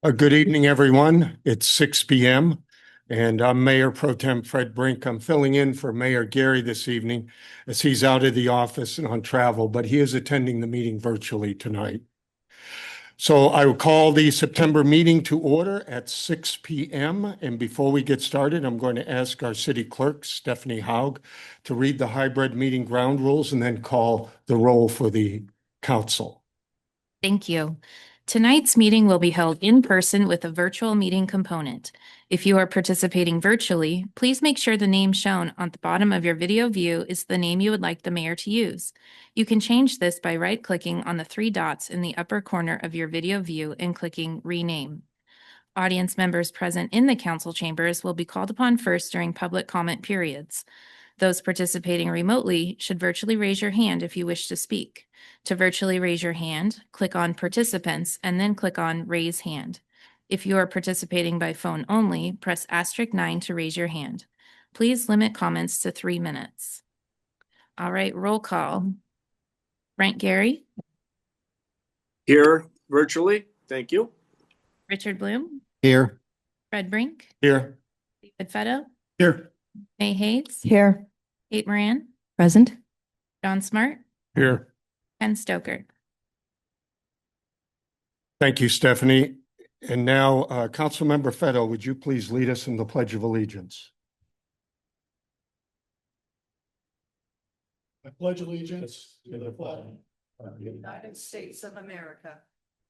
Good evening, everyone. It's 6 p.m. and I'm Mayor Pro Tem Fred Brink. I'm filling in for Mayor Gary this evening as he's out of the office and on travel, but he is attending the meeting virtually tonight. So I will call the September meeting to order at 6 p.m. And before we get started, I'm going to ask our city clerk, Stephanie Haug, to read the hybrid meeting ground rules and then call the roll for the council. Thank you. Tonight's meeting will be held in person with a virtual meeting component. If you are participating virtually, please make sure the name shown on the bottom of your video view is the name you would like the mayor to use. You can change this by right-clicking on the three dots in the upper corner of your video view and clicking Rename. Audience members present in the council chambers will be called upon first during public comment periods. Those participating remotely should virtually raise your hand if you wish to speak. To virtually raise your hand, click on Participants and then click on Raise Hand. If you are participating by phone only, press *9 to raise your hand. Please limit comments to 3 minutes. All right, roll call. Frank Gary. Here virtually. Thank you. Richard Bloom. Here. Fred Brink. Here. David Fetto. Here. May Hayes. Here. Kate Moran. Present. John Smart. Here. Ken Stoker. Thank you, Stephanie. And now, Councilmember Fetto, would you please lead us in the Pledge of Allegiance? I pledge allegiance to the flag of the United States of America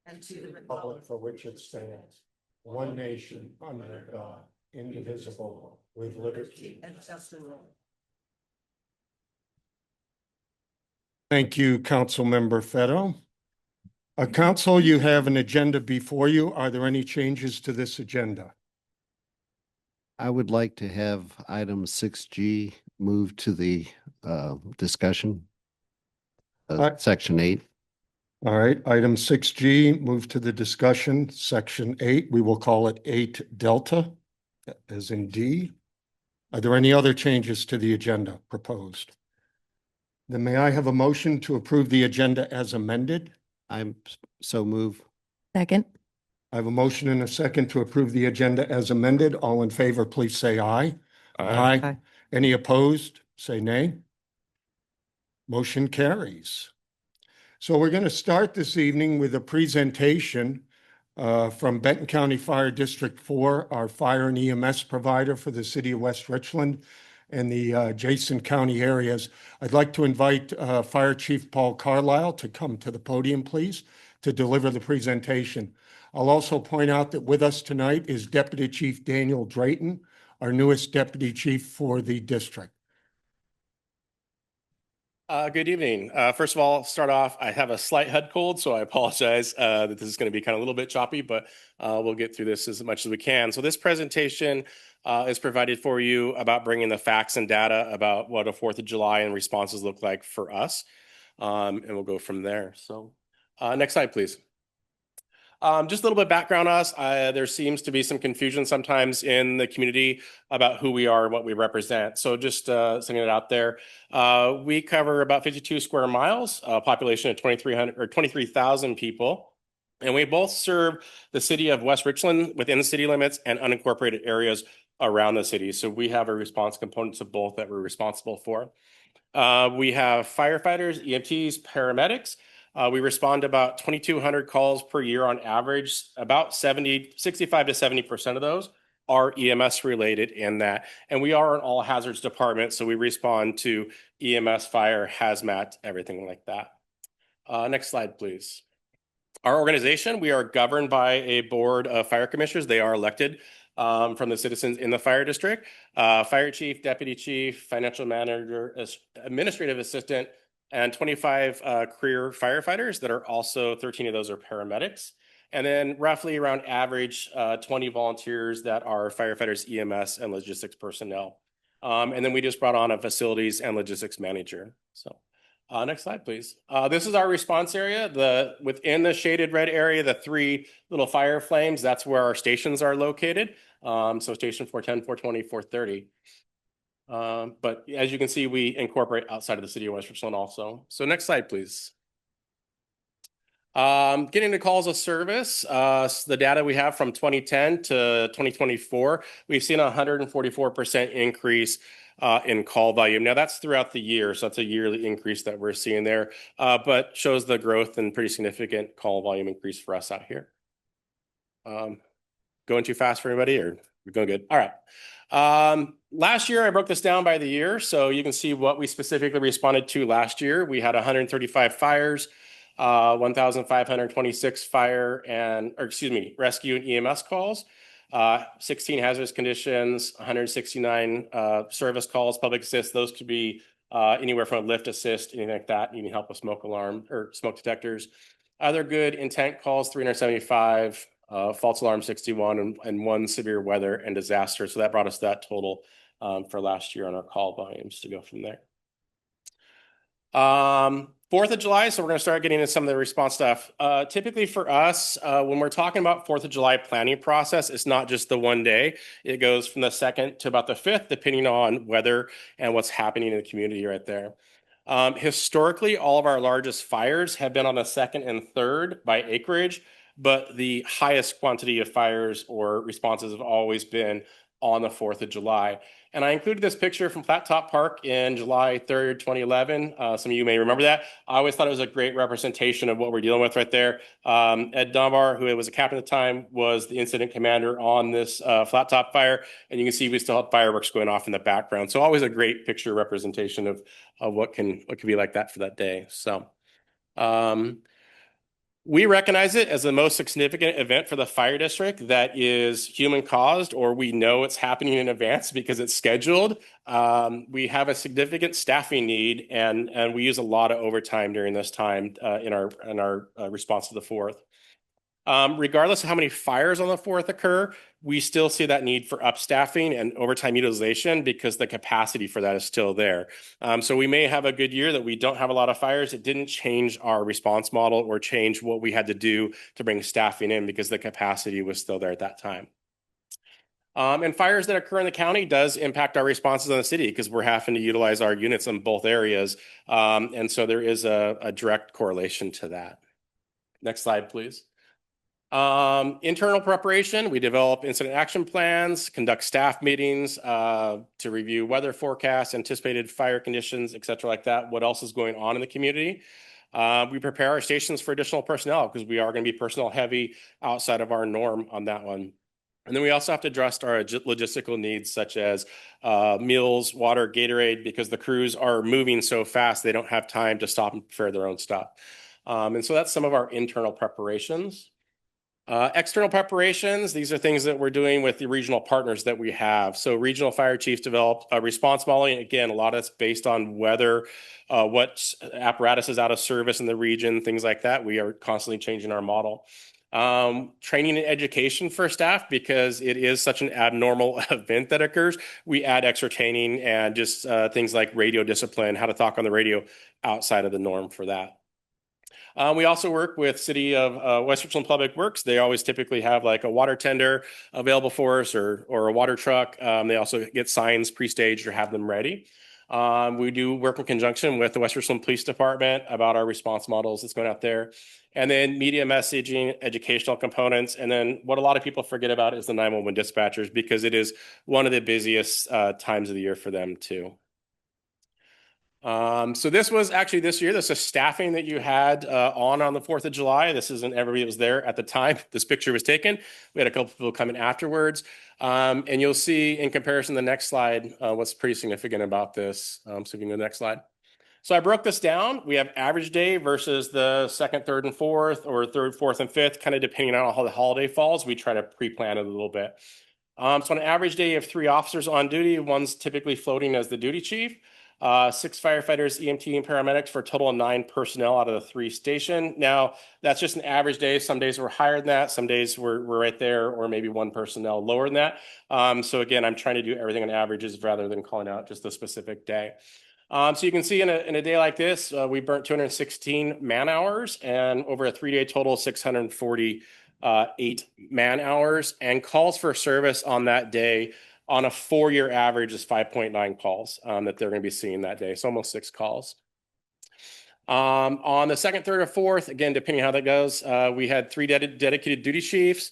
and to the republic for which it stands, one nation under God, indivisible, with liberty and justice for all. Thank you, Councilmember Fetto. Council, you have an agenda before you. Are there any changes to this agenda? I would like to have item 6G moved to the discussion. Section 8. All right, item 6G, move to the discussion, section 8. We will call it 8 Delta, as in D. Are there any other changes to the agenda proposed? Then may I have a motion to approve the agenda as amended? I'm so move. Second. I have a motion and a second to approve the agenda as amended. All in favor, please say aye. Aye. Aye. Any opposed? Say nay. Motion carries. So we're going to start this evening with a presentation from Benton County Fire District 4, our fire and EMS provider for the city of West Richland and the adjacent county areas. I'd like to invite Fire Chief Paul Carlisle to come to the podium, please, to deliver the presentation. I'll also point out that with us tonight is Deputy Chief Daniel Drayton, our newest Deputy Chief for the district. Good evening. First of all, start off, I have a slight head cold, so I apologize that this is going to be kind of a little bit choppy, but we'll get through this as much as we can. So this presentation is provided for you about bringing the facts and data about what a 4th of July and responses look like for us. And we'll go from there. So next slide, please. Just a little bit of background on us. There seems to be some confusion sometimes in the community about who we are and what we represent. So just sending it out there. We cover about 52 square miles, a population of 2,300 or 23,000 people. And we both serve the city of West Richland within the city limits and unincorporated areas around the city. So we have a response component to both that we're responsible for. We have firefighters, EMTs, paramedics. We respond to about 2,200 calls per year on average. About 65 to 70% of those are EMS related in that. And we are an all hazards department, so we respond to EMS, fire, hazmat, everything like that. Next slide, please. Our organization, we are governed by a board of fire commissioners. They are elected from the citizens in the fire district. Fire chief, deputy chief, financial manager, administrative assistant, and 25 career firefighters that are also 13 of those are paramedics. And then roughly around average 20 volunteers that are firefighters, EMS, and logistics personnel. And then we just brought on a facilities and logistics manager. So next slide, please. This is our response area. Within the shaded red area, the 3 little fire flames, that's where our stations are located. So station 410, 420, 430. But as you can see, we incorporate outside of the city of West Richland also. So next slide, please. Getting to calls of service, the data we have from 2010 to 2024, we've seen a 144% increase in call volume. Now that's throughout the year, so that's a yearly increase that we're seeing there, but shows the growth and pretty significant call volume increase for us out here. Going too fast for anybody, or we're going good? All right. Last year, I broke this down by the year, so you can see what we specifically responded to last year. We had 135 fires, 1,526 rescue and EMS calls, 16 hazardous conditions, 169 service calls, public assist. Those could be anywhere from a lift assist, anything like that. You need help with smoke alarm or smoke detectors. Other good intent calls, 375, false alarm 61, and 1 severe weather and disaster. So that brought us that total for last year on our call volumes to go from there. 4th of July, so we're going to start getting into some of the response stuff. Typically for us, when we're talking about 4th of July planning process, it's not just the one day. It goes from the 2nd to about the 5th, depending on weather and what's happening in the community right there. Historically, all of our largest fires have been on the 2nd and 3rd by acreage, but the highest quantity of fires or responses have always been on the 4th of July. And I included this picture from Flat Top Park in July 3rd, 2011. Some of you may remember that. I always thought it was a great representation of what we're dealing with right there. Ed Dunbar, who was a captain at the time, was the incident commander on this Flat Top fire. And you can see we still have fireworks going off in the background. So always a great picture representation of what can be like that for that day. So we recognize it as the most significant event for the fire district that is human caused, or we know it's happening in advance because it's scheduled. We have a significant staffing need, and we use a lot of overtime during this time in our response to the 4th. Regardless of how many fires on the 4th occur, we still see that need for upstaffing and overtime utilization because the capacity for that is still there. So we may have a good year that we don't have a lot of fires. It didn't change our response model or change what we had to do to bring staffing in because the capacity was still there at that time. And fires that occur in the county does impact our responses in the city because we're having to utilize our units in both areas. And so there is a direct correlation to that. Next slide, please. Internal preparation, we develop incident action plans, conduct staff meetings to review weather forecasts, anticipated fire conditions, et cetera, like that. What else is going on in the community? We prepare our stations for additional personnel because we are going to be personnel heavy outside of our norm on that one. And then we also have to address our logistical needs such as meals, water, Gatorade, because the crews are moving so fast they don't have time to stop and prepare their own stuff. And so that's some of our internal preparations. External preparations, these are things that we're doing with the regional partners that we have. So regional fire chiefs developed a response modeling. Again, a lot of it's based on weather, what apparatus is out of service in the region, things like that. We are constantly changing our model. Training and education for staff, because it is such an abnormal event that occurs. We add extra training and just things like radio discipline, how to talk on the radio outside of the norm for that. We also work with City of West Richland Public Works. They always typically have like a water tender available for us or a water truck. They also get signs pre-staged or have them ready. We do work in conjunction with the West Richland Police Department about our response models that's going out there. And then media messaging, educational components. And then what a lot of people forget about is the 911 dispatchers, because it is one of the busiest times of the year for them too. So this was actually this year. This is staffing that you had on the 4th of July. This isn't everybody was there at the time this picture was taken. We had a couple people come in afterwards. And you'll see in comparison, the next slide, what's pretty significant about this. So if you can go to the next slide. So I broke this down. We have average day versus the 2nd, 3rd, and 4th, or 3rd, 4th, and 5th, kind of depending on how the holiday falls. We try to pre-plan it a little bit. So on an average day, you have 3 officers on duty. One's typically floating as the duty chief. 6 firefighters, EMT, and paramedics for a total of 9 personnel out of the 3 station. Now, that's just an average day. Some days we're higher than that. Some days we're right there, or maybe 1 personnel lower than that. So again, I'm trying to do everything on averages rather than calling out just a specific day. So you can see in a day like this, we burnt 216 man hours, and over a 3-day total, 648 man hours, and calls for service on that day on a 4-year average is 5.9 calls that they're going to be seeing that day. So almost 6 calls. On the second, third, or fourth, again, depending on how that goes, we had 3 dedicated duty chiefs,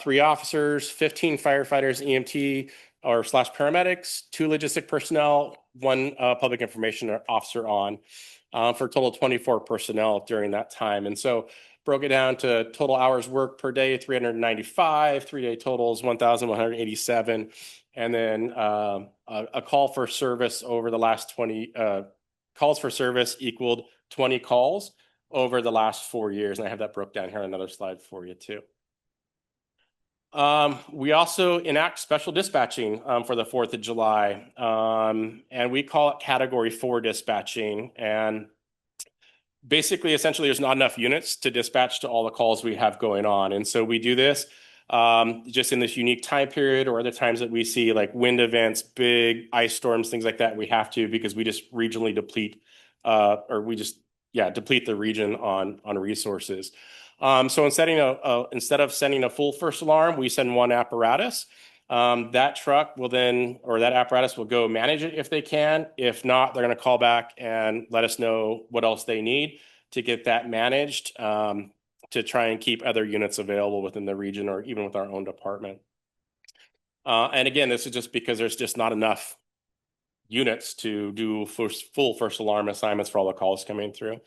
3 officers, 15 firefighters, EMT or slash paramedics, 2 logistic personnel, 1 public information officer on, for a total of 24 personnel during that time. And so broke it down to total hours worked per day, 395, 3-day totals, 1,187. And then a call for service over the last 20 calls for service equaled 20 calls over the last 4 years. And I have that broke down here on another slide for you too. We also enact special dispatching for the 4th of July. And we call it Category 4 dispatching. And basically, essentially, there's not enough units to dispatch to all the calls we have going on. And so we do this just in this unique time period, or other times that we see like wind events, big ice storms, things like that. We have to, because we just regionally deplete deplete the region on resources. So instead of sending a full first alarm, we send 1 apparatus. That truck will then, or that apparatus will go manage it if they can. If not, they're going to call back and let us know what else they need to get that managed, to try and keep other units available within the region or even with our own department. And again, this is just because there's just not enough units to do full first alarm assignments for all the calls coming through.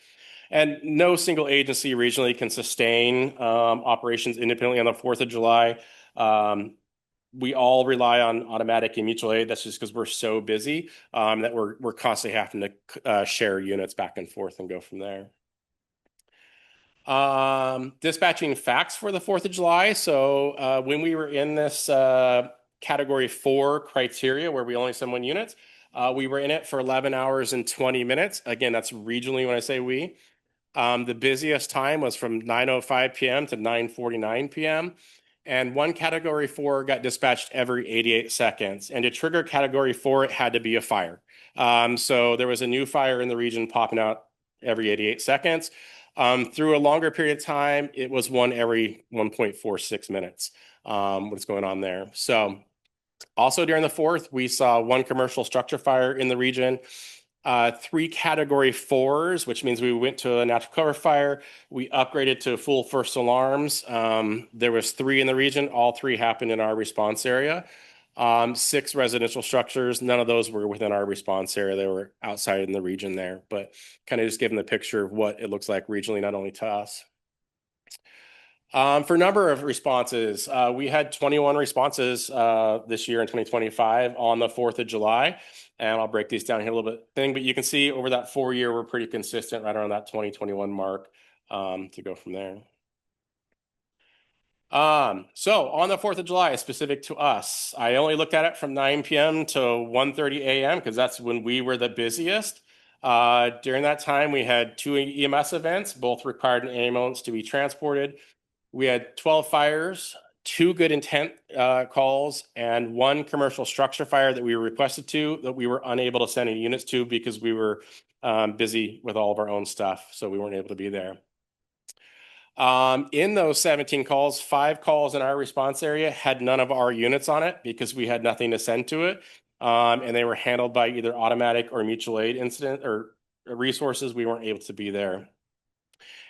And no single agency regionally can sustain operations independently on the 4th of July. We all rely on automatic and mutual aid. That's just because we're so busy that we're constantly having to share units back and forth and go from there. Dispatching facts for the 4th of July. So when we were in this Category 4 criteria where we only send 1 unit, we were in it for 11 hours and 20 minutes. Again, that's regionally when I say we. The busiest time was from 9:05 p.m. to 9:49 p.m. And 1 Category 4 got dispatched every 88 seconds. And to trigger Category 4, it had to be a fire. So there was a new fire in the region popping out every 88 seconds. Through a longer period of time, it was 1 every 1.46 minutes. What's going on there? So also during the 4th, we saw 1 commercial structure fire in the region. 3 Category 4s, which means we went to a natural cover fire. We upgraded to full first alarms. There was 3 in the region. All 3 happened in our response area. 6 residential structures. None of those were within our response area. They were outside in the region there, but kind of just giving the picture of what it looks like regionally, not only to us. For number of responses, we had 21 responses this year in 2025 on the 4th of July. And I'll break these down here a little bit thing, but you can see over that 4 year, we're pretty consistent right around that 2021 mark to go from there. So on the 4th of July, specific to us, I only looked at it from 9 p.m. to 1:30 a.m. because that's when we were the busiest. During that time, we had 2 EMS events, both required an ambulance to be transported. We had 12 fires, 2 good intent calls, and 1 commercial structure fire that we were requested to that we were unable to send any units to because we were busy with all of our own stuff, so we weren't able to be there. In those 17 calls, 5 calls in our response area had none of our units on it because we had nothing to send to it, and they were handled by either automatic or mutual aid incident or resources. We weren't able to be there.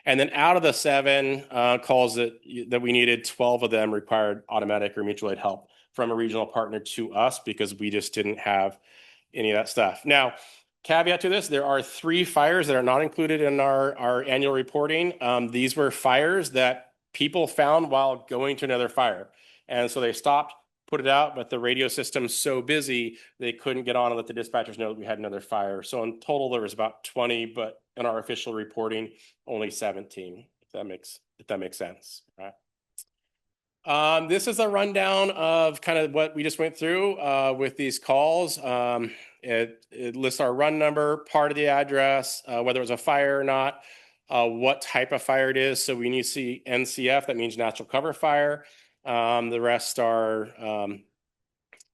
And then out of the 7 calls that we needed, 12 of them required automatic or mutual aid help from a regional partner to us because we just didn't have any of that stuff. Now, caveat to this, there are 3 fires that are not included in our annual reporting. These were fires that people found while going to another fire. And so they stopped, put it out, but the radio system's so busy, they couldn't get on and let the dispatchers know that we had another fire. So in total, there was about 20, but in our official reporting, only 17, if that makes sense, right? This is a rundown of kind of what we just went through with these calls. It lists our run number, part of the address, whether it was a fire or not, what type of fire it is. So when you see NCF, that means natural cover fire. The rest are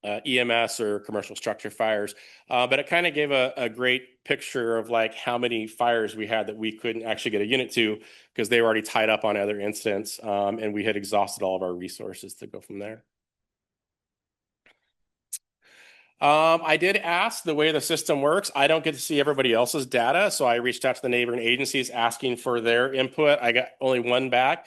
EMS or commercial structure fires. But it kind of gave a great picture of like how many fires we had that we couldn't actually get a unit to because they were already tied up on other incidents, and we had exhausted all of our resources to go from there. I did ask the way the system works. I don't get to see everybody else's data, so I reached out to the neighboring agencies asking for their input. I got only one back.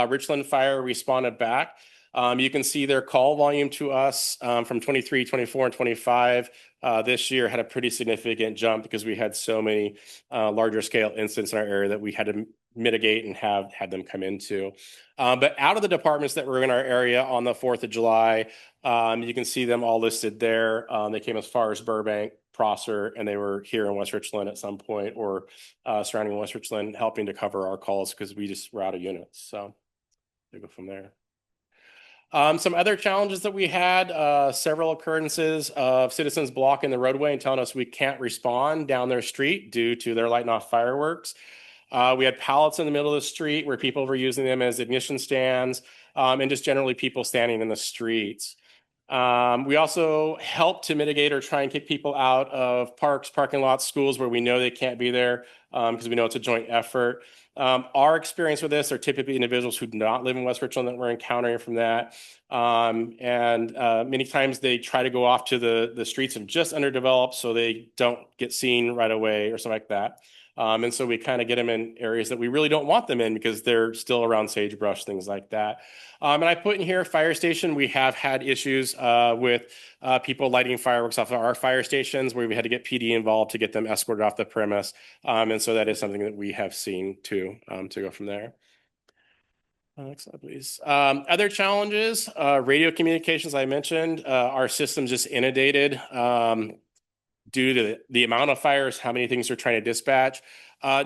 Richland Fire responded back. You can see their call volume to us from 23, 24, and 25 this year had a pretty significant jump because we had so many larger scale incidents in our area that we had to mitigate and have had them come into. But out of the departments that were in our area on the 4th of July, you can see them all listed there. They came as far as Burbank, Prosser, and they were here in West Richland at some point or surrounding West Richland, helping to cover our calls because we just were out of units. So we go from there. Some other challenges that we had, several occurrences of citizens blocking the roadway and telling us we can't respond down their street due to their lighting off fireworks. We had pallets in the middle of the street where people were using them as ignition stands, and just generally people standing in the streets. We also help to mitigate or try and kick people out of parks, parking lots, schools where we know they can't be there because we know it's a joint effort. Our experience with this are typically individuals who do not live in West Richland that we're encountering from that. Many times they try to go off to the streets and just underdeveloped so they don't get seen right away or something like that. And so we kind of get them in areas that we really don't want them in because they're still around sagebrush, things like that. And I put in here fire station. We have had issues with people lighting fireworks off of our fire stations where we had to get PD involved to get them escorted off the premise. And so that is something that we have seen too, to go from there. Next slide, please. Other challenges, radio communications, I mentioned, our system's just inundated due to the amount of fires, how many things they're trying to dispatch.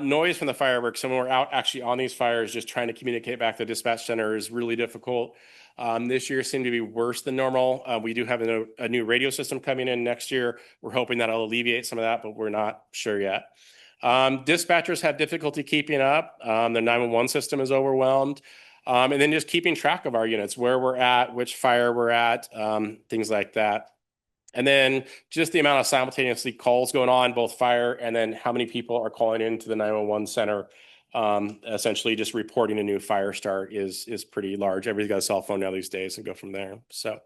Noise from the fireworks, when we're out actually on these fires, just trying to communicate back to the dispatch center is really difficult. This year seemed to be worse than normal. We do have a new radio system coming in next year. We're hoping that'll alleviate some of that, but we're not sure yet. Dispatchers have difficulty keeping up. The 911 system is overwhelmed. And then just keeping track of our units, where we're at, which fire we're at, things like that. And then just the amount of simultaneously calls going on, both fire and then how many people are calling into the 911 center, essentially just reporting a new fire start is pretty large. Everybody's got a cell phone now these days and go from there. So,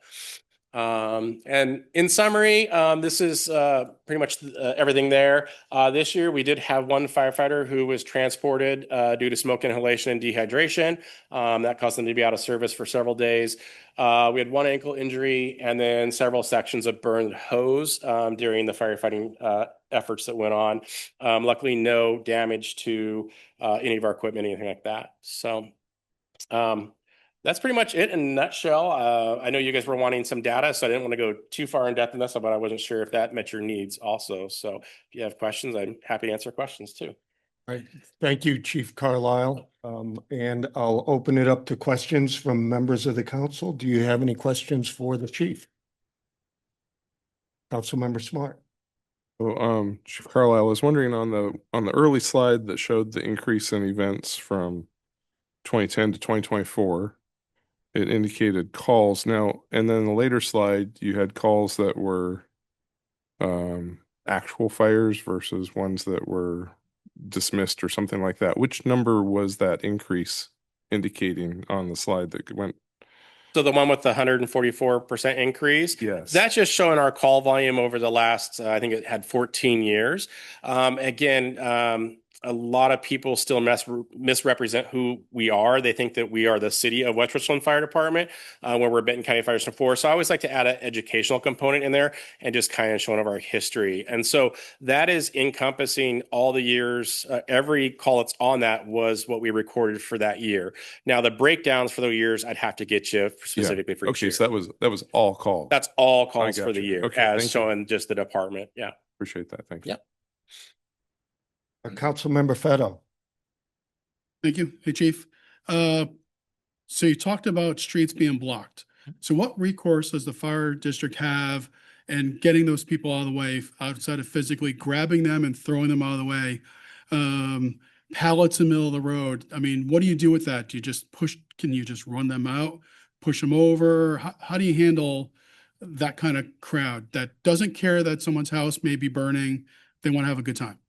and in summary, this is pretty much everything there. This year, we did have one firefighter who was transported due to smoke inhalation and dehydration. That caused them to be out of service for several days. We had one ankle injury and then several sections of burned hose during the firefighting efforts that went on. Luckily, no damage to any of our equipment, anything like that. So that's pretty much it in a nutshell. I know you guys were wanting some data, so I didn't want to go too far in depth in this, but I wasn't sure if that met your needs also. So if you have questions, I'm happy to answer questions too. Right. Thank you, Chief Carlisle. And I'll open it up to questions from members of the council. Do you have any questions for the chief? Councilmember Smart. Well, Chief Carlisle, I was wondering on the early slide that showed the increase in events from 2010 to 2024, it indicated calls now, and then the later slide, you had calls that were actual fires versus ones that were dismissed or something like that. Which number was that increase indicating on the slide that went? So the one with the 144% increase, Yes. That's just showing our call volume over the last, I think it had 14 years. Again, a lot of people still misrepresent who we are. They think that we are the city of West Richland Fire Department, where we're Benton County Fire Station 4. So I always like to add an educational component in there and just kind of showing of our history. And so that is encompassing all the years. Every call that's on that was what we recorded for that year. Now the breakdowns for the years, I'd have to get you specifically for each Okay, year. so that was all calls. That's all I calls got for the you. year, Okay, as thank you. showing just the department. Yeah. Appreciate that. Thank you. Yep. Councilmember Fetto. Thank you. Hey, Chief. So you talked about streets being blocked. So what recourse does the fire district have in getting those people out of the way outside of physically grabbing them and throwing them out of the way? Pallets in the middle of the road. I mean, what do you do with that? Do you just can you just run them out, push them over? How do you handle that kind of crowd that doesn't care that someone's house may be burning? They want to have a good time.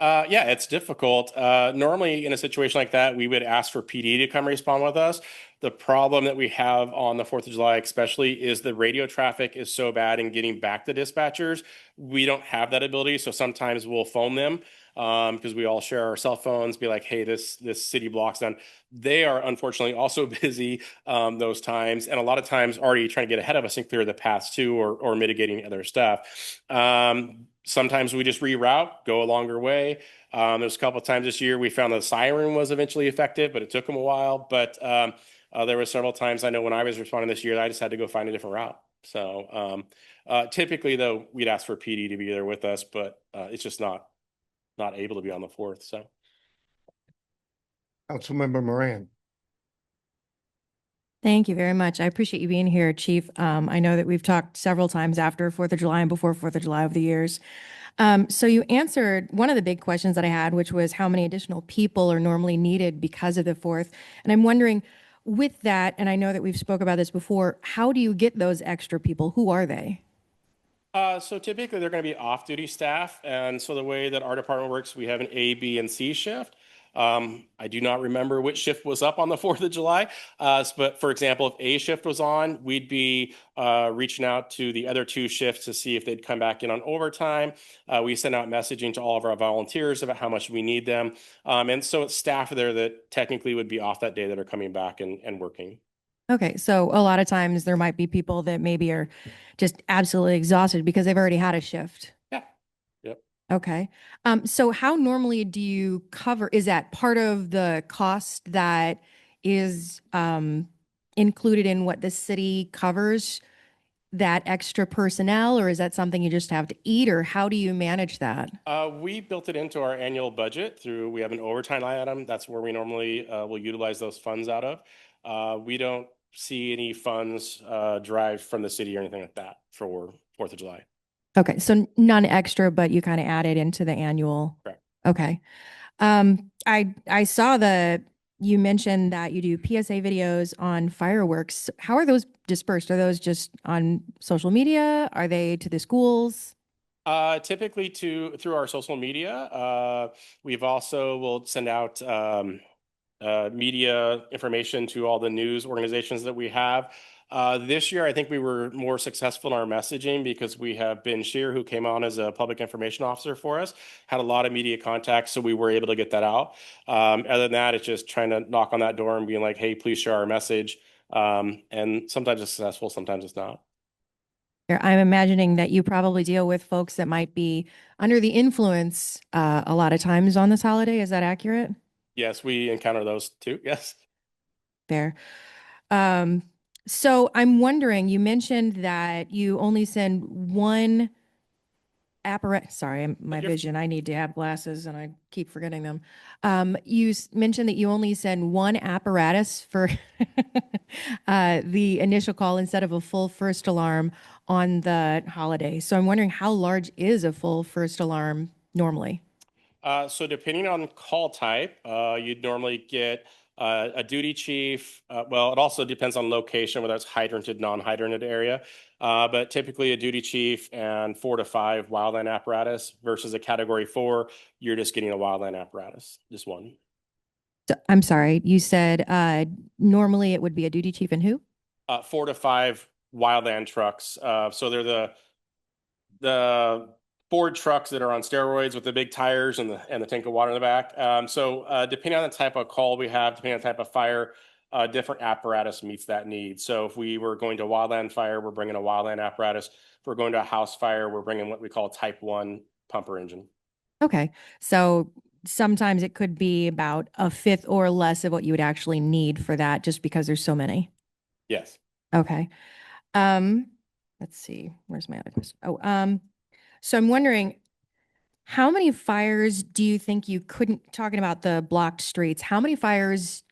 Yeah, it's difficult. Normally in a situation like that, we would ask for PD to come respond with us. The problem that we have on the 4th of July, especially, is the radio traffic is so bad in getting back to dispatchers. We don't have that ability. So sometimes we'll phone them because we all share our cell phones, be like, hey, this city block's done. They are unfortunately also busy those times, and a lot of times already trying to get ahead of us and clear the paths too, or mitigating other stuff. Sometimes we just reroute, go a longer way. There's a couple of times this year we found the siren was eventually effective, but it took them a while. But there were several times I know when I was responding this year, I just had to go find a different route. So typically, though, we'd ask for PD to be there with us, but it's just not able to be on the 4th. So Councilmember Moran. Thank you very much. I appreciate you being here, Chief. I know that we've talked several times after 4th of July and before 4th of July over the years. So you answered one of the big questions that I had, which was how many additional people are normally needed because of the 4th. And I'm wondering, with that, and I know that we've spoke about this before, how do you get those extra people? Who are they? So typically they're going to be off-duty staff, and so the way that our department works, we have an A, B, and C shift. I do not remember which shift was up on the 4th of July, but for example, if A shift was on, we'd be reaching out to the other 2 shifts to see if they'd come back in on overtime. We send out messaging to all of our volunteers about how much we need them, and so it's staff there that technically would be off that day that are coming back and working. Okay, so a lot of times there might be people that maybe are just absolutely exhausted because they've already had a shift. Yeah. Yep. Okay. So how normally do you cover, is that part of the cost that is included in what the city covers, that extra personnel, or is that something you just have to eat, or how do you manage that? We built it into our annual budget we have an overtime line item. That's where we normally will utilize those funds out of. We don't see any funds derived from the city or anything like that for 4th of July. Okay, so none extra, but you kind of added into the annual. Correct. Okay. I saw you mentioned that you do PSA videos on fireworks. How are those dispersed? Are those just on social media? Are they to the schools? Typically through our social media. We've also will send out media information to all the news organizations that we have. This year, I think we were more successful in our messaging because we have Ben Shear, who came on as a public information officer for us, had a lot of media contacts, so we were able to get that out. Other than that, it's just trying to knock on that door and being like, hey, please share our message. And sometimes it's successful, sometimes it's not. I'm imagining that you probably deal with folks that might be under the influence a lot of times on this holiday. Is that accurate? Yes, we encounter those too. Yes. Fair. So I'm wondering, you mentioned that you only send one apparatus. Sorry, my You're- vision, I need to have glasses and I keep forgetting them. You mentioned that you only send one apparatus for the initial call instead of a full first alarm on the holiday. So I'm wondering, how large is a full first alarm normally? So depending on call type, you'd normally get a duty chief. Well, it also depends on location, whether it's hydranted, non-hydranted area. But typically a duty chief and 4 to 5 wildland apparatus versus a category 4, you're just getting a wildland apparatus, just one. So, I'm sorry, you said normally it would be a duty chief and who? 4 to 5 wildland trucks. So they're the Ford trucks that are on steroids with the big tires and the tank of water in the back. So depending on the type of call we have, depending on the type of fire, different apparatus meets that need. So if we were going to wildland fire, we're bringing a wildland apparatus. If we're going to a house fire, we're bringing what we call a type 1 pumper engine. Okay, so sometimes it could be about a fifth or less of what you would actually need for that, just because there's so many. Yes. Okay. Let's see, where's my other question? Oh, so I'm wondering, how many fires do you think you couldn't, talking about the blocked streets, how many fires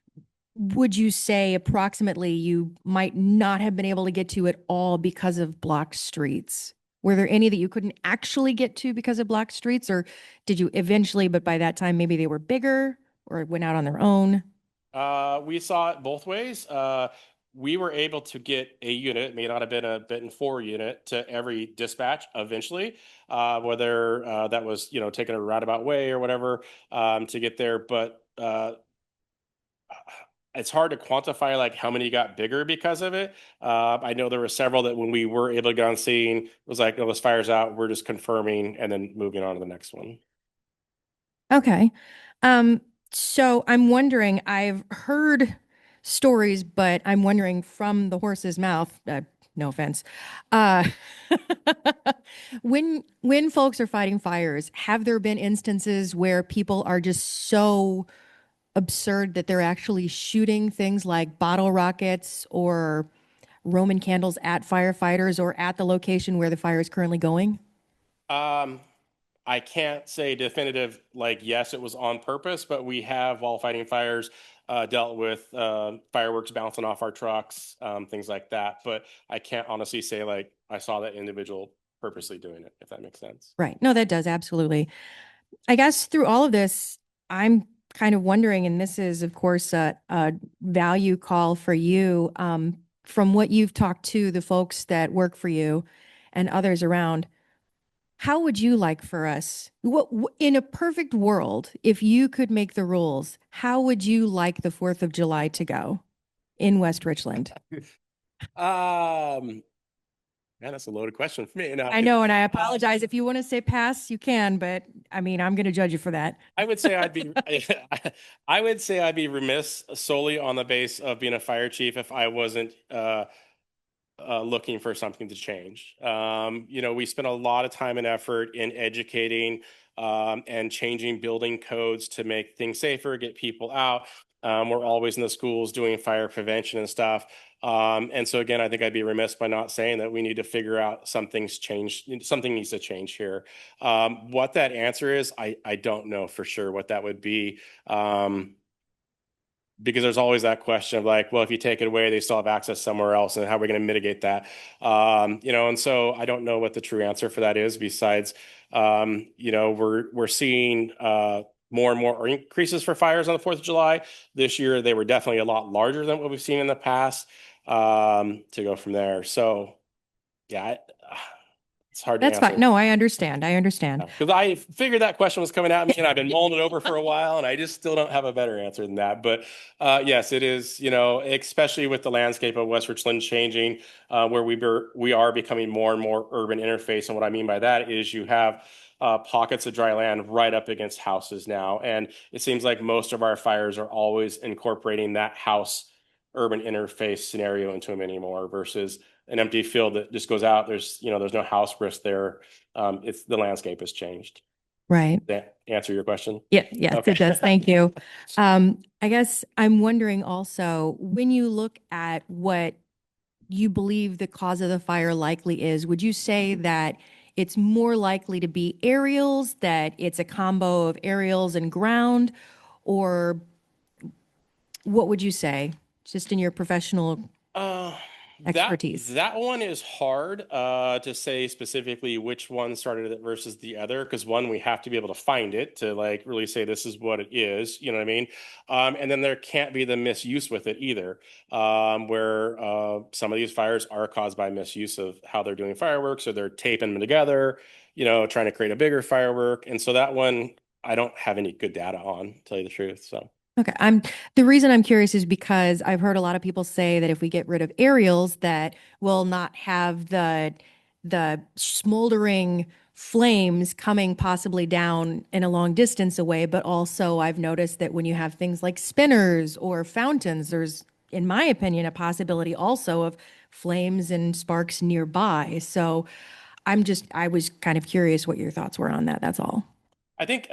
would you say approximately you might not have been able to get to at all because of blocked streets? Were there any that you couldn't actually get to because of blocked streets, or did you eventually, but by that time maybe they were bigger or went out on their own? We saw it both ways. we were able to get a unit, it may not have been a Benton 4 unit, to every dispatch eventually, whether that was, taking a roundabout way or whatever, to get there. But it's hard to quantify like how many got bigger because of it. I know there were several that when we were able to get on scene, it was like, oh, this fire's out, we're just confirming and then moving on to the next one. Okay. So I'm wondering, I've heard stories, but I'm wondering from the horse's mouth, no offense. Uh, when folks are fighting fires, have there been instances where people are just so absurd that they're actually shooting things like bottle rockets or Roman candles at firefighters or at the location where the fire is currently going? I can't say definitive, like, yes, it was on purpose, but we have, while fighting fires, dealt with fireworks bouncing off our trucks, things like that. But I can't honestly say, like, I saw that individual purposely doing it, if that makes sense. Right. No, that does absolutely. I guess through all of this, I'm kind of wondering, and this is, of course, a value call for you. From what you've talked to the folks that work for you and others around, how would you like for us, in a perfect world, if you could make the rules, how would you like the 4th of July to go in West Richland? Man, that's a loaded question for me. No, I know, and I apologize. If you want to say pass, you can, but I mean, I'm going to judge you for that. I would say I would say I'd be remiss solely on the base of being a fire chief if I wasn't looking for something to change. We spent a lot of time and effort in educating and changing building codes to make things safer, get people out. We're always in the schools doing fire prevention and stuff. And so again, I think I'd be remiss by not saying that we need to figure out something's changed, something needs to change here. What that answer is, I don't know for sure what that would be. Because there's always that question of like, well, if you take it away, they still have access somewhere else, and how are we going to mitigate that? And so I don't know what the true answer for that is. Besides, we're seeing more and more increases for fires on the 4th of July. This year, they were definitely a lot larger than what we've seen in the past. To go from there, so yeah. It's hard to That's answer. fine. No, I understand. I understand. Because I figured that question was coming at me, and I've been mulling it over for a while, and I just still don't have a better answer than that. But yes, it is, especially with the landscape of West Richland changing, where we are becoming more and more urban interface. And what I mean by that is you have pockets of dry land right up against houses now. And it seems like most of our fires are always incorporating that house urban interface scenario into them anymore versus an empty field that just goes out. There's no house risk there. It's the landscape has changed. Right. Does that answer your question? Yeah, yes, Okay. it does. Thank you. I guess I'm wondering also, when you look at what you believe the cause of the fire likely is, would you say that it's more likely to be aerials, that it's a combo of aerials and ground, or what would you say, just in your professional expertise? That one is hard to say specifically which one started it versus the other, because one, we have to be able to find it to like really say this is what it is, you know what I mean? And then there can't be the misuse with it either, where some of these fires are caused by misuse of how they're doing fireworks, or they're taping them together, trying to create a bigger firework. And so that one, I don't have any good data on, to tell you the truth. So. Okay, the reason I'm curious is because I've heard a lot of people say that if we get rid of aerials, that we'll not have the smoldering flames coming possibly down in a long distance away. But also I've noticed that when you have things like spinners or fountains, there's, in my opinion, a possibility also of flames and sparks nearby. So I was kind of curious what your thoughts were on that. That's all. I think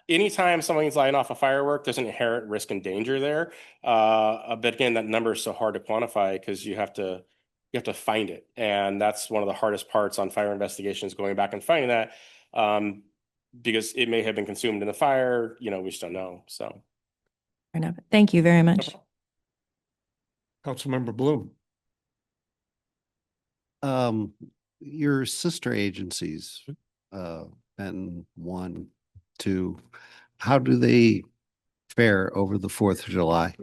anytime something's lighting off a firework, there's an inherent risk and danger there. But again, that number is so hard to quantify because you have to find it, and that's one of the hardest parts on fire investigations, going back and finding that, because it may have been consumed in the fire. We just don't know. So, Fair enough. Thank you very much. Councilmember Bloom. Your sister agencies, Benton 1, 2, how do they fare over the 4th of July?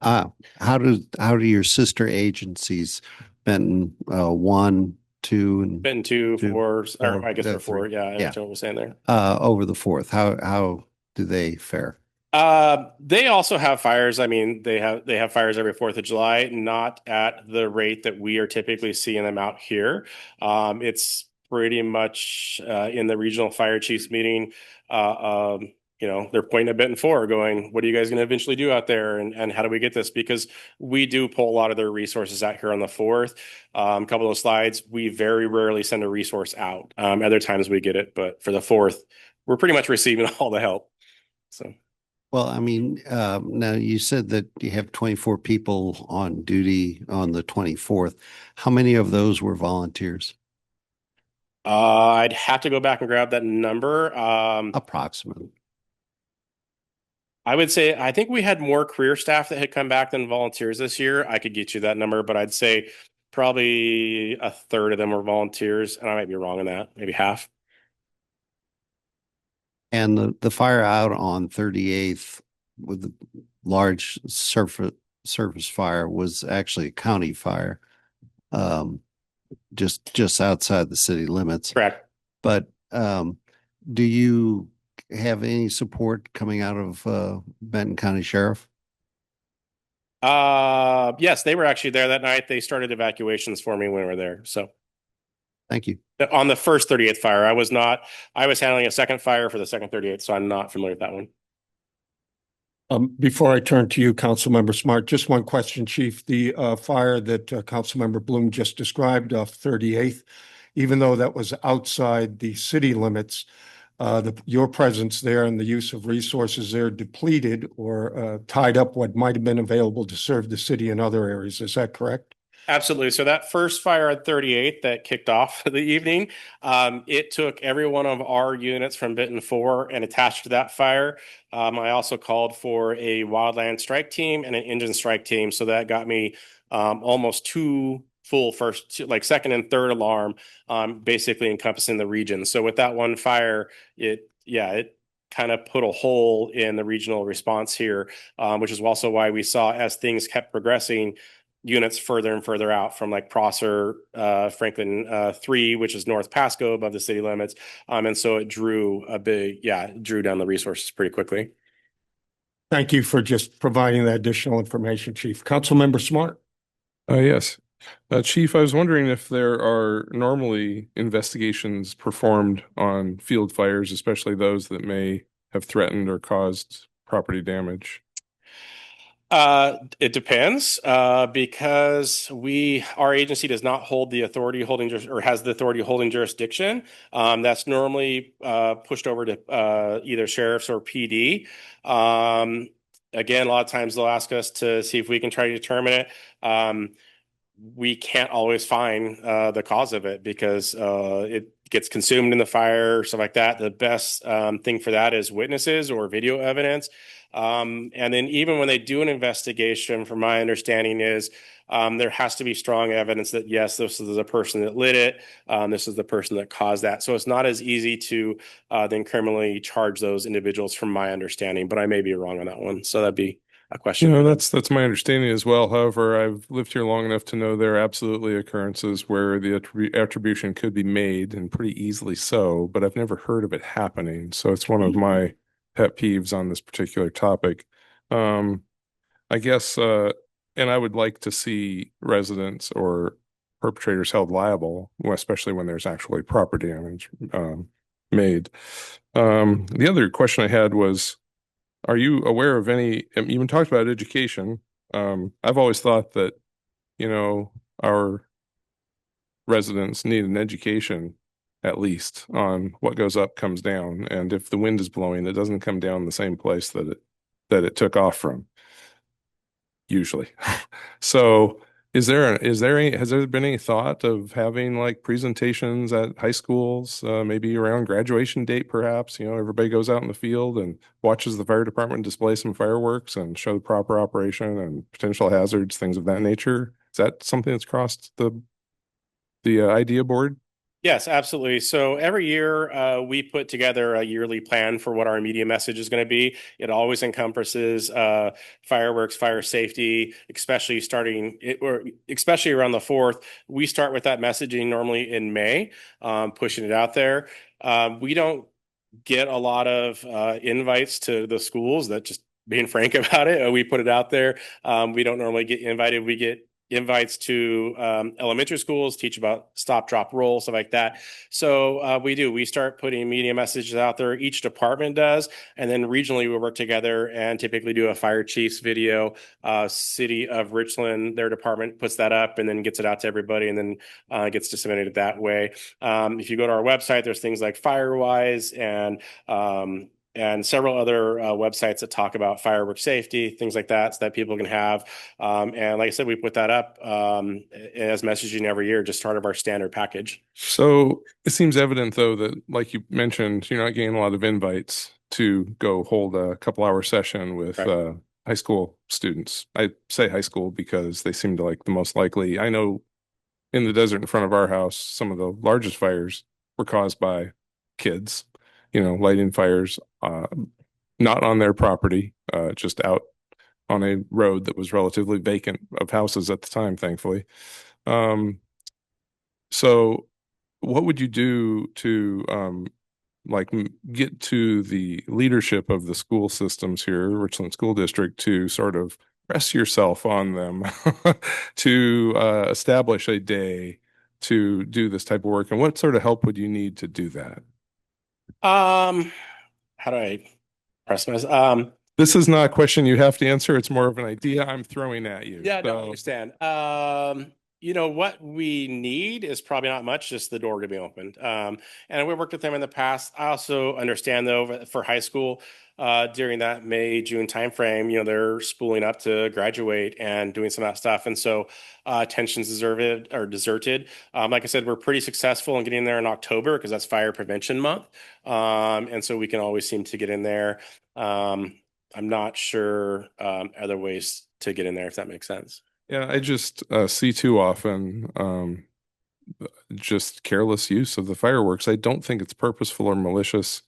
How do your sister agencies, Benton, 1, 2, and Been two, Two, four, or four, I guess we're three. four. Yeah, I Yeah. understand what we're saying there. over the 4th? How do they fare? They also have fires. I mean, they have fires every 4th of July, not at the rate that we are typically seeing them out here. It's pretty much in the regional fire chiefs meeting. They're pointing at Benton 4, going, "What are you guys going to eventually do out there, and how do we get this?" Because we do pull a lot of their resources out here on the 4th. A couple of those slides, we very rarely send a resource out. Other times we get it, but for the 4th, we're pretty much receiving all the help. So. Well, I mean, now you said that you have 24 people on duty on the 24th. How many of those were volunteers? I'd have to go back and grab that number. Approximately. I would say I think we had more career staff that had come back than volunteers this year. I could get you that number, but I'd say probably a third of them were volunteers, and I might be wrong on that, maybe half. And the fire out on 38th with the large surface fire was actually a county fire, just outside the city limits. Correct. But do you have any support coming out of Benton County Sheriff? Yes, they were actually there that night. They started evacuations for me when we were there. So Thank you. on the first 38th fire, I was handling a second fire for the second 38th, so I'm not familiar with that one. Before I turn to you, Councilmember Smart, just one question, Chief. The fire that Councilmember Bloom just described off 38th, even though that was outside the city limits, your presence there and the use of resources there depleted or tied up what might have been available to serve the city in other areas. Is that correct? Absolutely. So that first fire at 38 that kicked off the evening, it took every one of our units from Benton 4 and attached to that fire. I also called for a wildland strike team and an engine strike team. So that got me almost 2 full second and third alarm, basically encompassing the region. So with that one fire, it kind of put a hole in the regional response here, which is also why we saw, as things kept progressing, units further and further out from like Prosser, Franklin 3, which is North Pasco above the city limits. And so it drew down the resources pretty quickly. Thank you for just providing that additional information, Chief. Councilmember Smart. Yes. Chief, I was wondering if there are normally investigations performed on field fires, especially those that may have threatened or caused property damage. It depends, because our agency does not hold the authority has the authority holding jurisdiction. That's normally pushed over to either sheriffs or PD. Again, a lot of times they'll ask us to see if we can try to determine it. We can't always find the cause of it because it gets consumed in the fire, stuff like that. The best thing for that is witnesses or video evidence. And then even when they do an investigation, from my understanding is there has to be strong evidence that, yes, this is the person that lit it. This is the person that caused that. So it's not as easy to then criminally charge those individuals, from my understanding, but I may be wrong on that one. So that'd be a question. That's my understanding as well. However, I've lived here long enough to know there are absolutely occurrences where the attribution could be made, and pretty easily so, but I've never heard of it happening. So it's one of my pet peeves on this particular topic. I guess, and I would like to see residents or perpetrators held liable, especially when there's actually property damage made. The other question I had was, are you aware of any, you even talked about education. I've always thought that, our residents need an education, at least, on what goes up comes down. And if the wind is blowing, it doesn't come down the same place that it took off from, usually. So has there been any thought of having like presentations at high schools, maybe around graduation date, perhaps, everybody goes out in the field and watches the fire department display some fireworks and show the proper operation and potential hazards, things of that nature? Is that something that's crossed the idea board? Yes, absolutely. So every year we put together a yearly plan for what our media message is going to be. It always encompasses fireworks, fire safety, especially especially around the 4th. We start with that messaging normally in May, pushing it out there. We don't get a lot of invites to the schools. That just being frank about it, we put it out there. We don't normally get invited. We get invites to elementary schools, teach about stop, drop, roll, stuff like that. So we start putting media messages out there. Each department does, and then regionally we work together and typically do a fire chief's video. City of Richland, their department puts that up and then gets it out to everybody, and then gets disseminated that way. If you go to our website, there's things like Firewise and several other websites that talk about firework safety, things like that, so that people can have. And like I said, we put that up as messaging every year, just part of our standard package. So it seems evident, though, that like you mentioned, you're not getting a lot of invites to go hold a couple-hour session with Right. high school students. I say high school because they seem to like the most likely. I know in the desert in front of our house, some of the largest fires were caused by kids, lighting fires, not on their property, just out on a road that was relatively vacant of houses at the time, thankfully. So what would you do to get to the leadership of the school systems here, Richland School District, to sort of press yourself on them to establish a day to do this type of work? And what sort of help would you need to do that? How do I press myself? This is not a question you have to answer. It's more of an idea I'm throwing at you. Yeah, no, I So, understand. What we need is probably not much, just the door to be opened. And we worked with them in the past. I also understand, though, for high school, during that May, June timeframe, they're spooling up to graduate and doing some of that stuff. And so attention's deserted. Like I said, we're pretty successful in getting there in October because that's Fire Prevention Month. And so we can always seem to get in there. I'm not sure other ways to get in there, if that makes sense. yeah, I just see too often just careless use of the fireworks. I don't think it's purposeful or malicious.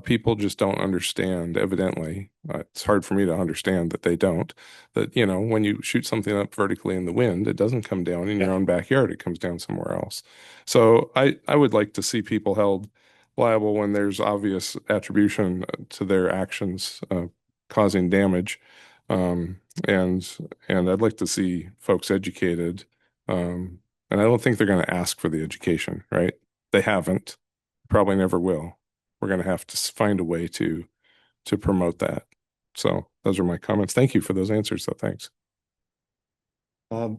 People just don't understand, evidently. It's hard for me to understand that they don't. That, when you shoot something up vertically in the wind, it doesn't come down in your Yeah. own backyard, it comes down somewhere else. So I would like to see people held liable when there's obvious attribution to their actions causing damage. And I'd like to see folks educated. And I don't think they're going to ask for the education, right? They haven't, probably never will. We're going to have to find a way to promote that. So those are my comments. Thank you for those answers, though. Thanks.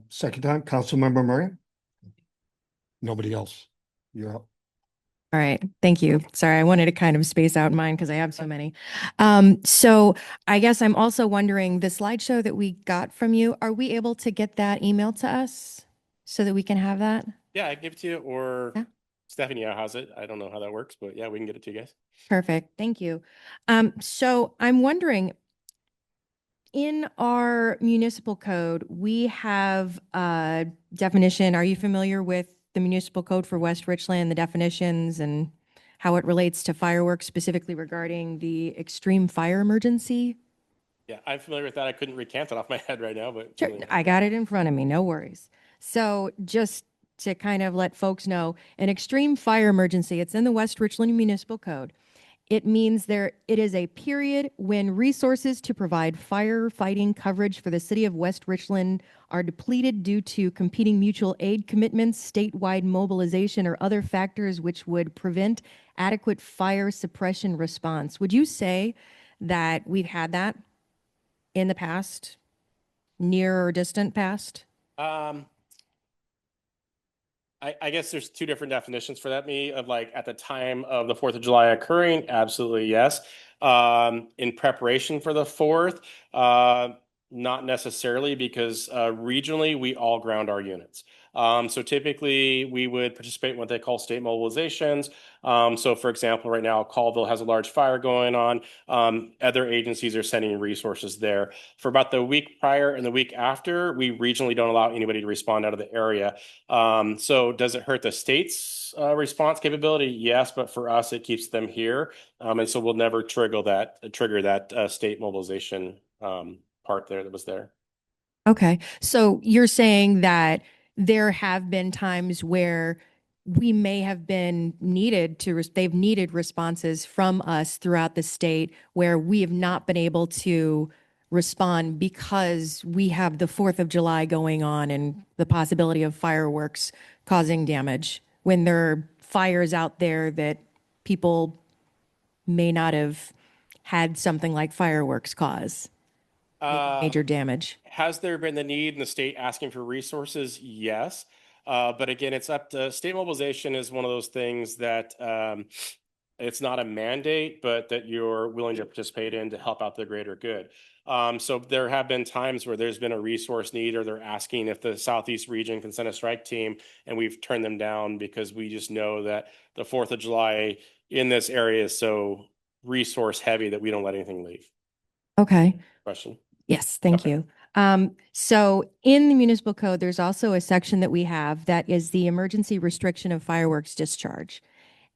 Second time, Councilmember Murray? Nobody else? You're up. All right, thank you. Sorry, I wanted to kind of space out mine because I have so many. So I guess I'm also wondering, the slideshow that we got from you, are we able to get that emailed to us so that we can have that? Yeah, I can give it to you, or Yeah. Stephanie has it. I don't know how that works, but yeah, we can get it to you guys. Perfect, thank you. So I'm wondering, in our municipal code, we have a definition. Are you familiar with the municipal code for West Richland, the definitions and how it relates to fireworks, specifically regarding the extreme fire emergency? Yeah, I'm familiar with that. I couldn't recant it off my head right now, but Sure, I got it in front of me, no worries. So just to kind of let folks know, an extreme fire emergency, it's in the West Richland Municipal Code. It means it is a period when resources to provide firefighting coverage for the city of West Richland are depleted due to competing mutual aid commitments, statewide mobilization, or other factors which would prevent adequate fire suppression response. Would you say that we've had that in the past, near or distant past? I guess there's two different definitions for that. Of like at the time of the 4th of July occurring, absolutely yes. In preparation for the 4th, Not necessarily, because regionally we all ground our units. So typically we would participate in what they call state mobilizations. So for example, right now Colville has a large fire going on. Other agencies are sending resources there. For about the week prior and the week after, we regionally don't allow anybody to respond out of the area. So does it hurt the state's response capability? Yes, but for us, it keeps them here. And so we'll never trigger that state mobilization part there that was there. Okay. So you're saying that there have been times where we may have been needed to, they've needed responses from us throughout the state where we have not been able to respond because we have the 4th of July going on and the possibility of fireworks causing damage when there are fires out there that people may not have had something like fireworks cause major damage. Has there been the need in the state asking for resources? Yes. But again, it's up to state mobilization is one of those things that it's not a mandate, but that you're willing to participate in to help out the greater good. So there have been times where there's been a resource need, or they're asking if the Southeast region can send a strike team, and we've turned them down because we just know that the 4th of July in this area is so resource heavy that we don't let anything leave. Okay. Question. Yes, thank Okay. you. So in the municipal code, there's also a section that we have that is the emergency restriction of fireworks discharge.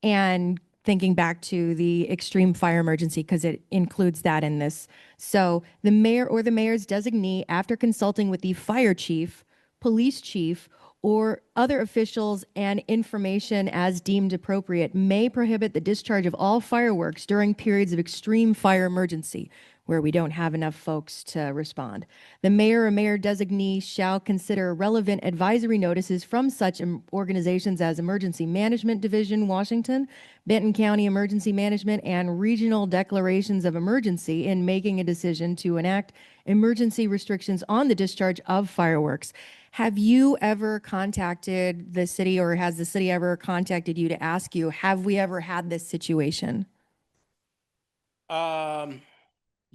And thinking back to the extreme fire emergency, because it includes that in this. So the mayor or the mayor's designee, after consulting with the fire chief, police chief, or other officials and information as deemed appropriate, may prohibit the discharge of all fireworks during periods of extreme fire emergency where we don't have enough folks to respond. The mayor or mayor designee shall consider relevant advisory notices from such organizations as Emergency Management Division, Washington, Benton County Emergency Management, and regional declarations of emergency in making a decision to enact emergency restrictions on the discharge of fireworks. Have you ever contacted the city, or has the city ever contacted you to ask you, have we ever had this situation?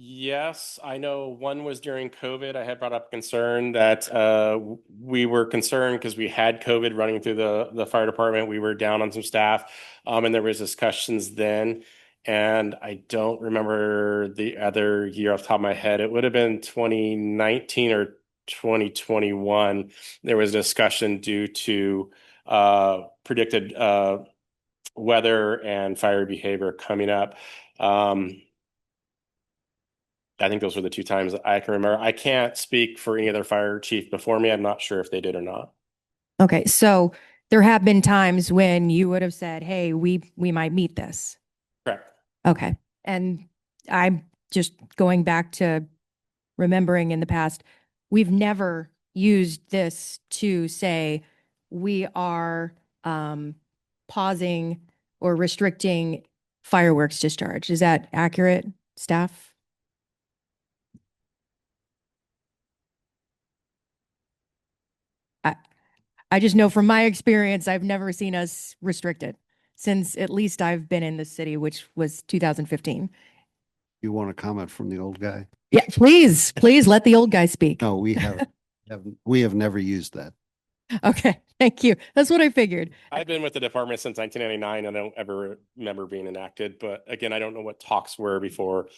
Yes, I know one was during COVID. I had brought up concern that we were concerned because we had COVID running through the fire department. We were down on some staff, and there was discussions then. And I don't remember the other year off the top of my head. It would have been 2019 or 2021. There was a discussion due to predicted weather and fire behavior coming up. I think those were the 2 times that I can remember. I can't speak for any other fire chief before me. I'm not sure if they did or not. Okay, so there have been times when you would have said, hey, we might meet this. Correct. Okay. And I'm just going back to remembering in the past, we've never used this to say we are pausing or restricting fireworks discharge. Is that accurate, staff? I just know from my experience, I've never seen us restrict it since at least I've been in the city, which was 2015. You want a comment from the old guy? Yeah, please let the old guy speak. No, we we have never used that. Okay, thank you. That's what I figured. I've been with the department since 1999. I don't ever remember being enacted, but again, I don't know what talks were before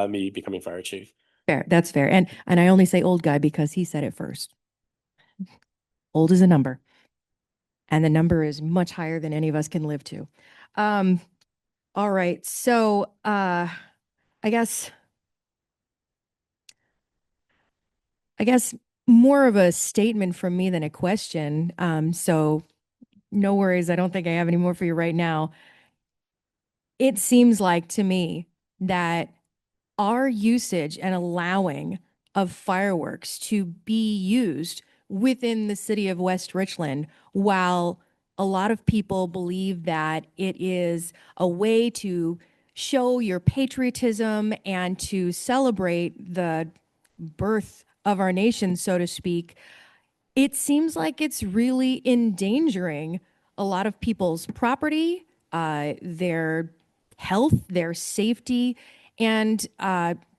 me becoming fire chief. Fair, that's fair. And I only say old guy because he said it first. Old is a number. And the number is much higher than any of us can live to. All right. So I guess more of a statement from me than a question. So no worries. I don't think I have any more for you right now. It seems like to me that our usage and allowing of fireworks to be used within the city of West Richland, while a lot of people believe that it is a way to show your patriotism and to celebrate the birth of our nation, so to speak, it seems like it's really endangering a lot of people's property, their health, their safety, And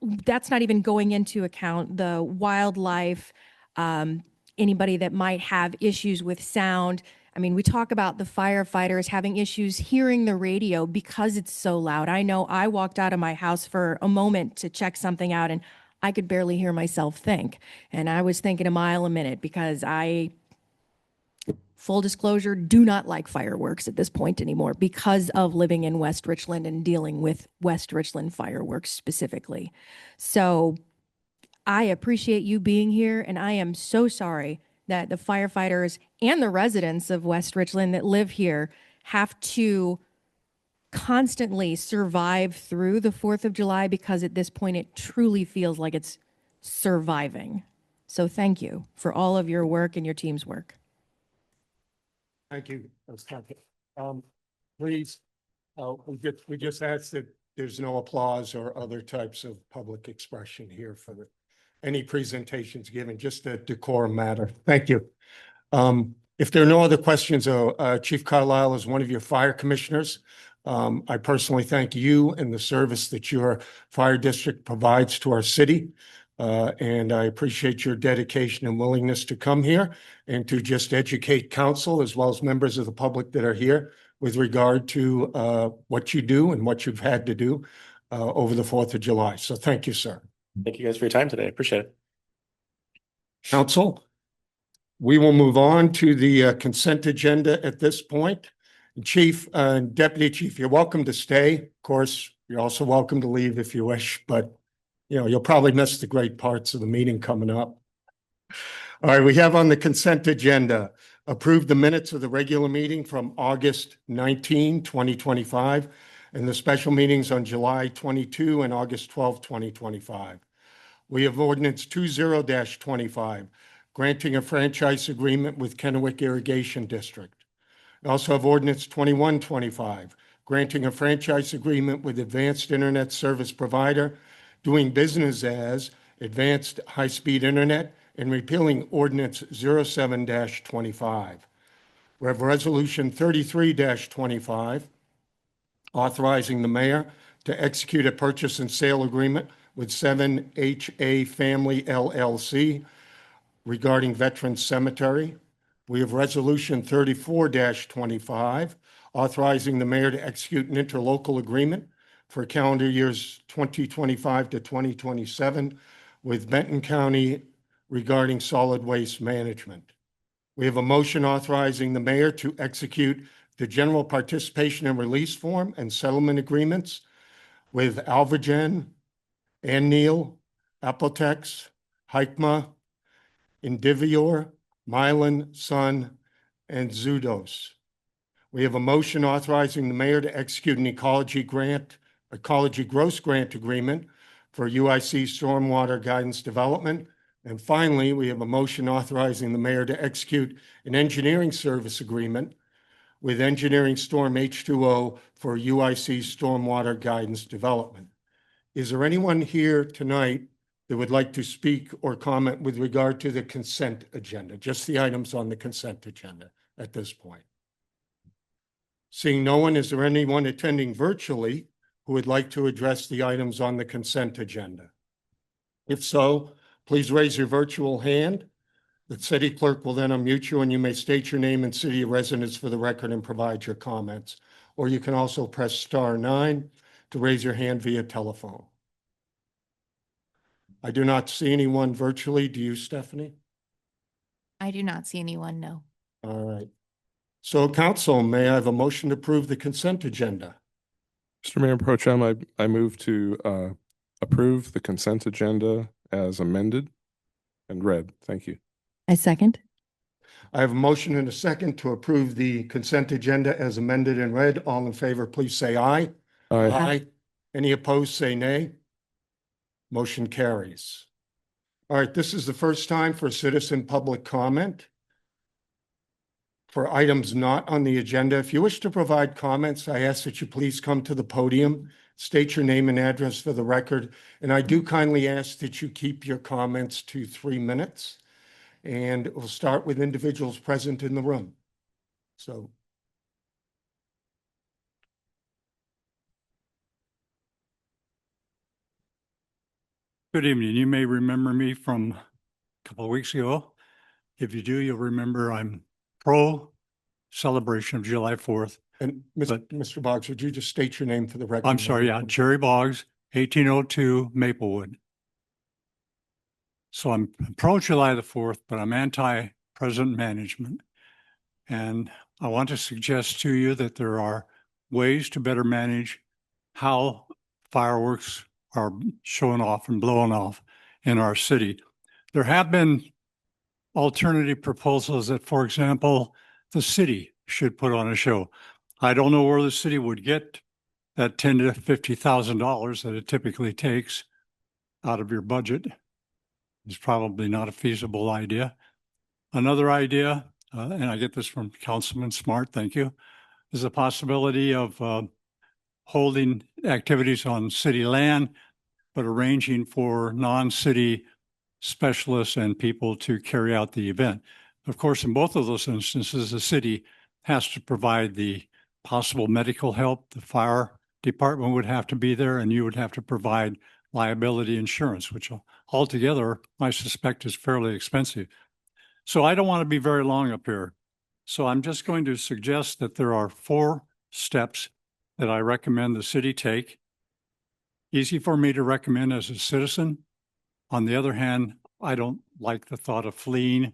that's not even going into account the wildlife, anybody that might have issues with sound. I mean, we talk about the firefighters having issues hearing the radio because it's so loud. I know I walked out of my house for a moment to check something out and I could barely hear myself think. And I was thinking a mile a minute because I, full disclosure, do not like fireworks at this point anymore because of living in West Richland and dealing with West Richland fireworks specifically. So I appreciate you being here, and I am so sorry that the firefighters and the residents of West Richland that live here have to constantly survive through the 4th of July because at this point it truly feels like it's surviving. So thank you for all of your work and your team's work. Thank you. That's kind of- Please, we just ask that there's no applause or other types of public expression here for any presentations given, just a decorum matter. Thank you. If there are no other questions, Chief Carlisle is one of your fire commissioners. I personally thank you and the service that your fire district provides to our city. And I appreciate your dedication and willingness to come here and to just educate council as well as members of the public that are here with regard to what you do and what you've had to do over the 4th of July. So thank you, sir. Thank you guys for your time today. Appreciate it. Council, we will move on to the consent agenda at this point. Chief and Deputy Chief, you're welcome to stay. Of course, you're also welcome to leave if you wish, but you'll probably miss the great parts of the meeting coming up. All right, we have on the consent agenda, approve the minutes of the regular meeting from August 19, 2025, and the special meetings on July 22 and August 12, 2025. We have ordinance 20-25, granting a franchise agreement with Kennewick Irrigation District. We also have ordinance 2125, granting a franchise agreement with Advanced Internet Service Provider, doing business as Advanced High-Speed Internet, and repealing ordinance 07-25. We have resolution 33-25, authorizing the mayor to execute a purchase and sale agreement with 7HA Family LLC regarding Veterans Cemetery. We have resolution 34-25, authorizing the mayor to execute an interlocal agreement for calendar years 2025 to 2027 with Benton County regarding solid waste management. We have a motion authorizing the mayor to execute the general participation and release form and settlement agreements with Alvogen, Anneal, Apotex, Hikma, Indivior, Mylan, Sun, and Zudos. We have a motion authorizing the mayor to execute an ecology gross grant agreement for UIC Stormwater Guidance Development. And finally, we have a motion authorizing the mayor to execute an engineering service agreement with Engineering Storm H2O for UIC Stormwater Guidance Development. Is there anyone here tonight that would like to speak or comment with regard to the consent agenda, just the items on the consent agenda at this point? Seeing no one, is there anyone attending virtually who would like to address the items on the consent agenda? If so, please raise your virtual hand. The city clerk will then unmute you and you may state your name and city of residence for the record and provide your comments. Or you can also press *9 to raise your hand via telephone. I do not see anyone virtually. Do you, Stephanie? I do not see anyone, no. All right. So council, may I have a motion to approve the consent agenda? Mr. Mayor Pro Tem, I move to approve the consent agenda as amended and read. Thank you. I second. I have a motion and a second to approve the consent agenda as amended and read. All in favor, please say aye. Aye. Any opposed, say nay. Motion carries. All right, this is the first time for citizen public comment for items not on the agenda. If you wish to provide comments, I ask that you please come to the podium, state your name and address for the record, and I do kindly ask that you keep your comments to 3 minutes. And we'll start with individuals present in the room. So. Good evening. You may remember me from a couple of weeks ago. If you do, you'll remember I'm pro celebration of July 4th. And But- Mr. Boggs, would you just state your name for the record? I'm sorry, yeah, Jerry Boggs, 1802 Maplewood. So I'm pro July the 4th, but I'm anti present management. And I want to suggest to you that there are ways to better manage how fireworks are showing off and blowing off in our city. There have been alternative proposals that, for example, the city should put on a show. I don't know where the city would get that $10,000 to $50,000 that it typically takes out of your budget. It's probably not a feasible idea. Another idea, and I get this from Councilman Smart, thank you, is the possibility of holding activities on city land, but arranging for non-city specialists and people to carry out the event. Of course, in both of those instances, the city has to provide the possible medical help. The fire department would have to be there, and you would have to provide liability insurance, which altogether I suspect is fairly expensive. So I don't want to be very long up here. So I'm just going to suggest that there are 4 steps that I recommend the city take. Easy for me to recommend as a citizen. On the other hand, I don't like the thought of fleeing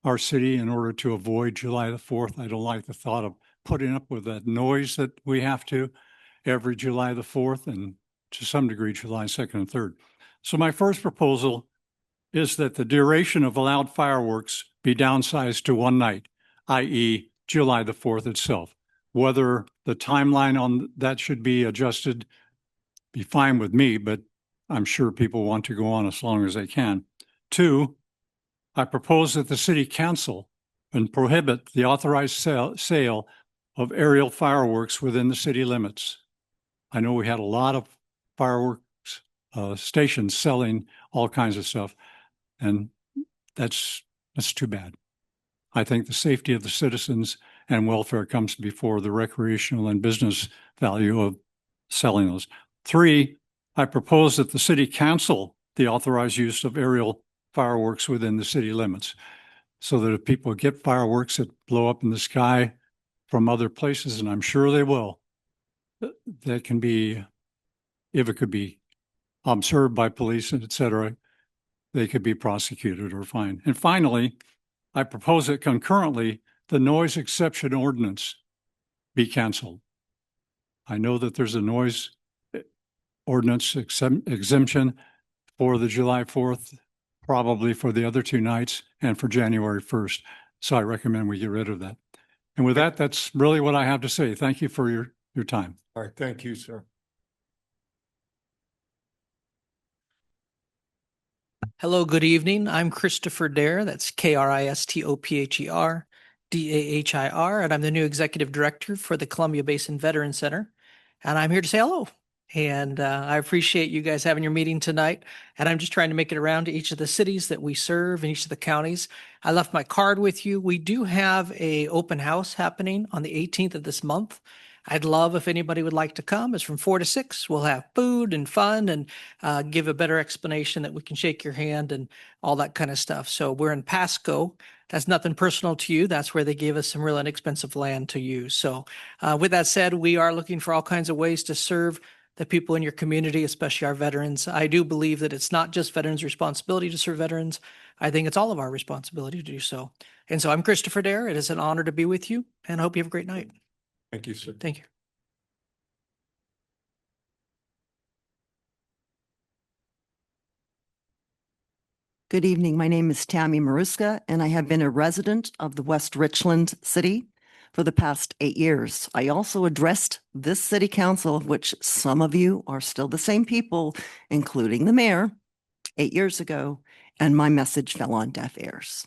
our city in order to avoid July the 4th. I don't like the thought of putting up with that noise that we have to every July the 4th and to some degree July 2nd and 3rd. So my first proposal is that the duration of allowed fireworks be downsized to 1 night, i.e. July the 4th itself. Whether the timeline on that should be adjusted, be fine with me, but I'm sure people want to go on as long as they can. 2, I propose that the city council and prohibit the authorized sale of aerial fireworks within the city limits. I know we had a lot of fireworks stations selling all kinds of stuff, and that's too bad. I think the safety of the citizens and welfare comes before the recreational and business value of selling those. 3, I propose that the city cancel the authorized use of aerial fireworks within the city limits, so that if people get fireworks that blow up in the sky from other places, and I'm sure they will, that can be, if it could be observed by police and et cetera, they could be prosecuted or fined. And finally, I propose that concurrently, the noise exception ordinance be canceled. I know that there's a noise ordinance exemption for the July 4th, probably for the other 2 nights and for January 1st. So I recommend we get rid of that. And with that, that's really what I have to say. Thank you for your time. All right, thank you, sir. Hello, good evening. I'm Christopher Dare. That's Kristopher Dahir, and I'm the new executive director for the Columbia Basin Veteran Center. And I'm here to say hello. And I appreciate you guys having your meeting tonight. And I'm just trying to make it around to each of the cities that we serve in each of the counties. I left my card with you. We do have an open house happening on the 18th of this month. I'd love if anybody would like to come. It's from 4 to 6. We'll have food and fun and give a better explanation that we can shake your hand and all that kind of stuff. So we're in Pasco. That's nothing personal to you. That's where they gave us some real inexpensive land to use. So with that said, we are looking for all kinds of ways to serve the people in your community, especially our veterans. I do believe that it's not just veterans' responsibility to serve veterans. I think it's all of our responsibility to do so. And so I'm Christopher Dare. It is an honor to be with you, and I hope you have a great night. Thank you, sir. Thank you. Good evening. My name is Tammy Maruska, and I have been a resident of the West Richland City for the past 8 years. I also addressed this city council, of which some of you are still the same people, including the mayor, 8 years ago, and my message fell on deaf ears.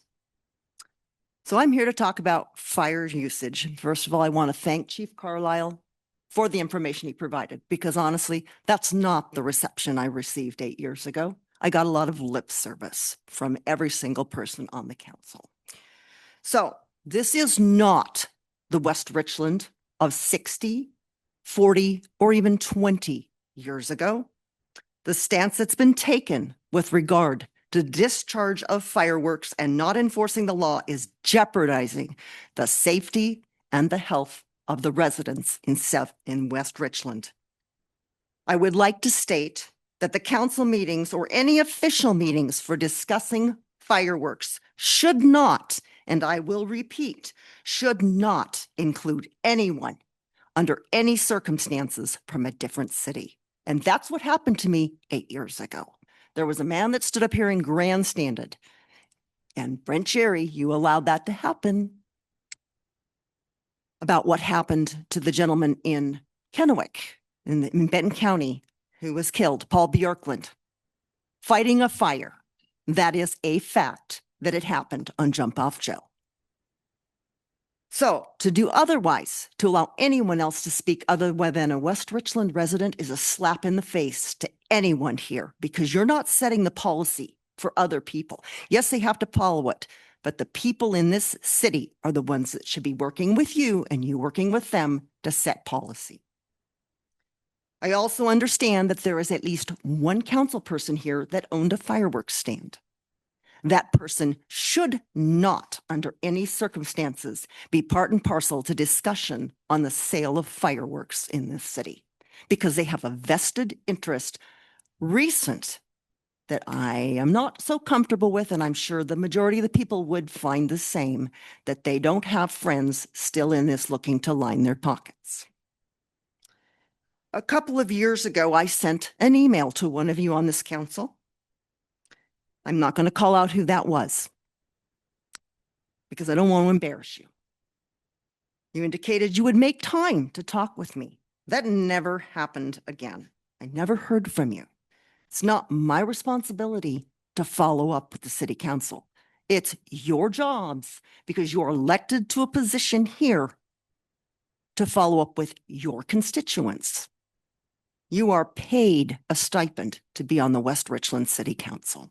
So I'm here to talk about fire usage. First of all, I want to thank Chief Carlisle for the information he provided, because honestly, that's not the reception I received 8 years ago. I got a lot of lip service from every single person on the council. So this is not the West Richland of 60, 40, or even 20 years ago. The stance that's been taken with regard to discharge of fireworks and not enforcing the law is jeopardizing the safety and the health of the residents in West Richland. I would like to state that the council meetings or any official meetings for discussing fireworks should not, and I will repeat, should not include anyone under any circumstances from a different city. And that's what happened to me 8 years ago. There was a man that stood up here and grandstanded. And Brent Jerry, you allowed that to happen. About what happened to the gentleman in Kennewick, in Benton County, who was killed, Paul Bjorklund, fighting a fire. That is a fact that it happened on Jump Off Joe. So to do otherwise, to allow anyone else to speak other than a West Richland resident is a slap in the face to anyone here, because you're not setting the policy for other people. Yes, they have to follow it, but the people in this city are the ones that should be working with you and you working with them to set policy. I also understand that there is at least one council person here that owned a fireworks stand. That person should not, under any circumstances, be part and parcel to discussion on the sale of fireworks in this city, because they have a vested interest recent that I am not so comfortable with, and I'm sure the majority of the people would find the same, that they don't have friends still in this looking to line their pockets. A couple of years ago, I sent an email to one of you on this council. I'm not going to call out who that was because I don't want to embarrass you. You indicated you would make time to talk with me. That never happened again. I never heard from you. It's not my responsibility to follow up with the city council. It's your jobs, because you're elected to a position here, to follow up with your constituents. You are paid a stipend to be on the West Richland City Council.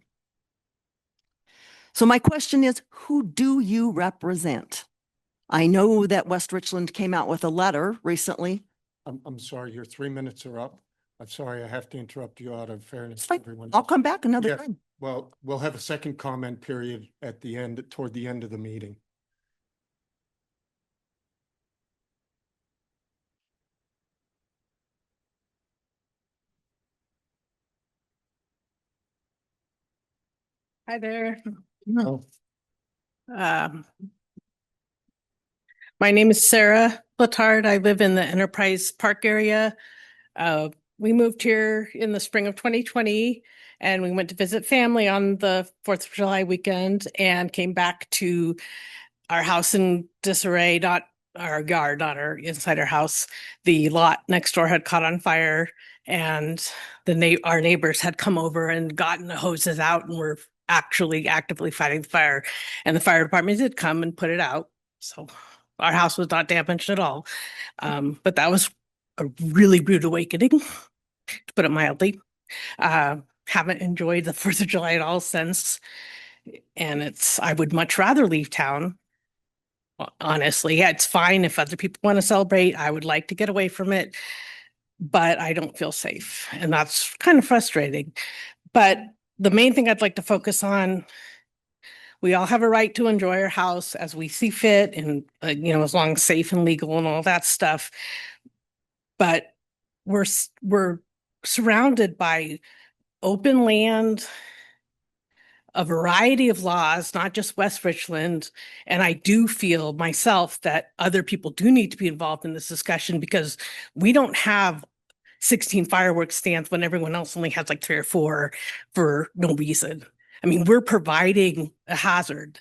So my question is, who do you represent? I know that West Richland came out with a letter recently. I'm sorry, your 3 minutes are up. I'm sorry, I have to interrupt you out of fairness It's to fine. everyone. I'll come back another Yeah. time. Well, we'll have a second comment period at the end, toward the end of the meeting. Hi there. No. Um, my name is Sarah Platard. I live in the Enterprise Park area. We moved here in the spring of 2020, and we went to visit family on the 4th of July weekend and came back to our house in disarray, not our yard, not our inside our house. The lot next door had caught on fire, and our neighbors had come over and gotten the hoses out and were actually actively fighting the fire. And the fire department did come and put it out. So our house was not damaged at all. But that was a really rude awakening, to put it mildly. Haven't enjoyed the 4th of July at all since. And I would much rather leave town. Honestly, yeah, it's fine if other people want to celebrate. I would like to get away from it, but I don't feel safe. And that's kind of frustrating. But the main thing I'd like to focus on, we all have a right to enjoy our house as we see fit, and as long as safe and legal and all that stuff. But we're surrounded by open land, a variety of laws, not just West Richland. And I do feel myself that other people do need to be involved in this discussion, because we don't have 16 fireworks stands when everyone else only has like 3 or 4 for no reason. I mean, we're providing a hazard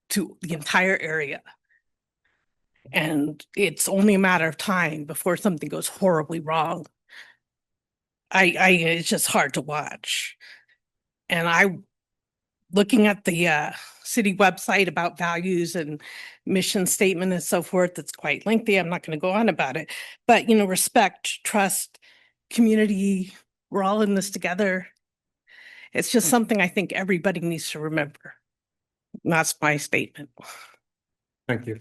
to the entire area. And it's only a matter of time before something goes horribly wrong. It's just hard to watch. And looking at the city website about values and mission statement and so forth, that's quite lengthy. I'm not going to go on about it. But, respect, trust, community, we're all in this together. It's just something I think everybody needs to remember. And that's my statement. Thank you.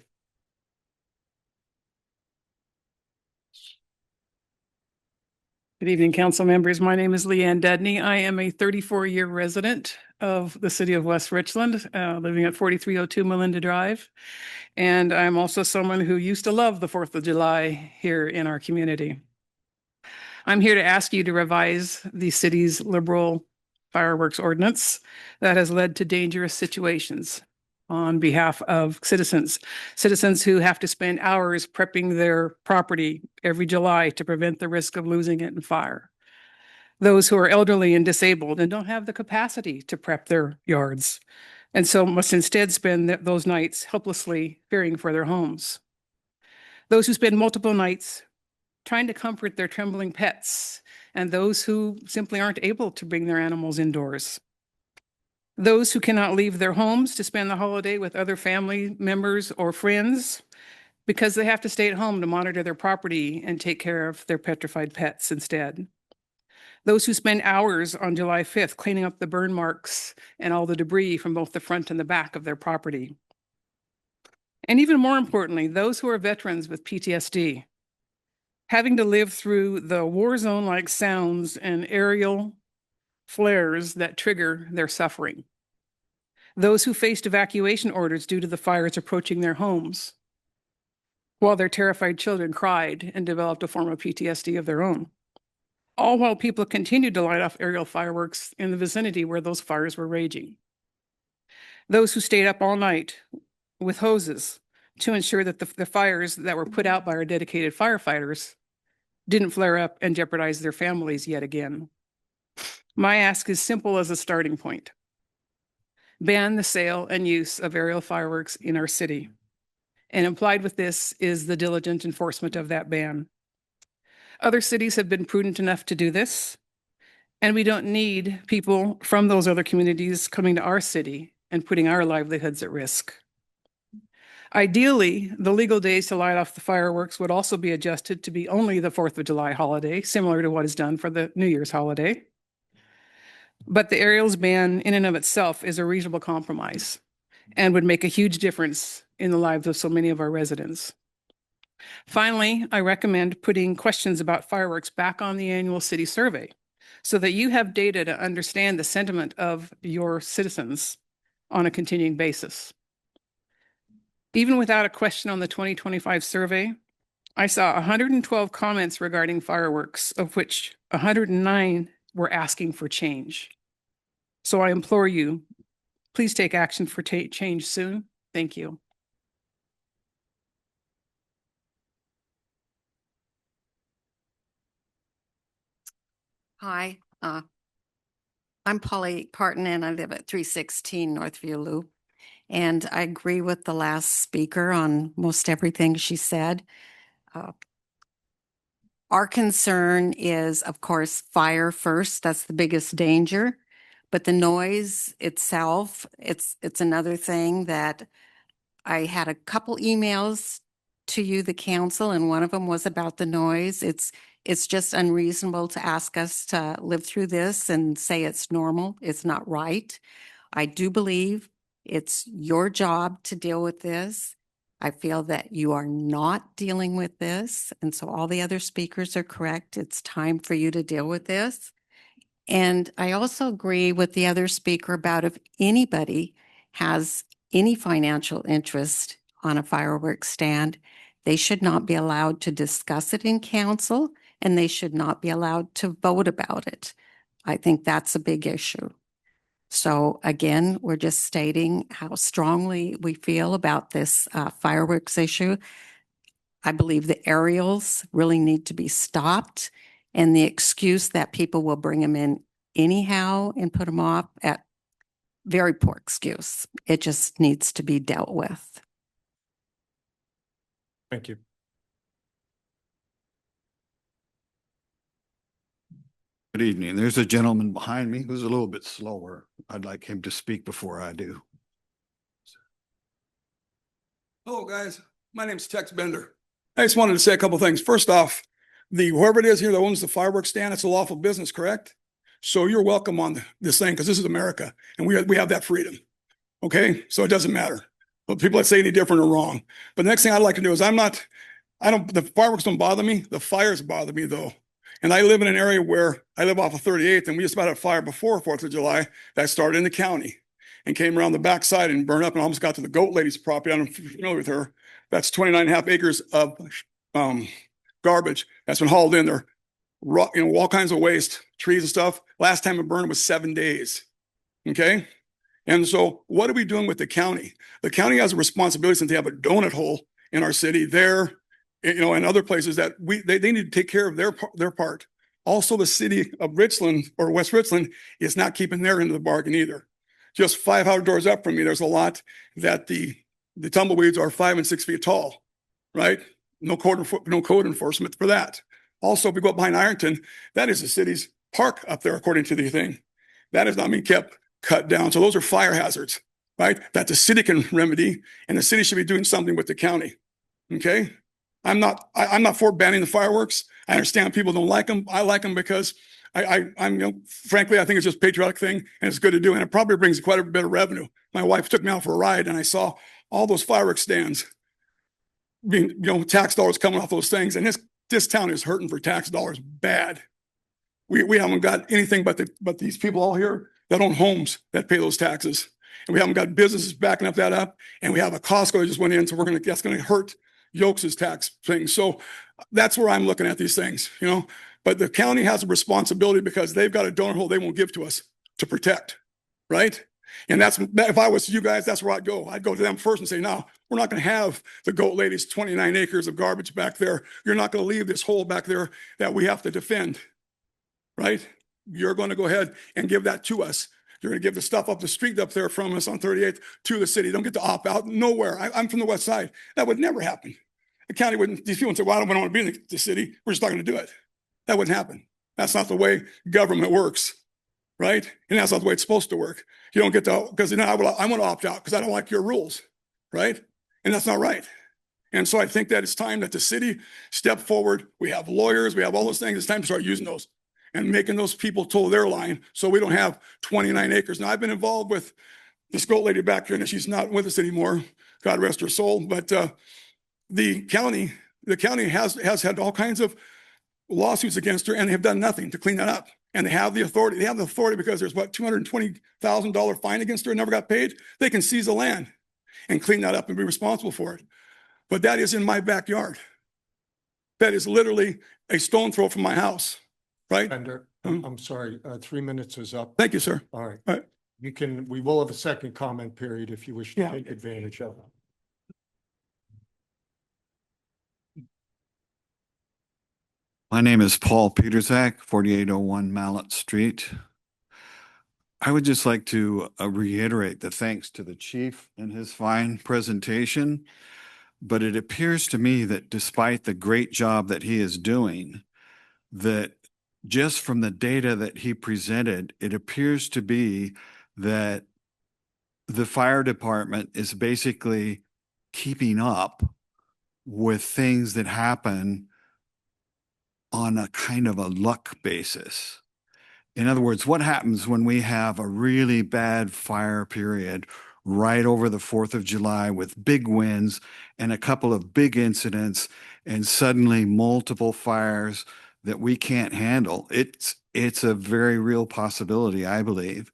Good evening, council members. My name is Leanne Dudney. I am a 34-year resident of the city of West Richland, living at 4302 Melinda Drive. And I'm also someone who used to love the 4th of July here in our community. I'm here to ask you to revise the city's liberal fireworks ordinance that has led to dangerous situations on behalf of citizens who have to spend hours prepping their property every July to prevent the risk of losing it in fire. Those who are elderly and disabled and don't have the capacity to prep their yards, and so must instead spend those nights helplessly fearing for their homes. Those who spend multiple nights trying to comfort their trembling pets, and those who simply aren't able to bring their animals indoors. Those who cannot leave their homes to spend the holiday with other family members or friends because they have to stay at home to monitor their property and take care of their petrified pets instead. Those who spend hours on July 5th cleaning up the burn marks and all the debris from both the front and the back of their property. And even more importantly, those who are veterans with PTSD, having to live through the war zone-like sounds and aerial flares that trigger their suffering. Those who faced evacuation orders due to the fires approaching their homes, while their terrified children cried and developed a form of PTSD of their own. All while people continued to light off aerial fireworks in the vicinity where those fires were raging. Those who stayed up all night with hoses to ensure that the fires that were put out by our dedicated firefighters didn't flare up and jeopardize their families yet again. My ask is simple as a starting point. Ban the sale and use of aerial fireworks in our city. And implied with this is the diligent enforcement of that ban. Other cities have been prudent enough to do this, and we don't need people from those other communities coming to our city and putting our livelihoods at risk. Ideally, the legal days to light off the fireworks would also be adjusted to be only the 4th of July holiday, similar to what is done for the New Year's holiday. But the aerials ban in and of itself is a reasonable compromise and would make a huge difference in the lives of so many of our residents. Finally, I recommend putting questions about fireworks back on the annual city survey so that you have data to understand the sentiment of your citizens on a continuing basis. Even without a question on the 2025 survey, I saw 112 comments regarding fireworks, of which 109 were asking for change. So I implore you, please take action for change soon. Thank you. Hi, I'm Polly Parton and I live at 316 Northview Loop. And I agree with the last speaker on most everything she said. Our concern is, of course, fire first. That's the biggest danger. But the noise itself, it's another thing that I had a couple emails to you, the council, and one of them was about the noise. It's just unreasonable to ask us to live through this and say it's normal. It's not right. I do believe it's your job to deal with this. I feel that you are not dealing with this. And so all the other speakers are correct. It's time for you to deal with this. And I also agree with the other speaker about if anybody has any financial interest on a fireworks stand, they should not be allowed to discuss it in council and they should not be allowed to vote about it. I think that's a big issue. So again, we're just stating how strongly we feel about this fireworks issue. I believe the aerials really need to be stopped, and the excuse that people will bring them in anyhow and put them off, at very poor excuse. It just needs to be dealt with. Thank you. Good evening. There's a gentleman behind me who's a little bit slower. I'd like him to speak before I do. Hello, guys. My name's Tex Bender. I just wanted to say a couple things. First off, whoever it is here that owns the fireworks stand, it's a lawful business, correct? So you're welcome on this thing because this is America and we have that freedom. Okay, so it doesn't matter. But people that say any different are wrong. But the next thing I'd like to do is the fireworks don't bother me. The fires bother me though. And I live in an area where I live off of 38th, and we just about had a fire before 4th of July that started in the county and came around the backside and burned up and almost got to the goat lady's property. I don't know if you're familiar with her. That's 29 and a half acres of garbage that's been hauled in there. All kinds of waste, trees and stuff. Last time it burned was 7 days. Okay. And so what are we doing with the county? The county has a responsibility, since they have a donut hole in our city there, and other places, that they need to take care of their part. Also, the city of Richland or West Richland is not keeping their end of the bargain either. Just 500 doors up from me, there's a lot that the tumbleweeds are 5 and 6 feet tall, right? No code enforcement for that. Also, if we go up behind Ironton, that is the city's park up there, according to the thing. That is not being kept cut down. So those are fire hazards, right? That the city can remedy, and the city should be doing something with the county. Okay. I'm not for banning the fireworks. I understand people don't like them. I like them because I'm frankly, I think it's just a patriotic thing, and it's good to do. And it probably brings quite a bit of revenue. My wife took me out for a ride, and I saw all those fireworks stands being, tax dollars coming off those things. And this town is hurting for tax dollars bad. We haven't got anything but these people all here that own homes that pay those taxes. And we haven't got businesses backing that up. And we have a Costco that just went in. So that's going to hurt Yokes' tax thing. So that's where I'm looking at these things, but the county has a responsibility because they've got a donor hole they won't give to us to protect. Right. And if I was you guys, that's where I'd go. I'd go to them first and say, no, we're not going to have the goat lady's 29 acres of garbage back there. You're not going to leave this hole back there that we have to defend. Right. You're going to go ahead and give that to us. You're going to give the stuff up the street up there from us on 38th to the city. Don't get to opt out nowhere. I'm from the west side. That would never happen. The county wouldn't, these people would say, well, I don't want to be in the city. We're just not going to do it. That wouldn't happen. That's not the way government works. Right. And that's not the way it's supposed to work. You don't get to, because I want to opt out because I don't like your rules. Right. And that's not right. And so I think that it's time that the city step forward. We have lawyers. We have all those things. It's time to start using those and making those people toe their line so we don't have 29 acres. Now, I've been involved with this goat lady back here, and she's not with us anymore. God rest her soul. But the county has had all kinds of lawsuits against her, and they have done nothing to clean that up. And they have the authority. They have the authority because there's $220,000 fine against her and never got paid. They can seize the land and clean that up and be responsible for it. But that is in my backyard. That is literally a stone throw from my house. Right? Bender, I'm sorry, 3 minutes is up. Thank you, sir. All right. All right. We will have a second comment period if you wish to Yeah. take advantage of it. My name is Paul Peterzak, 4801 Mallet Street. I would just like to reiterate the thanks to the chief and his fine presentation. But it appears to me that despite the great job that he is doing, that just from the data that he presented, it appears to be that the fire department is basically keeping up with things that happen on a kind of a luck basis. In other words, what happens when we have a really bad fire period right over the 4th of July with big winds and a couple of big incidents and suddenly multiple fires that we can't handle? It's a very real possibility, I believe.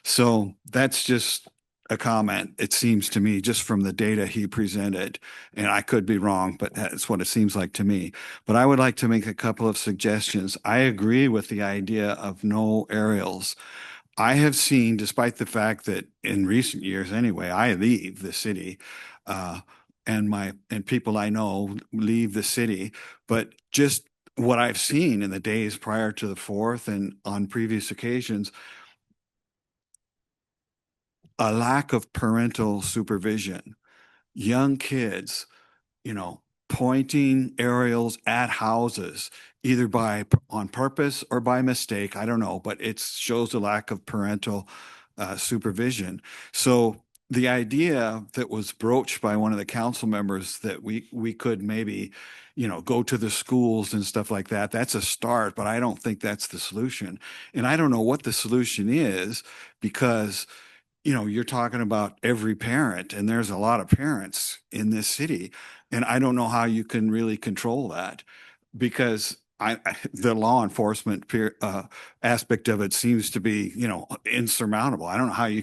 So that's just a comment, it seems to me, just from the data he presented. And I could be wrong, but that's what it seems like to me. But I would like to make a couple of suggestions. I agree with the idea of no aerials. I have seen, despite the fact that in recent years anyway, I leave the city, and people I know leave the city, but just what I've seen in the days prior to the 4th and on previous occasions, a lack of parental supervision, young kids, pointing aerials at houses, either on purpose or by mistake. I don't know, but it shows a lack of parental supervision. So the idea that was broached by one of the council members that we could maybe, go to the schools and stuff like that, that's a start, but I don't think that's the solution. And I don't know what the solution is, because you're talking about every parent, and there's a lot of parents in this city. And I don't know how you can really control that, because the law enforcement aspect of it seems to be, insurmountable. I don't know how you're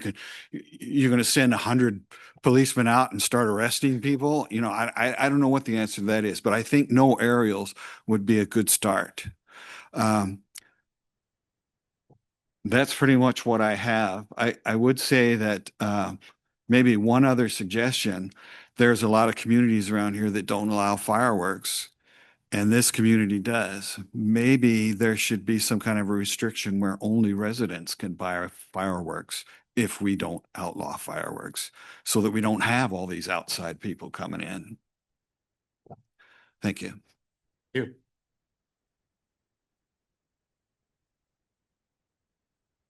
going to send 100 policemen out and start arresting people. I don't know what the answer to that is, but I think no aerials would be a good start. That's pretty much what I have. I would say that maybe one other suggestion, there's a lot of communities around here that don't allow fireworks, and this community does. Maybe there should be some kind of a restriction where only residents can buy fireworks if we don't outlaw fireworks, so that we don't have all these outside people coming in. Thank you. Thank you.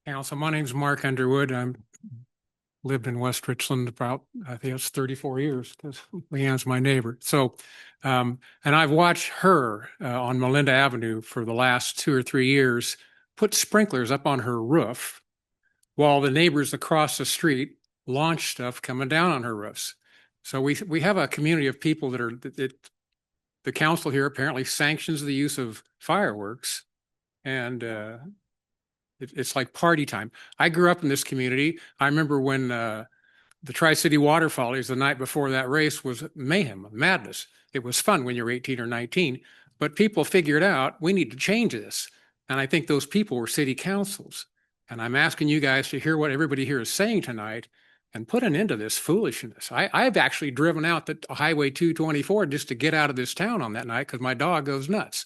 Council, my name's Mark Underwood. I'm lived in West Richland about, I think it's 34 years because Leanne's my neighbor. So, and I've watched her on Melinda Avenue for the last 2 or 3 years put sprinklers up on her roof while the neighbors across the street launch stuff coming down on her roofs. So we have a community of people that the council here apparently sanctions the use of fireworks, and it's like party time. I grew up in this community. I remember when the Tri-City Water Follies, the night before that race, was mayhem, madness. It was fun when you were 18 or 19, but people figured out we need to change this. And I think those people were city councils. And I'm asking you guys to hear what everybody here is saying tonight and put an end to this foolishness. I've actually driven out the Highway 224 just to get out of this town on that night because my dog goes nuts.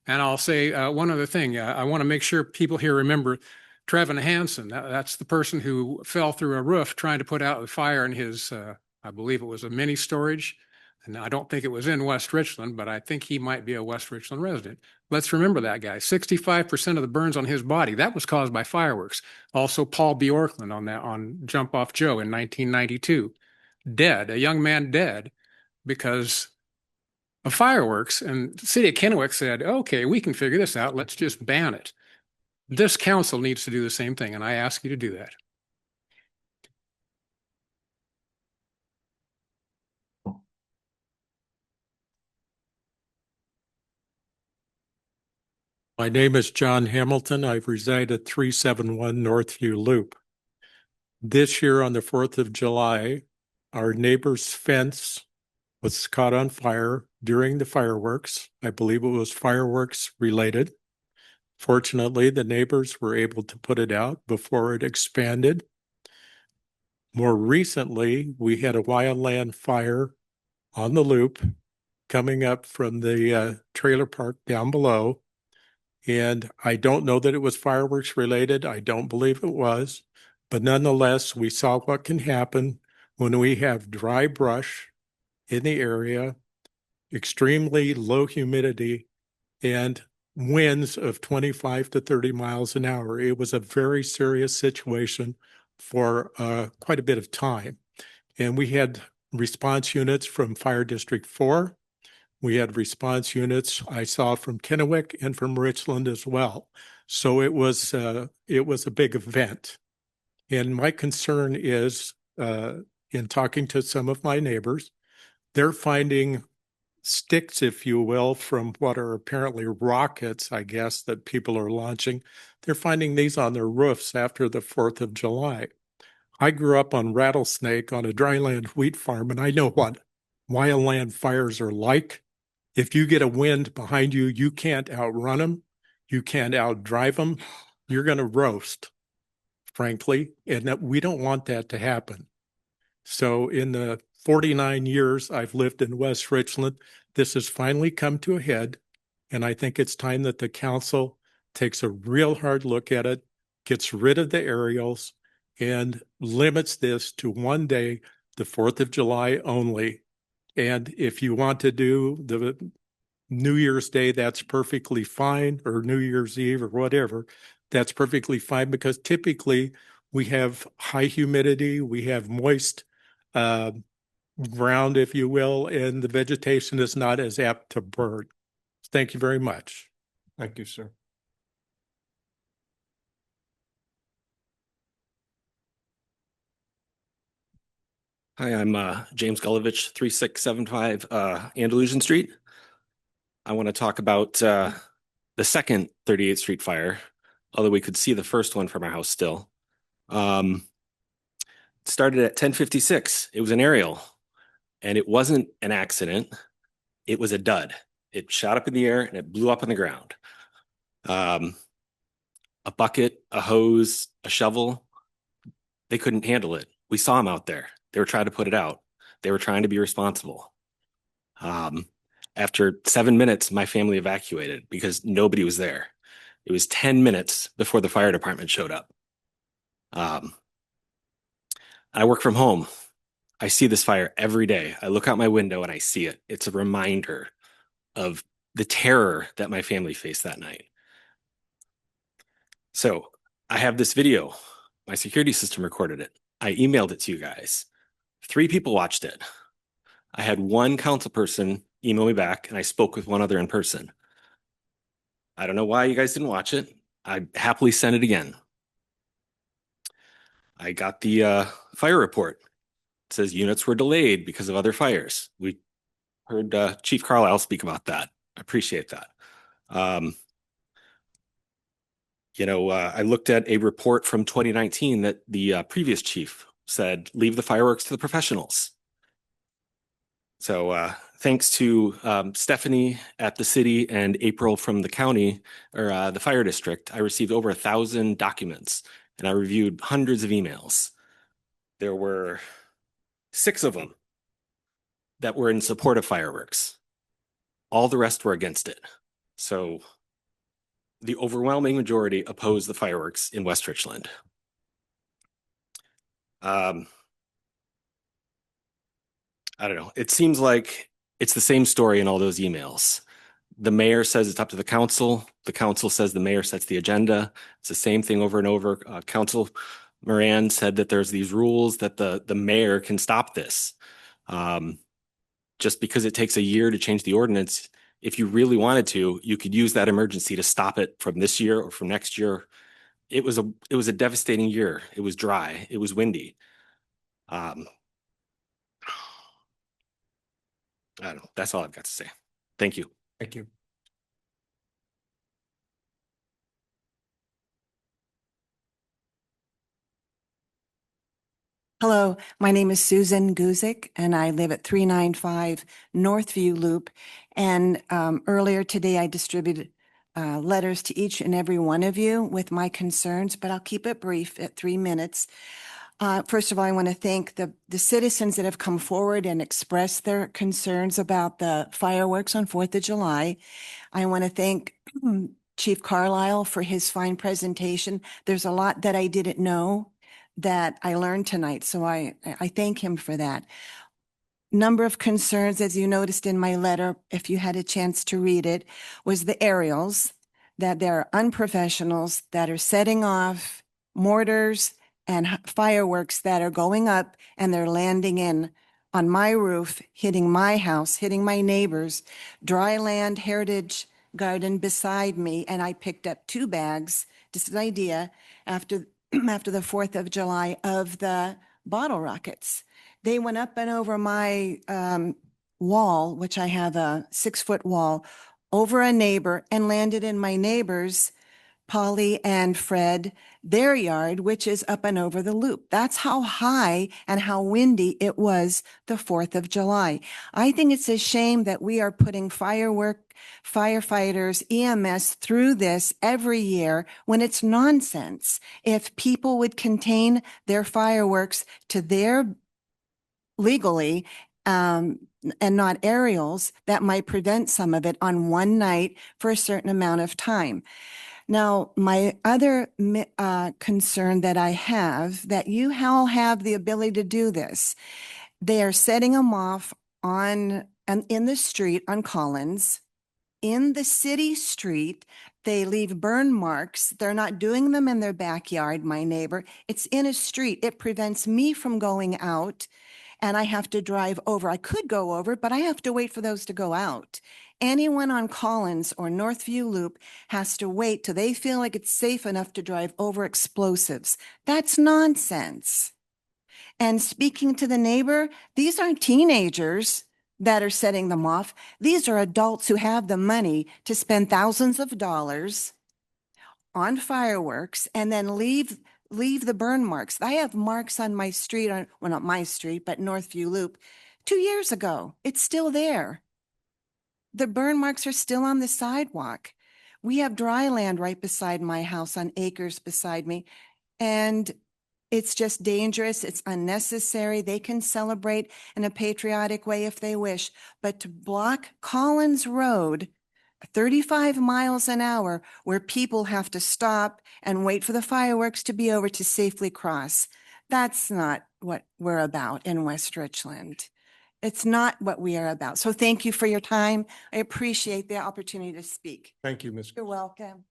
And I'll say one other thing. I want to make sure people here remember Trevin Hansen. That's the person who fell through a roof trying to put out the fire in his, I believe it was a mini storage. And I don't think it was in West Richland, but I think he might be a West Richland resident. Let's remember that guy. 65% of the burns on his body, that was caused by fireworks. Also, Paul Bjorklund on Jump Off Joe in 1992. Dead, a young man dead because of fireworks. And the city of Kennewick said, okay, we can figure this out. Let's just ban it. This council needs to do the same thing, and I ask you to do that. My name is John Hamilton. I reside at 371 Northview Loop. This year on the 4th of July, our neighbor's fence was caught on fire during the fireworks. I believe it was fireworks related. Fortunately, the neighbors were able to put it out before it expanded. More recently, we had a wildland fire on the loop coming up from the trailer park down below. And I don't know that it was fireworks related. I don't believe it was. But nonetheless, we saw what can happen when we have dry brush in the area, extremely low humidity, and winds of 25 to 30 miles an hour. It was a very serious situation for quite a bit of time. And we had response units from Fire District 4. We had response units I saw from Kennewick and from Richland as well. So it was a big event. And my concern is, in talking to some of my neighbors, they're finding sticks, if you will, from what are apparently rockets, I guess, that people are launching. They're finding these on their roofs after the 4th of July. I grew up on Rattlesnake on a dryland wheat farm, and I know what wildland fires are like. If you get a wind behind you, you can't outrun them. You can't outdrive them. You're going to roast, frankly, and that we don't want that to happen. So in the 49 years I've lived in West Richland, this has finally come to a head, and I think it's time that the council takes a real hard look at it, gets rid of the aerials, and limits this to one day, the 4th of July only. And if you want to do the New Year's Day, that's perfectly fine, or New Year's Eve or whatever, that's perfectly fine, because typically we have high humidity, we have moist ground, if you will, and the vegetation is not as apt to burn. Thank you very much. Thank you, sir. Hi, I'm James Gulovich, 3675 Andalusian Street. I want to talk about the second 38th Street fire, although we could see the first one from our house still. Started at 10:56. It was an aerial, and it wasn't an accident. It was a dud. It shot up in the air and it blew up on the ground. A bucket, a hose, a shovel, they couldn't handle it. We saw them out there. They were trying to put it out. They were trying to be responsible. After 7 minutes, my family evacuated because nobody was there. It was 10 minutes before the fire department showed up. I work from home. I see this fire every day. I look out my window and I see it. It's a reminder of the terror that my family faced that night. So I have this video. My security system recorded it. I emailed it to you guys. 3 people watched it. I had one council person email me back, and I spoke with one other in person. I don't know why you guys didn't watch it. I'd happily send it again. I got the fire report. It says units were delayed because of other fires. We heard Chief Carlisle speak about that. I appreciate that. I looked at a report from 2019 that the previous chief said, leave the fireworks to the professionals. So thanks to Stephanie at the city and April from the county or the fire district, I received over 1,000 documents and I reviewed hundreds of emails. There were 6 of them that were in support of fireworks. All the rest were against it. So the overwhelming majority opposed the fireworks in West Richland. I don't know. It seems like it's the same story in all those emails. The mayor says it's up to the council. The council says the mayor sets the agenda. It's the same thing over and over. Council Moran said that there's these rules that the mayor can stop this. Just because it takes a year to change the ordinance, if you really wanted to, you could use that emergency to stop it from this year or from next year. It was a devastating year. It was dry. It was windy. I don't know. That's all I've got to say. Thank you. Thank you. Hello, my name is Susan Guzik, and I live at 395 Northview Loop. And earlier today, I distributed letters to each and every one of you with my concerns, but I'll keep it brief at 3 minutes. First of all, I want to thank the citizens that have come forward and expressed their concerns about the fireworks on 4th of July. I want to thank Chief Carlisle for his fine presentation. There's a lot that I didn't know that I learned tonight, so I thank him for that. Number of concerns, as you noticed in my letter, if you had a chance to read it, was the aerials, that there are unprofessionals that are setting off mortars and fireworks that are going up and they're landing in on my roof, hitting my house, hitting my neighbors, dry land heritage garden beside me, and I picked up 2 bags, just an idea, after the 4th of July of the bottle rockets. They went up and over my wall, which I have a 6-foot wall, over a neighbor and landed in my neighbor's, Polly and Fred, their yard, which is up and over the loop. That's how high and how windy it was the 4th of July. I think it's a shame that we are putting firefighters, EMS through this every year when it's nonsense. If people would contain their fireworks to their legally and not aerials, that might prevent some of it on one night for a certain amount of time. Now, my other concern that I have, that you all have the ability to do this, they are setting them off in the street on Collins. In the city street, they leave burn marks. They're not doing them in their backyard, my neighbor. It's in a street. It prevents me from going out, and I have to drive over. I could go over, but I have to wait for those to go out. Anyone on Collins or Northview Loop has to wait till they feel like it's safe enough to drive over explosives. That's nonsense. And speaking to the neighbor, these aren't teenagers. that are setting them off. These are adults who have the money to spend thousands of dollars on fireworks and then leave the burn marks. I have marks on my street, well, not my street, but Northview Loop, 2 years ago. It's still there. The burn marks are still on the sidewalk. We have dry land right beside my house, on acres beside me, and it's just dangerous. It's unnecessary. They can celebrate in a patriotic way if they wish, but to block Collins Road 35 miles an hour, where people have to stop and wait for the fireworks to be over to safely cross, that's not what we're about in West Richland. It's not what we are about. So thank you for your time. I appreciate the opportunity to speak. Thank you, Ms. You're welcome.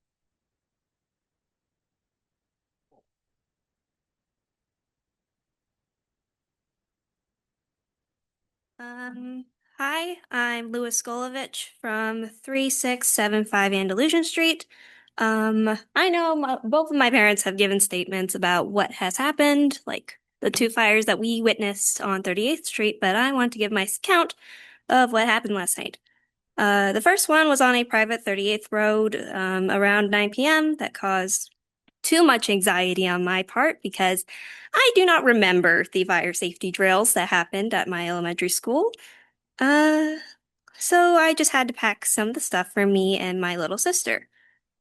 Hi, I'm Louis Golovich from 3675 Andalusian Street. I know both of my parents have given statements about what has happened, like the two fires that we witnessed on 38th Street, but I want to give my account of what happened last night. The first one was on a private 38th road around 9 p.m. that caused too much anxiety on my part because I do not remember the fire safety drills that happened at my elementary school. So I just had to pack some of the stuff for me and my little sister.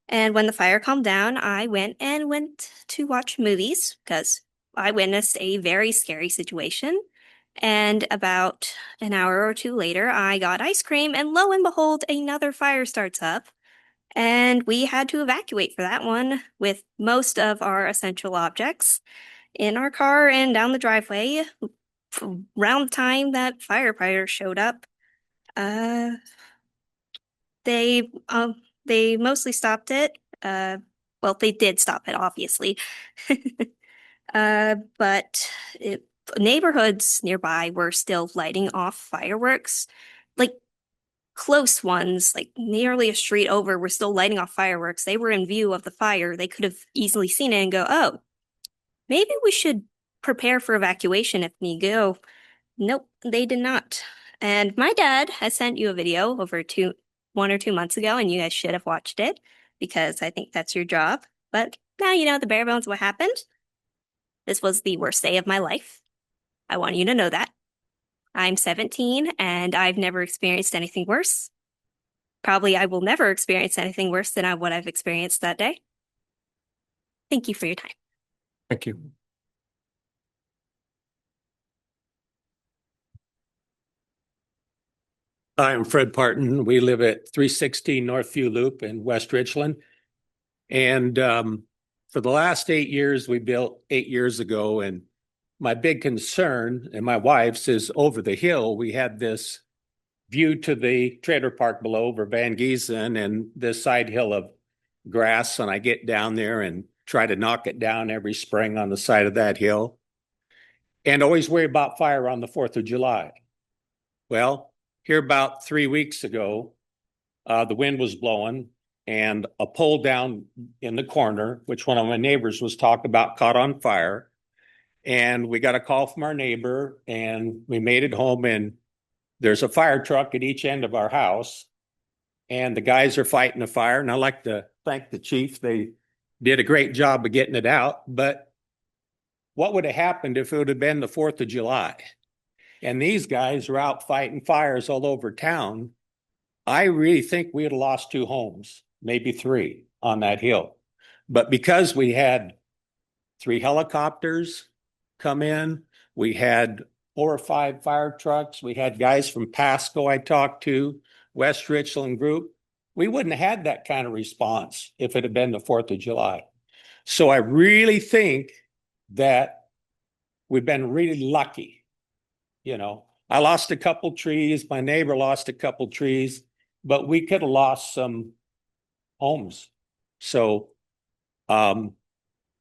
And when the fire calmed down, I went to watch movies because I witnessed a very scary situation. And about an hour or two later, I got ice cream, and lo and behold, another fire starts up. And we had to evacuate for that one with most of our essential objects in our car and down the driveway around the time that firefighters showed up. They mostly stopped it. Well, they did stop it, obviously. But neighborhoods nearby were still lighting off fireworks. Like close ones, like nearly a street over, were still lighting off fireworks. They were in view of the fire. They could have easily seen it and go, oh, maybe we should prepare for evacuation if we go. Nope, they did not. And my dad has sent you a video over 1 or 2 months ago, and you guys should have watched it because I think that's your job. But now you know the bare bones of what happened. This was the worst day of my life. I want you to know that. I'm 17 and I've never experienced anything worse. Probably I will never experience anything worse than what I've experienced that day. Thank you for your time. Thank you. I'm Fred Parton. We live at 316 Northview Loop in West Richland. And for the last 8 years, we built 8 years ago. And my big concern, and my wife's, is over the hill, we had this view to the trailer park below over Van Giesen and this side hill of grass. And I get down there and try to knock it down every spring on the side of that hill. And always worry about fire on the 4th of July. Well, here about 3 weeks ago, the wind was blowing and a pole down in the corner, which one of my neighbors was talking about, caught on fire. And we got a call from our neighbor and we made it home, and there's a fire truck at each end of our house. And the guys are fighting the fire. And I'd like to thank the chief. They did a great job of getting it out. But what would have happened if it would have been the 4th of July? And these guys are out fighting fires all over town. I really think we would have lost 2 homes, maybe 3 on that hill. But because we had 3 helicopters come in, we had 4 or 5 fire trucks, we had guys from Pasco I talked to, West Richland Group, we wouldn't have had that kind of response if it had been the 4th of July. So I really think that we've been really lucky. You know, I lost a couple trees, my neighbor lost a couple trees, but we could have lost some homes. So, and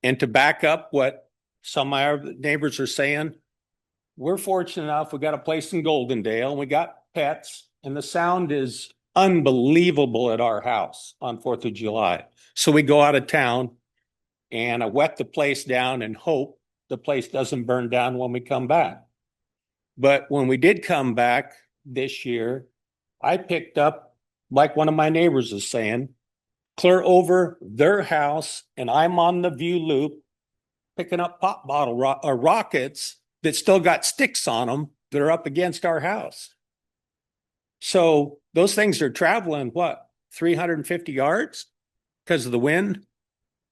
to back up what some of our neighbors are saying, we're fortunate enough, we got a place in Goldendale and we got pets, and the sound is unbelievable at our house on 4th of July. So we go out of town and I wet the place down and hope the place doesn't burn down when we come back. But when we did come back, this year, I picked up, like one of my neighbors is saying, clear over their house, and I'm on the view loop picking up pop bottle rockets that still got sticks on them that are up against our house. So those things are traveling, what, 350 yards because of the wind?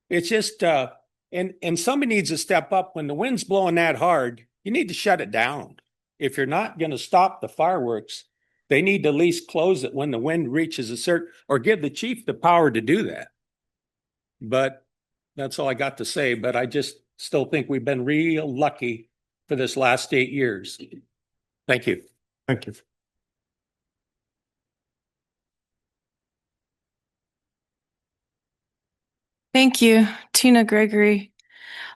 It's just, and somebody needs to step up when the wind's blowing that hard. You need to shut it down. If you're not going to stop the fireworks, they need to at least close it when the wind reaches a certain, or give the chief the power to do that. But that's all I got to say. But I just still think we've been real lucky for this last 8 years. Thank you. Thank you. Thank you, Tina Gregory.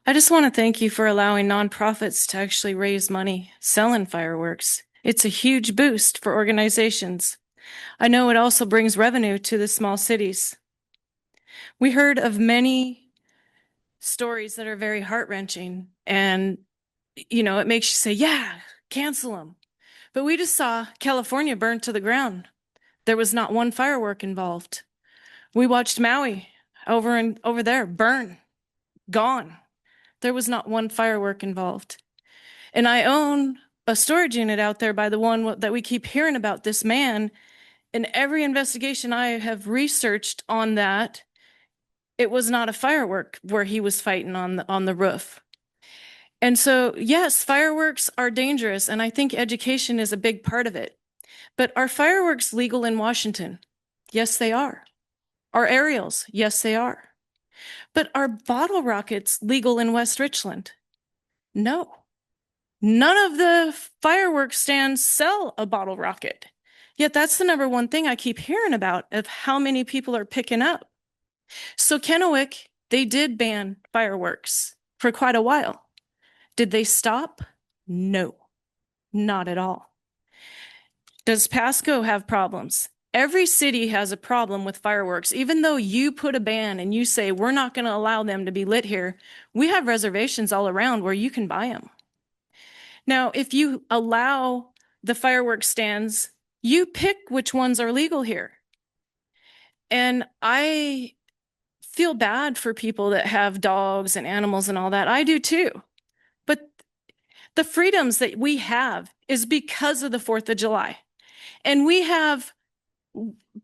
I just want to thank you for allowing nonprofits to actually raise money selling fireworks. It's a huge boost for organizations. I know it also brings revenue to the small cities. We heard of many stories that are very heart-wrenching, and it makes you say, yeah, cancel them. But we just saw California burn to the ground. There was not one firework involved. We watched Maui over there burn, gone. There was not one firework involved. And I own a storage unit out there by the one that we keep hearing about, this man. In every investigation I have researched on that, it was not a firework where he was fighting on the roof. And so, yes, fireworks are dangerous, and I think education is a big part of it. But are fireworks legal in Washington? Yes, they are. Are aerials? Yes, they are. But are bottle rockets legal in West Richland? No. None of the fireworks stands sell a bottle rocket. Yet that's the number one thing I keep hearing about of how many people are picking up. So Kennewick, they did ban fireworks for quite a while. Did they stop? No, not at all. Does Pasco have problems? Every city has a problem with fireworks. Even though you put a ban and you say, we're not going to allow them to be lit here, we have reservations all around where you can buy them. Now, if you allow the fireworks stands, you pick which ones are legal here. And I feel bad for people that have dogs and animals and all that. I do too. But the freedoms that we have is because of the 4th of July. And we have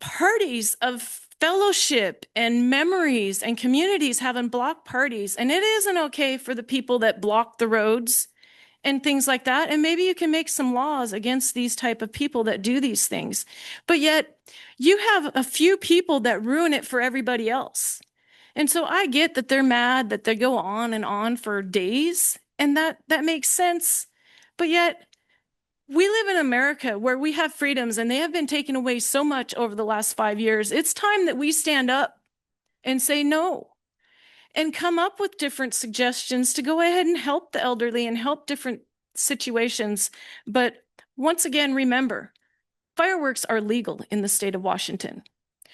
parties of fellowship and memories and communities having block parties. And it isn't okay for the people that block the roads and things like that. And maybe you can make some laws against these type of people that do these things. But yet you have a few people that ruin it for everybody else. And so I get that they're mad that they go on for days, and that makes sense. But yet we live in America where we have freedoms, and they have been taken away so much over the last 5 years. It's time that we stand up and say no and come up with different suggestions to go ahead and help the elderly and help different situations. But once again, remember, fireworks are legal in the state of Washington.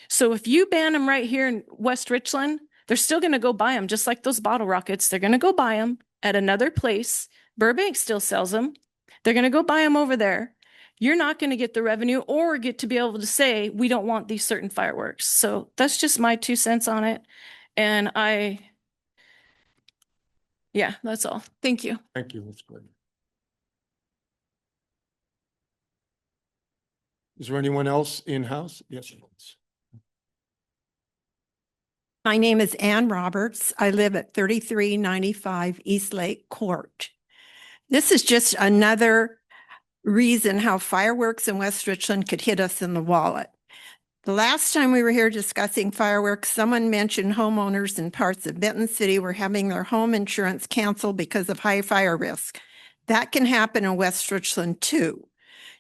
So if you ban them right here in West Richland, they're still going to go buy them, just like those bottle rockets. They're going to go buy them at another place. Burbank still sells them. They're going to go buy them over there. You're not going to get the revenue or get to be able to say, we don't want these certain fireworks. So that's just my 2 cents on it. And yeah, that's all. Thank you. Thank you. That's good. Is there anyone else in-house? Yes, please. My name is Ann Roberts. I live at 3395 East Lake Court. This is just another reason how fireworks in West Richland could hit us in the wallet. The last time we were here discussing fireworks, someone mentioned homeowners in parts of Benton City were having their home insurance canceled because of high fire risk. That can happen in West Richland too.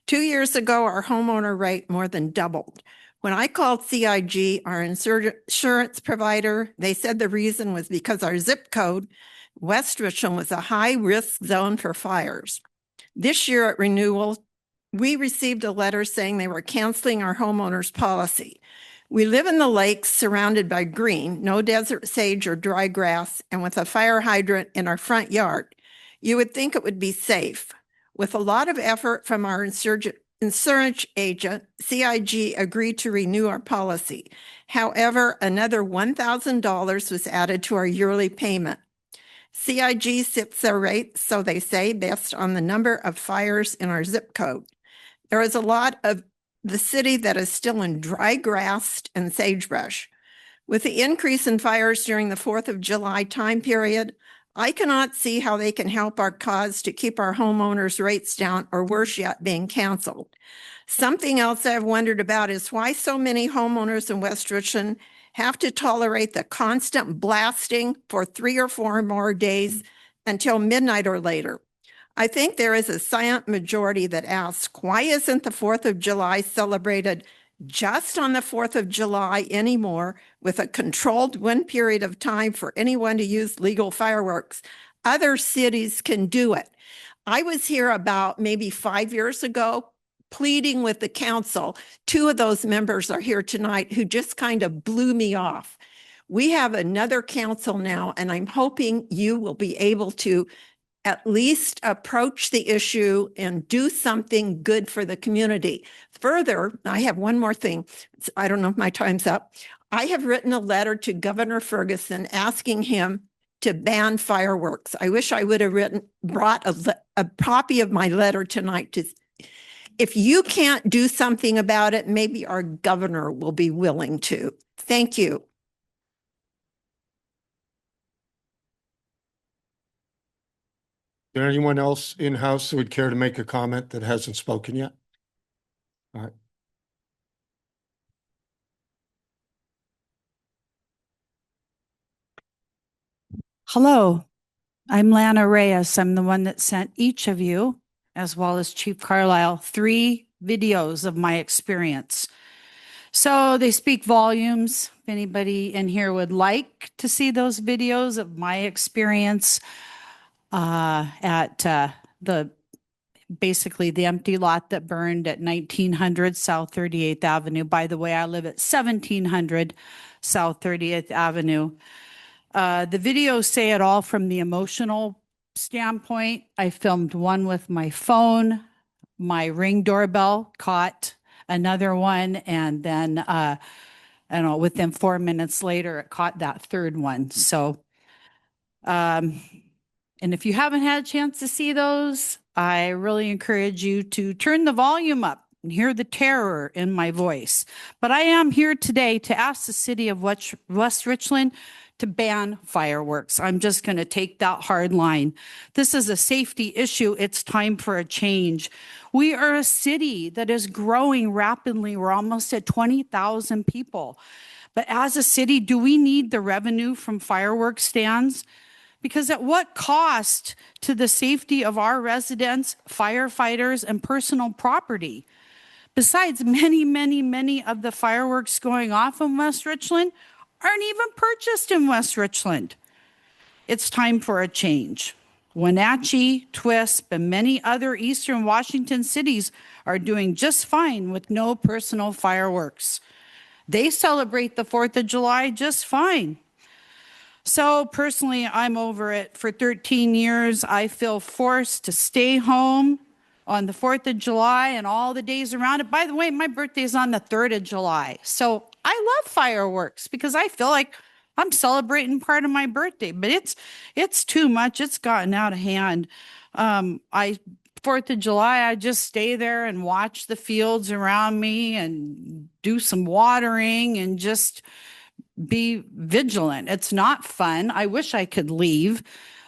2 years ago, our homeowner rate more than doubled. When I called CIG, our insurance provider, they said the reason was because our zip code, West Richland, was a high-risk zone for fires. This year at renewal, we received a letter saying they were canceling our homeowner's policy. We live in the lakes surrounded by green, no desert sage or dry grass, and with a fire hydrant in our front yard. You would think it would be safe. With a lot of effort from our insurance agent, CIG, agreed to renew our policy. However, another $1,000 was added to our yearly payment. CIG sets their rates, so they say, based on the number of fires in our zip code. There is a lot of the city that is still in dry grass and sagebrush. With the increase in fires during the 4th of July time period, I cannot see how they can help our cause to keep our homeowners' rates down, or worse yet, being canceled. Something else I've wondered about is why so many homeowners in West Richland have to tolerate the constant blasting for 3 or 4 more days until midnight or later. I think there is a silent majority that asks, why isn't the 4th of July celebrated just on the 4th of July anymore, with a controlled one period of time for anyone to use legal fireworks? Other cities can do it. I was here about maybe 5 years ago pleading with the council. 2 of those members are here tonight who just kind of blew me off. We have another council now, and I'm hoping you will be able to at least approach the issue and do something good for the community. Further, I have one more thing. I don't know if my time's up. I have written a letter to Governor Ferguson asking him to ban fireworks. I wish I would have brought a copy of my letter tonight. If you can't do something about it, maybe our governor will be willing to. Thank you. Is there anyone else in-house who would care to make a comment that hasn't spoken yet? All right. Hello, I'm Lana Reyes. I'm the one that sent each of you, as well as Chief Carlisle, 3 videos of my experience. So they speak volumes. If anybody in here would like to see those videos of my experience at basically the empty lot that burned at 1900 South 38th Avenue. By the way, I live at 1700 South 38th Avenue. The videos say it all from the emotional standpoint. I filmed one with my phone. My Ring doorbell caught another one, and then I don't know, within 4 minutes later, it caught that third one. So, and if you haven't had a chance to see those, I really encourage you to turn the volume up and hear the terror in my voice. But I am here today to ask the city of West Richland to ban fireworks. I'm just going to take that hard line. This is a safety issue. It's time for a change. We are a city that is growing rapidly. We're almost at 20,000 people. But as a city, do we need the revenue from fireworks stands? Because at what cost to the safety of our residents, firefighters, and personal property? Besides, many of the fireworks going off in West Richland aren't even purchased in West Richland. It's time for a change. Wenatchee, Twisp, and many other Eastern Washington cities are doing just fine with no personal fireworks. They celebrate the 4th of July just fine. So personally, I'm over it. For 13 years, I feel forced to stay home on the 4th of July and all the days around it. By the way, my birthday is on the 3rd of July. So I love fireworks because I feel like I'm celebrating part of my birthday, but it's too much. It's gotten out of hand. 4th of July, I just stay there and watch the fields around me and do some watering and just be vigilant. It's not fun. I wish I could leave.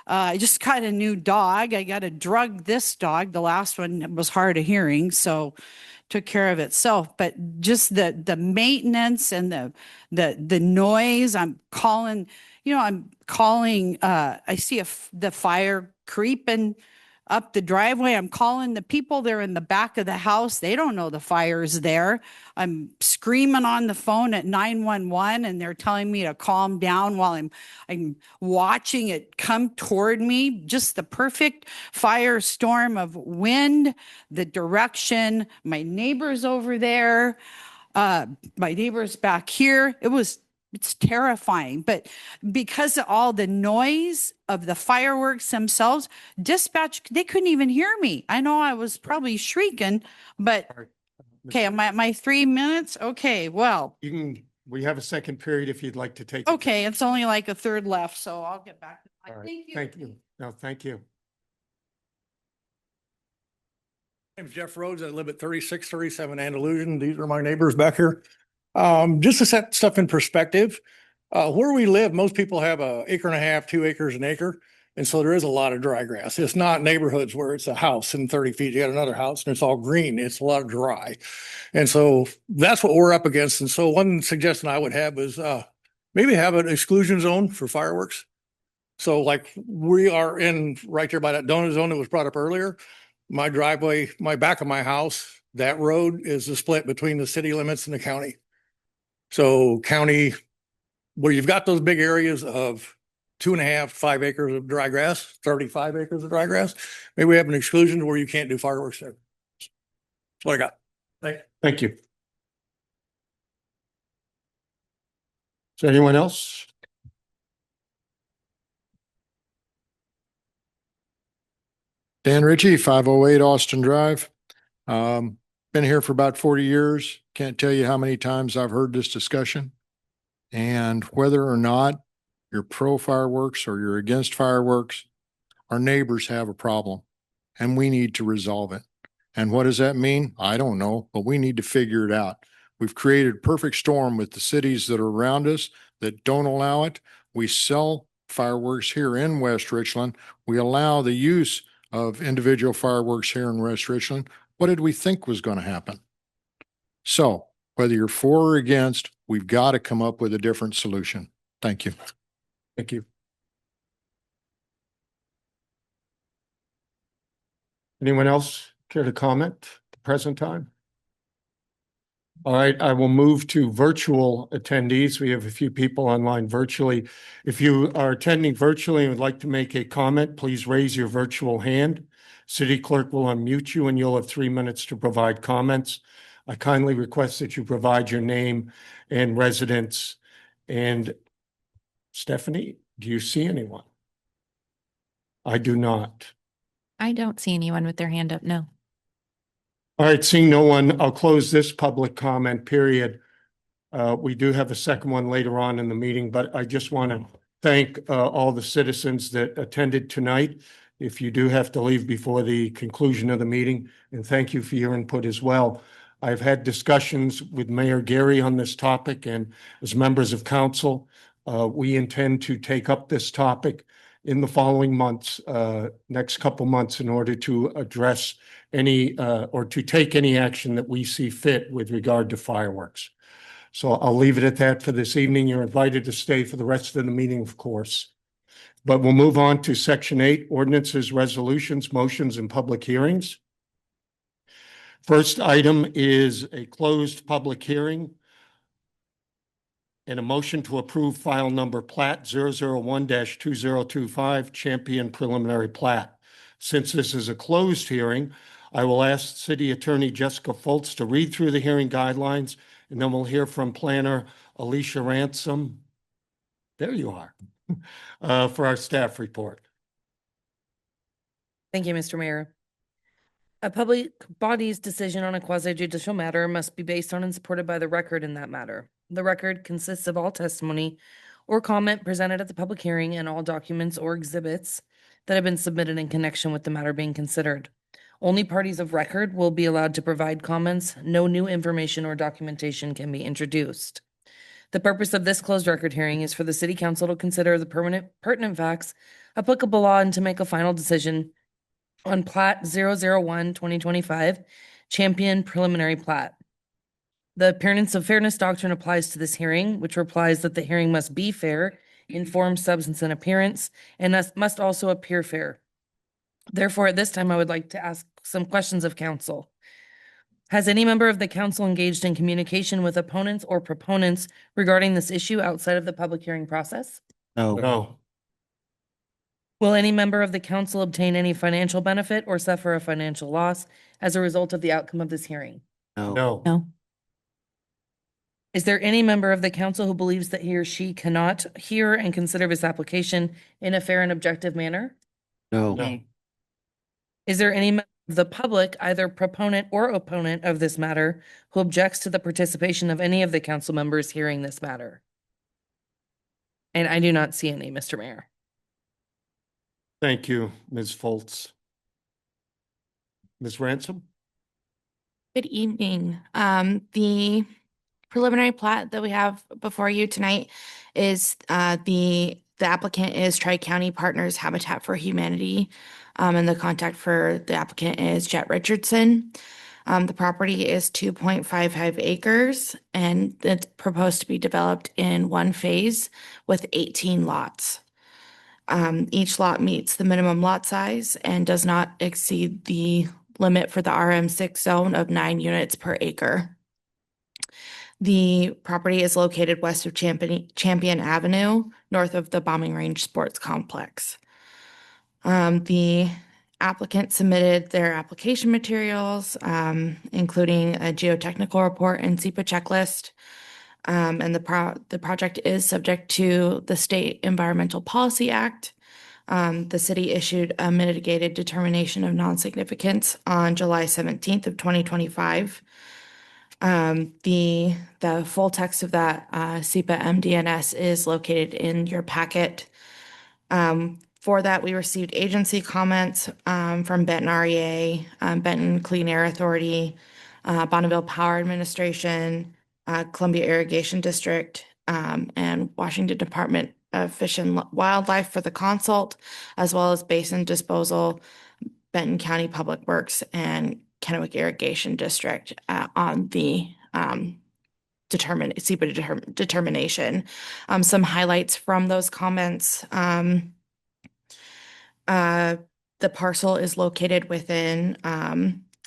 I just got a new dog. I got to drug this dog. The last one was hard of hearing, so took care of itself. But just the maintenance and the noise. I'm calling. I see the fire creeping up the driveway. I'm calling the people there in the back of the house. They don't know the fire's there. I'm screaming on the phone at 911 and they're telling me to calm down while I'm watching it come toward me. Just the perfect firestorm of wind, the direction, my neighbors over there, my neighbors back here. It was it's terrifying. But because of all the noise of the fireworks themselves, dispatch, they couldn't even hear me. I know I was probably shrieking, but okay, am I at my 3 minutes? Okay, well, We have a second period if you'd like to take. it. okay, it's only like a third left, so I'll get back. All right. Thank you. Thank you. No, thank you. Name's Jeff Rhodes. I live at 3637 Andalusian. These are my neighbors back here. Just to set stuff in perspective, where we live, most people have a acre and a half, 2 acres, an acre. And so there is a lot of dry grass. It's not neighborhoods where it's a house and 30 feet, you got another house and it's all green. It's a lot of dry. And so that's what we're up against. And so one suggestion I would have is maybe have an exclusion zone for fireworks. So like we are in right there by that donut zone that was brought up earlier. My driveway, my back of my house, that road is the split between the city limits and the county. So county, where you've got those big areas of 2.5, 5 acres of dry grass, 35 acres of dry grass, maybe we have an exclusion to where you can't do fireworks there. That's what I got. Thank you. Thank you. Is there anyone else? Dan Ritchie, 508 Austin Drive. Been here for about 40 years. Can't tell you how many times I've heard this discussion. And whether or not you're pro fireworks or you're against fireworks, our neighbors have a problem and we need to resolve it. And what does that mean? I don't know, but we need to figure it out. We've created a perfect storm with the cities that are around us that don't allow it. We sell fireworks here in West Richland. We allow the use of individual fireworks here in West Richland. What did we think was going to happen? So whether you're for or against, we've got to come up with a different solution. Thank you. Thank you. Anyone else care to comment at the present time? All right, I will move to virtual attendees. We have a few people online virtually. If you are attending virtually and would like to make a comment, please raise your virtual hand. City Clerk will unmute you and you'll have 3 minutes to provide comments. I kindly request that you provide your name and residence. And Stephanie, do you see anyone? I do not. I don't see anyone with their hand up, no. All right, seeing no one, I'll close this public comment period. We do have a second one later on in the meeting, but I just want to thank all the citizens that attended tonight. If you do have to leave before the conclusion of the meeting, and thank you for your input as well. I've had discussions with Mayor Gary on this topic, and as members of council, we intend to take up this topic in the following months, next couple months, in order to address any or to take any action that we see fit with regard to fireworks. So I'll leave it at that for this evening. You're invited to stay for the rest of the meeting, of course. But we'll move on to Section 8, ordinances, resolutions, motions, and public hearings. First item is a closed public hearing and a motion to approve file number plat 001-2025 Champion Preliminary Plat. Since this is a closed hearing, I will ask City Attorney Jessica Foltz to read through the hearing guidelines, and then we'll hear from Planner Alicia Ransom. There you are, for our staff report. Thank you, Mr. Mayor. A public body's decision on a quasi-judicial matter must be based on and supported by the record in that matter. The record consists of all testimony or comment presented at the public hearing and all documents or exhibits that have been submitted in connection with the matter being considered. Only parties of record will be allowed to provide comments. No new information or documentation can be introduced. The purpose of this closed record hearing is for the City Council to consider the pertinent facts, applicable law, and to make a final decision on Plat 001-2025 Champion Preliminary Plat. The appearance of fairness doctrine applies to this hearing, which implies that the hearing must be fair in form, substance, and appearance, and must also appear fair. Therefore, at this time, I would like to ask some questions of council. Has any member of the council engaged in communication with opponents or proponents regarding this issue outside of the public hearing process? No. Will any member of the council obtain any financial benefit or suffer a financial loss as a result of the outcome of this hearing? No. No. Is there any member of the council who believes that he or she cannot hear and consider this application in a fair and objective manner? No. Is there any member of the public, either proponent or opponent of this matter, who objects to the participation of any of the council members hearing this matter? And I do not see any, Mr. Mayor. Thank you, Ms. Foltz. Ms. Ransom? Good evening. The preliminary plat that we have before you tonight is the applicant is Tri-County Partners Habitat for Humanity. And the contact for the applicant is Jet Richardson. The property is 2.55 acres and it's proposed to be developed in one phase with 18 lots. Each lot meets the minimum lot size and does not exceed the limit for the RM6 zone of 9 units per acre. The property is located west of Champion Avenue, north of the Bombing Range Sports Complex. The applicant submitted their application materials, including a geotechnical report and SEPA checklist. And the project is subject to the State Environmental Policy Act. The city issued a mitigated determination of non-significance on July 17th of 2025. The full text of that SEPA MDNS is located in your packet. For that, we received agency comments from Benton REA, Benton Clean Air Authority, Bonneville Power Administration, Columbia Irrigation District, and Washington Department of Fish and Wildlife for the consult, as well as Basin Disposal, Benton County Public Works, and Kennewick Irrigation District on the SEPA determination. Some highlights from those comments. The parcel is located within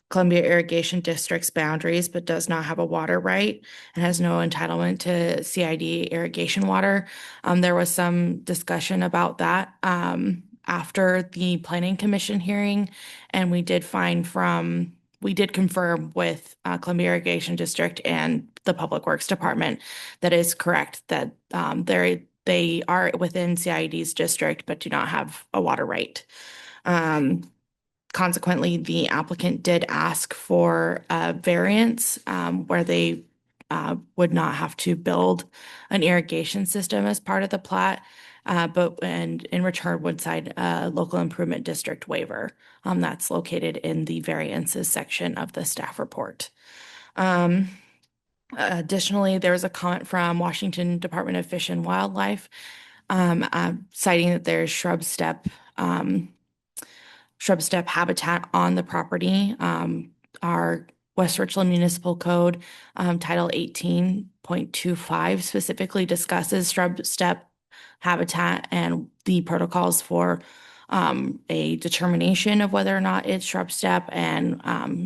Columbia Irrigation District's boundaries, but does not have a water right and has no entitlement to CID irrigation water. There was some discussion about that after the Planning Commission hearing, and we did confirm with Columbia Irrigation District and the Public Works Department that is correct that they are within CID's district but do not have a water right. Consequently, the applicant did ask for a variance where they would not have to build an irrigation system as part of the plat, but in return would sign a local improvement district waiver that's located in the variances section of the staff report. Additionally, there was a comment from Washington Department of Fish and Wildlife citing that there's shrub step habitat on the property. Our West Richland Municipal Code, Title 18.25 specifically discusses shrub step habitat and the protocols for a determination of whether or not it's shrub step and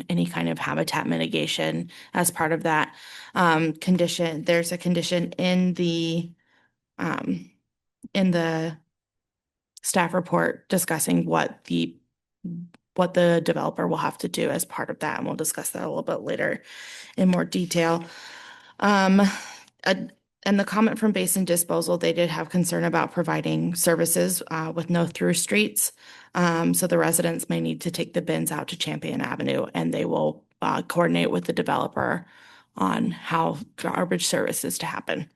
any kind of habitat mitigation as part of that condition. There's a condition in the staff report discussing what the developer will have to do as part of that, and we'll discuss that a little bit later in more detail. And the comment from Basin Disposal, they did have concern about providing services with no through streets. So the residents may need to take the bins out to Champion Avenue, and they will coordinate with the developer on how garbage service is to happen.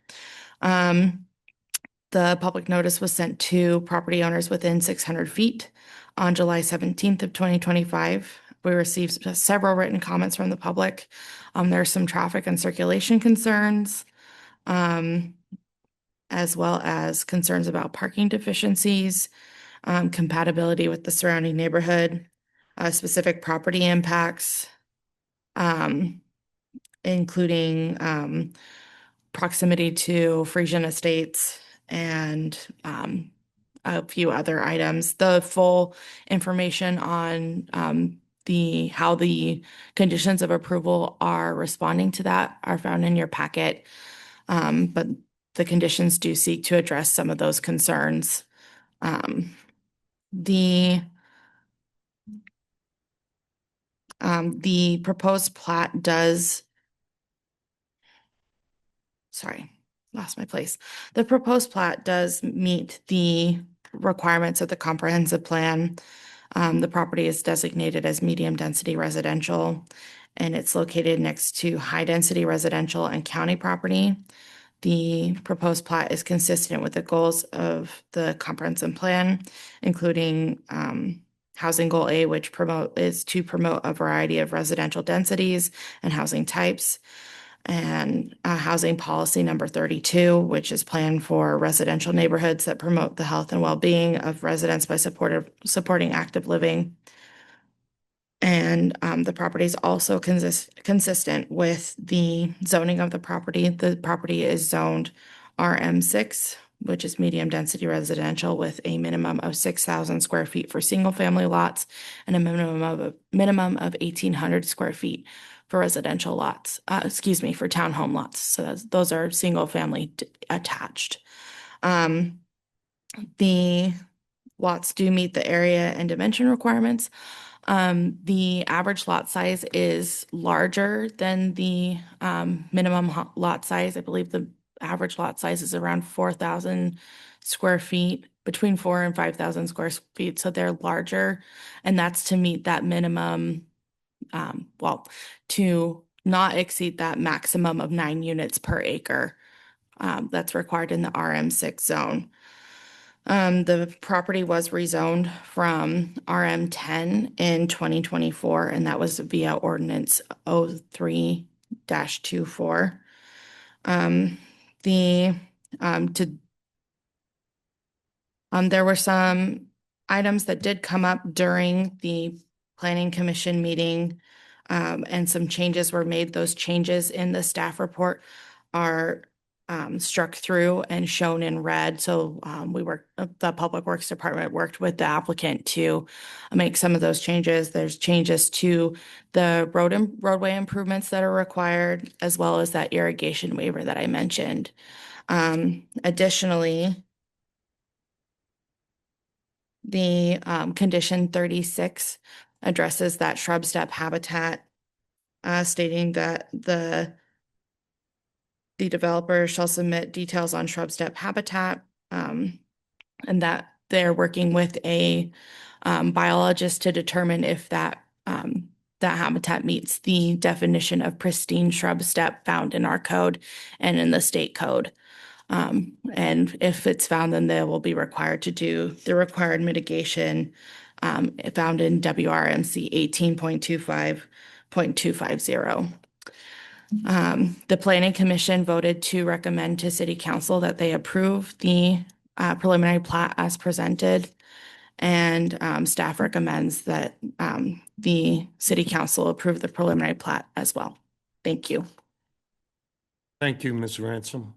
The public notice was sent to property owners within 600 feet on July 17th of 2025. We received several written comments from the public. There are some traffic and circulation concerns, as well as concerns about parking deficiencies, compatibility with the surrounding neighborhood, specific property impacts, including proximity to Frisian Estates and a few other items. The full information on how the conditions of approval are responding to that are found in your packet. But the conditions do seek to address some of those concerns. The proposed plat does sorry, lost my place. The proposed plat does meet the requirements of the comprehensive plan. The property is designated as medium density residential, and it's located next to high density residential and county property. The proposed plat is consistent with the goals of the comprehensive plan, including housing goal A, which is to promote a variety of residential densities and housing types, and housing policy number 32, which is planned for residential neighborhoods that promote the health and well-being of residents by supporting active living. And the property is also consistent with the zoning of the property. The property is zoned RM6, which is medium density residential with a minimum of 6,000 square feet for single family lots and a minimum of 1,800 square feet for residential lots, for townhome lots. So those are single family attached. The lots do meet the area and dimension requirements. The average lot size is larger than the minimum lot size. I believe the average lot size is around 4,000 square feet, between 4,000 and 5,000 square feet. So they're larger, and that's to meet that minimum, to not exceed that maximum of 9 units per acre that's required in the RM6 zone. The property was rezoned from RM10 in 2024, and that was via ordinance 03-24. There were some items that did come up during the Planning Commission meeting, and some changes were made. Those changes in the staff report are struck through and shown in red. So the Public Works Department worked with the applicant to make some of those changes. There's changes to the roadway improvements that are required, as well as that irrigation waiver that I mentioned. Additionally, the condition 36 addresses that shrub step habitat, stating that the developer shall submit details on shrub step habitat, and that they're working with a biologist to determine if that habitat meets the definition of pristine shrub step found in our code and in the state code. And if it's found, then they will be required to do the required mitigation found in WRMC 18.25.250. The Planning Commission voted to recommend to City Council that they approve the preliminary plat as presented, and staff recommends that the City Council approve the preliminary plat as well. Thank you. Thank you, Ms. Ransom.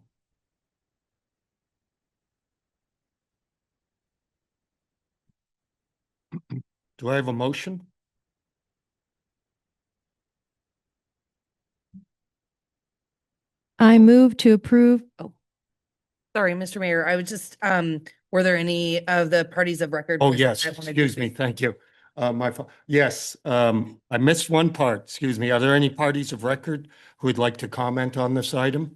Do I have a motion? I move to approve. Oh, Sorry, Mr. Mayor, I was just, were there any of the parties of record? Oh, present yes, that wanted to excuse me, speak? thank you. Yes, I missed one part, excuse me. Are there any parties of record who would like to comment on this item?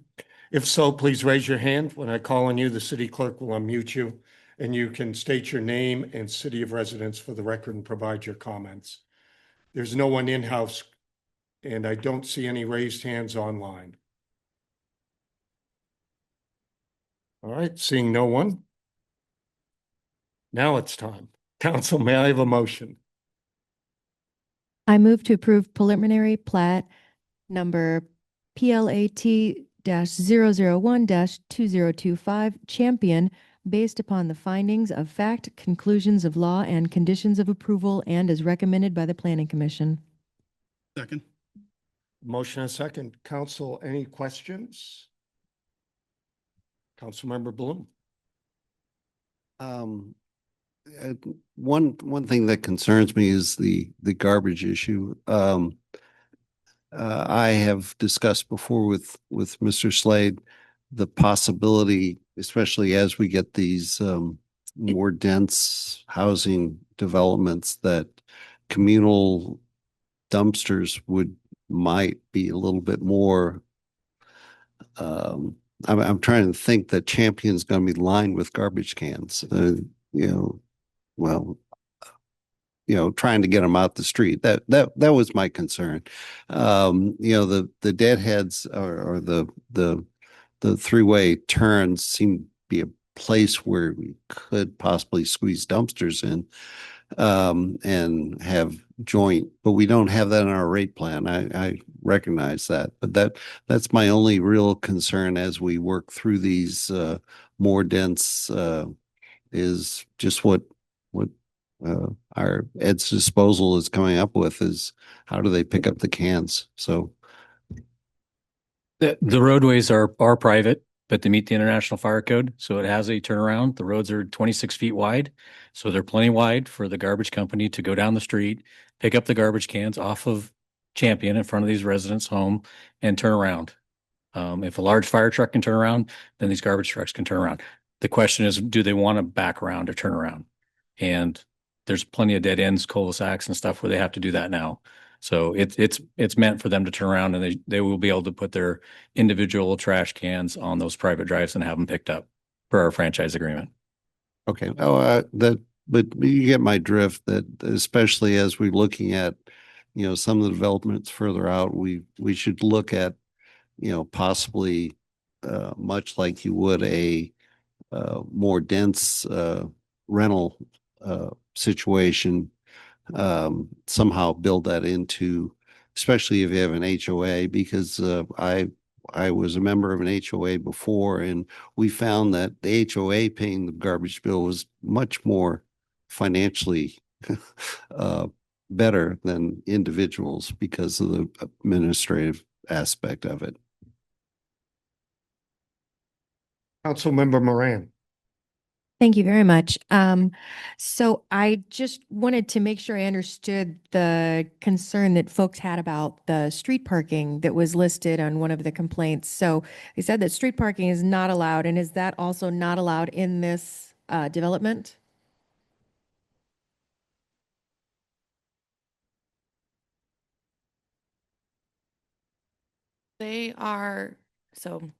If so, please raise your hand. When I call on you, the city clerk will unmute you, and you can state your name and city of residence for the record and provide your comments. There's no one in-house, and I don't see any raised hands online. All right, seeing no one. Now it's time. Council, may I have a motion? I move to approve preliminary plat number PLAT-001-2025 Champion based upon the findings of fact, conclusions of law, and conditions of approval, and as recommended by the Planning Commission. Second. Motion and second. Council, any questions? Councilmember Bloom. One thing that concerns me is the garbage issue. I have discussed before with Mr. Slade the possibility, especially as we get these more dense housing developments, that communal dumpsters might be a little bit more I'm trying to think that Champion's going to be lined with garbage cans, you know, well, trying to get them out the street. That was my concern. The deadheads or the three-way turns seem to be a place where we could possibly squeeze dumpsters in and have joint, but we don't have that in our rate plan. I recognize that, but that's my only real concern as we work through these more dense is just what our Ed's disposal is coming up with is how do they pick up the cans? So the roadways are private, but they meet the International Fire Code. So it has a turnaround. The roads are 26 feet wide. So they're plenty wide for the garbage company to go down the street, pick up the garbage cans off of Champion in front of these residents' home and turn around. If a large fire truck can turn around, then these garbage trucks can turn around. The question is, do they want to back around or turn around? And there's plenty of dead ends, cul-de-sacs and stuff where they have to do that now. So it's meant for them to turn around and they will be able to put their individual trash cans on those private drives and have them picked up per our franchise agreement. Okay. But you get my drift that especially as we're looking at, some of the developments further out, we should look at, possibly much like you would a more dense rental situation, somehow build that into, especially if you have an HOA, because I was a member of an HOA before, and we found that the HOA paying the garbage bill was much more financially better than individuals because of the administrative aspect of it. Councilmember Moran. Thank you very much. So I just wanted to make sure I understood the concern that folks had about the street parking that was listed on one of the complaints. So they said that street parking is not allowed, and is that also not allowed in this development? They are, so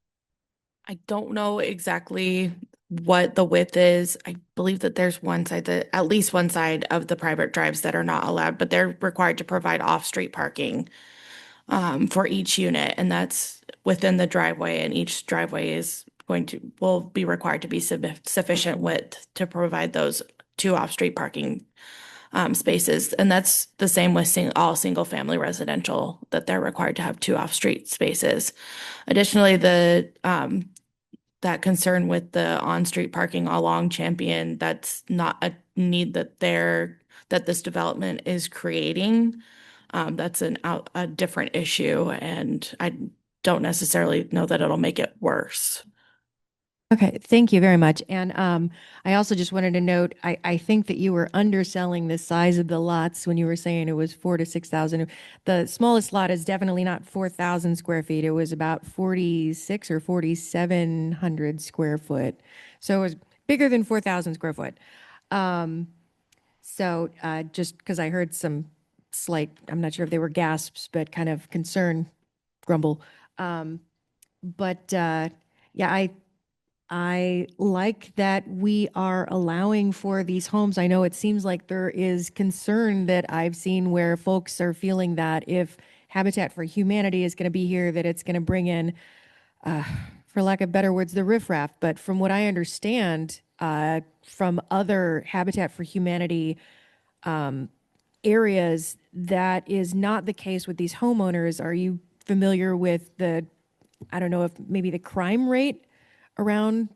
I don't know exactly what the width is. I believe that there's one side that at least one side of the private drives that are not allowed, but they're required to provide off-street parking for each unit, and that's within the driveway, and each driveway will be required to be sufficient width to provide those two off-street parking spaces. And that's the same with all single family residential, that they're required to have two off-street spaces. Additionally, that concern with the on-street parking along Champion, that's not a need that this development is creating. That's a different issue, and I don't necessarily know that it'll make it worse. Okay, thank you very much. And I also just wanted to note, I think that you were underselling the size of the lots when you were saying it was 4,000 to 6,000. The smallest lot is definitely not 4,000 square feet. It was about 4,600 or 4,700 square foot. So it was bigger than 4,000 square foot. So just because I heard some slight, I'm not sure if they were gasps, but kind of concern grumble. Yeah, I like that we are allowing for these homes. I know it seems like there is concern that I've seen where folks are feeling that if Habitat for Humanity is going to be here, that it's going to bring in, for lack of better words, the riffraff. But from what I understand from other Habitat for Humanity areas, that is not the case with these homeowners. Are you familiar with I don't know if maybe the crime rate around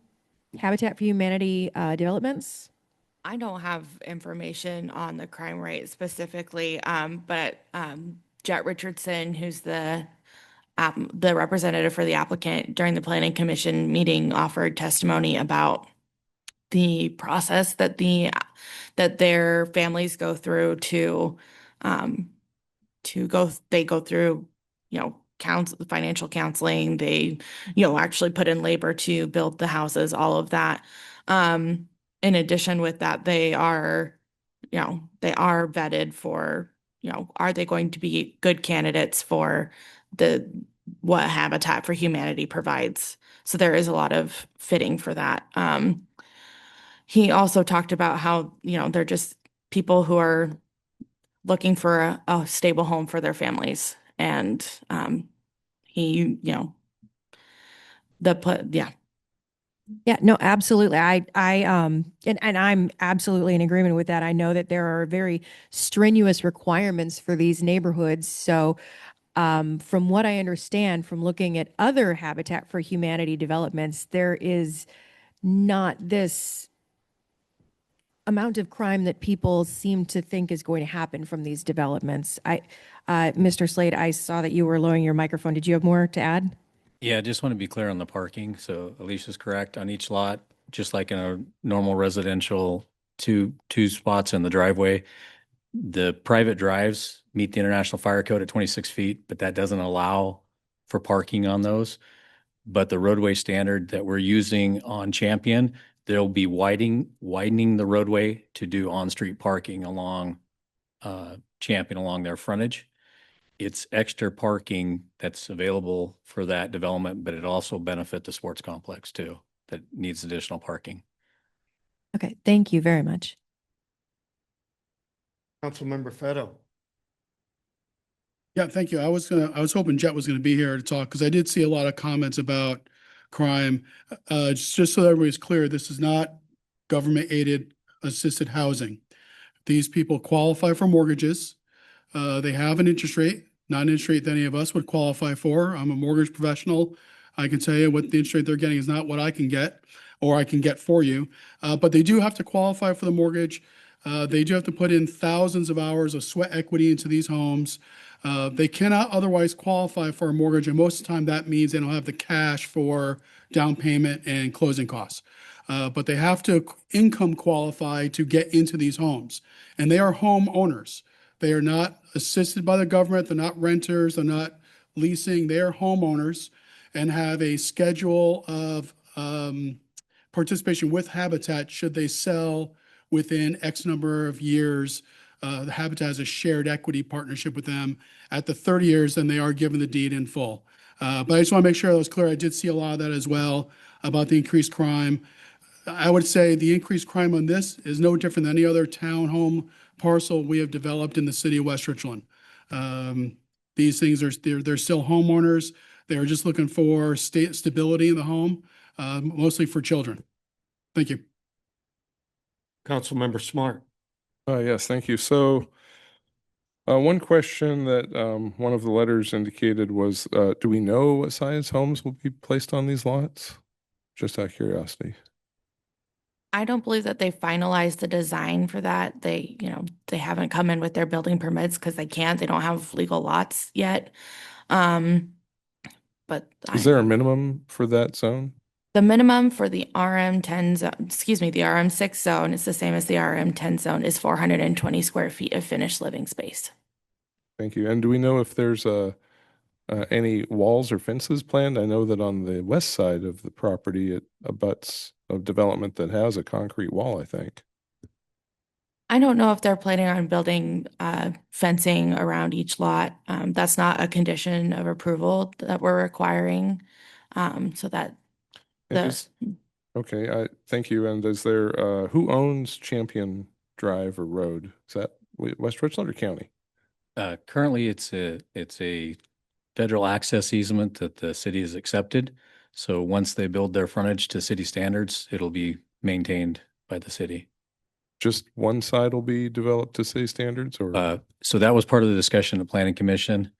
Habitat for Humanity developments? I don't have information on the crime rate specifically, but Jet Richardson, who's the representative for the applicant during the Planning Commission meeting, offered testimony about the process that their families go through they go through, financial counseling. They, actually put in labor to build the houses, all of that. In addition with that, they are vetted for, are they going to be good candidates for the what Habitat for Humanity provides. So there is a lot of fitting for that. He also talked about how, they're just people who are looking for a stable home for their families. And he, yeah. Yeah, no, absolutely. And I'm absolutely in agreement with that. I know that there are very strenuous requirements for these neighborhoods. So, from what I understand from looking at other Habitat for Humanity developments, there is not this amount of crime that people seem to think is going to happen from these developments. Mr. Slade, I saw that you were lowering your microphone. Did you have more to add? Yeah, I just want to be clear on the parking. So Alicia's correct on each lot, just like in a normal residential, two spots in the driveway. The private drives meet the International Fire Code at 26 feet, but that doesn't allow for parking on those. But the roadway standard that we're using on Champion, they'll be widening the roadway to do on-street parking along Champion along their frontage. It's extra parking that's available for that development, but it also benefit the sports complex too, that needs additional parking. Okay, thank you very much. Councilmember Fetto. Yeah, thank you. I was hoping Jet was gonna be here to talk, because I did see a lot of comments about crime. Just so everybody's clear, this is not government aided assisted housing. These people qualify for mortgages. They have an interest rate, not an interest rate that any of us would qualify for. I'm a mortgage professional. I can tell you what the interest rate they're getting is not what I can get or I can get for you. But they do have to qualify for the mortgage. They do have to put in thousands of hours of sweat equity into these homes. They cannot otherwise qualify for a mortgage, and most of the time that means they don't have the cash for down payment and closing costs. But they have to income qualify to get into these homes, and they are homeowners. They are not assisted by the government. They're not renters. They're not leasing. They are homeowners and have a schedule of participation with Habitat should they sell within X number of years. The Habitat has a shared equity partnership with them. At the 30 years, then they are given the deed in full. But I just want to make sure that was clear. I did see a lot of that as well about the increased crime. I would say the increased crime on this is no different than any other townhome parcel we have developed in the city of West Richland. These things they're still homeowners. They're just looking for stability in the home, mostly for children. Thank you. Councilmember Smart. Yes, thank you. So one question that one of the letters indicated was, do we know what size homes will be placed on these lots? Just out of curiosity. I don't believe that they finalized the design for that. They haven't come in with their building permits because they can't. They don't have legal lots yet. But Is there a minimum for that zone? the minimum for the RM10 zone, the RM6 zone, it's the same as the RM10 zone, is 420 square feet of finished living space. Thank you. And do we know if there's any walls or fences planned? I know that on the west side of the property, it abuts a development that has a concrete wall, I think. I don't know if they're planning on building fencing around each lot. That's not a condition of approval that we're requiring. So that Okay, thank you. And is there who owns Champion Drive or Road? Is that West Richland or county? Currently, it's a federal access easement that the city has accepted. So once they build their frontage to city standards, it'll be maintained by the city. Just one side will be developed to city standards, or? So that was part of the discussion at Planning Commission.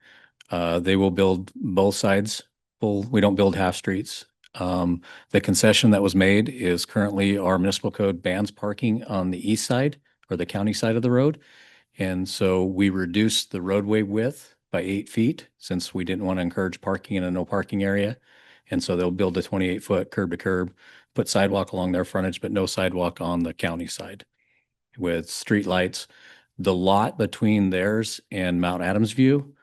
They will build both sides. We don't build half streets. The concession that was made is currently our municipal code bans parking on the east side or the county side of the road. And so we reduced the roadway width by 8 feet since we didn't want to encourage parking in a no parking area. And so they'll build a 28-foot curb to curb, put sidewalk along their frontage, but no sidewalk on the county side with street lights. The lot between theirs and Mount Adams View,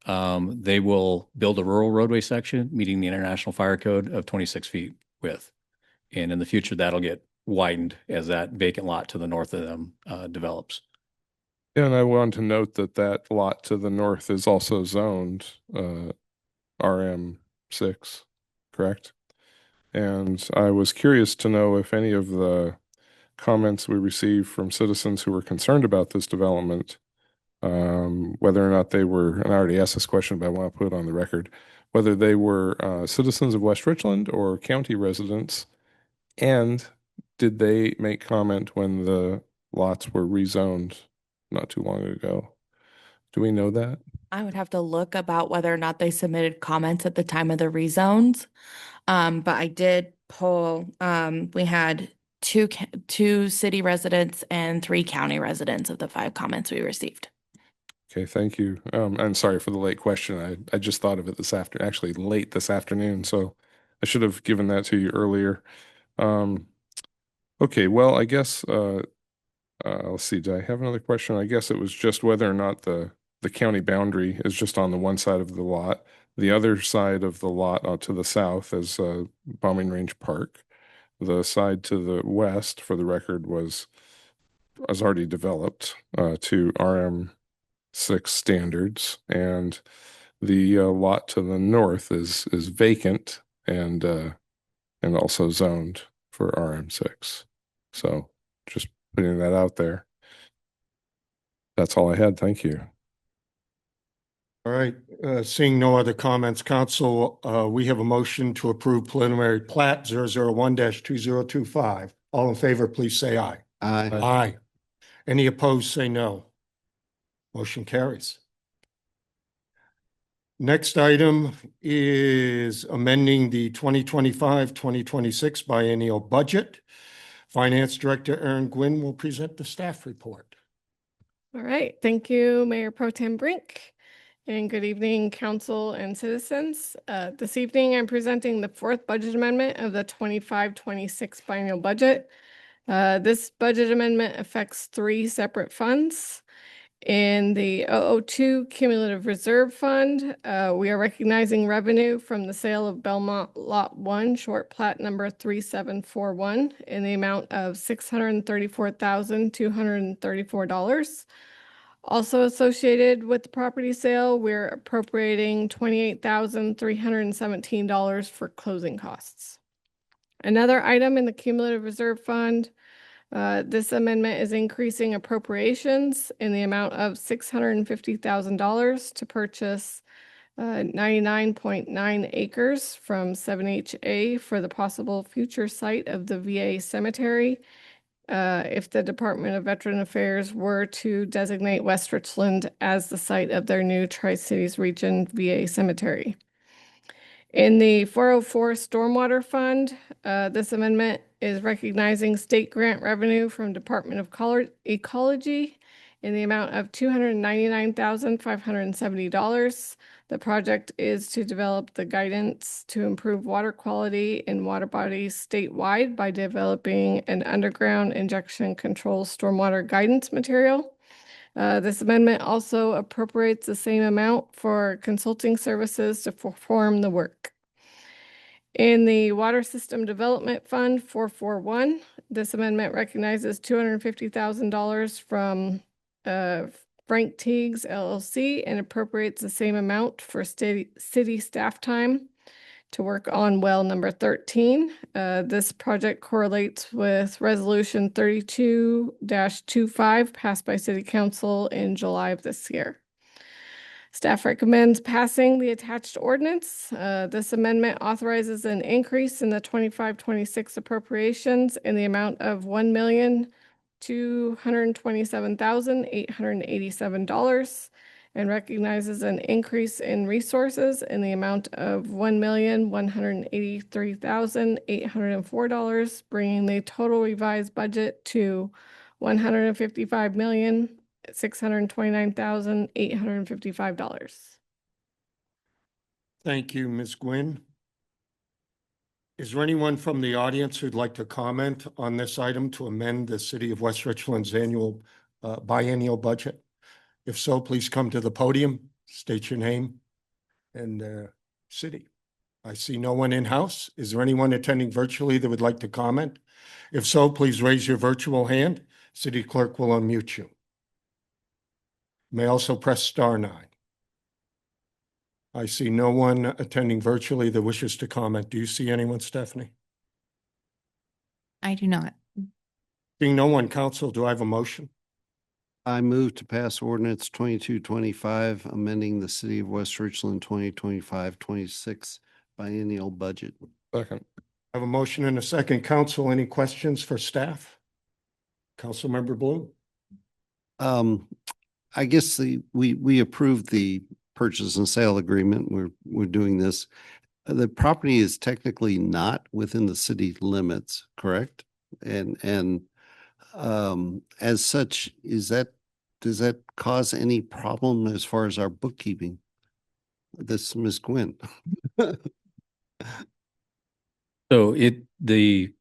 they will build a rural roadway section meeting the International Fire Code of 26 feet width. And in the future, that'll get widened as that vacant lot to the north of them develops. Yeah, and I want to note that that lot to the north is also zoned RM6, correct? And I was curious to know if any of the comments we received from citizens who were concerned about this development, whether or not they were, and I already asked this question, but I want to put it on the record, whether they were citizens of West Richland or county residents, and did they make comment when the lots were rezoned not too long ago? Do we know that? I would have to look about whether or not they submitted comments at the time of the rezones. But I did pull, we had two city residents and 3 county residents of the 5 comments we received. Okay, thank you. I'm sorry for the late question. I just thought of it this afternoon, actually late this afternoon, so I should have given that to you earlier. Okay, well, I guess let's see, do I have another question? I guess it was just whether or not the county boundary is just on the one side of the lot. The other side of the lot to the south is Bombing Range Park. The side to the west, for the record, was already developed to RM6 standards, and the lot to the north is vacant and also zoned for RM6. So just putting that out there. That's all I had. Thank you. All right, seeing no other comments, council, we have a motion to approve preliminary plat 001-2025. All in favor, please say aye. Aye. Aye. Any opposed, say no. Motion carries. Next item is amending the 2025-2026 biennial budget. Finance Director Erin Gwynn will present the staff report. All right, thank you, Mayor Pro Tem Brink. And good evening, council and citizens. This evening, I'm presenting the 4th budget amendment of the 25-26 biennial budget. This budget amendment affects 3 separate funds. In the 002 Cumulative Reserve Fund, we are recognizing revenue from the sale of Belmont Lot 1, short plat number 3741, in the amount of $634,234. Also associated with the property sale, we're appropriating $28,317 for closing costs. Another item in the cumulative reserve fund, this amendment is increasing appropriations in the amount of $650,000 to purchase 99.9 acres from 7HA for the possible future site of the VA cemetery. If the Department of Veteran Affairs were to designate West Richland as the site of their new Tri-Cities Region VA cemetery. In the 404 Stormwater Fund, this amendment is recognizing state grant revenue from Department of Ecology in the amount of $299,570. The project is to develop the guidance to improve water quality in water bodies statewide by developing an underground injection control stormwater guidance material. This amendment also appropriates the same amount for consulting services to perform the work. In the Water System Development Fund 441, this amendment recognizes $250,000 from Frank Teagues LLC and appropriates the same amount for city staff time to work on well number 13. This project correlates with resolution 32-25 passed by City Council in July of this year. Staff recommends passing the attached ordinance. This amendment authorizes an increase in the 25-26 appropriations in the amount of $1,227,887 and recognizes an increase in resources in the amount of $1,183,804, bringing the total revised budget to $155,629,855. Thank you, Ms. Gwynn. Is there anyone from the audience who'd like to comment on this item to amend the City of West Richland's annual biennial budget? If so, please come to the podium, state your name and city. I see no one in-house. Is there anyone attending virtually that would like to comment? If so, please raise your virtual hand. City Clerk will unmute you. You may also press *9. I see no one attending virtually that wishes to comment. Do you see anyone, Stephanie? I do not. Seeing no one, council, do I have a motion? I move to pass ordinance 2225, amending the city of West Richland 2025-26 biennial budget. Second. I have a motion and a second. Council, any questions for staff? Councilmember Bloom? I guess we approved the purchase and sale agreement. We're doing this. The property is technically not within the city limits, correct? And as such, does that cause any problem as far as our bookkeeping? This Ms. Gwynn. So the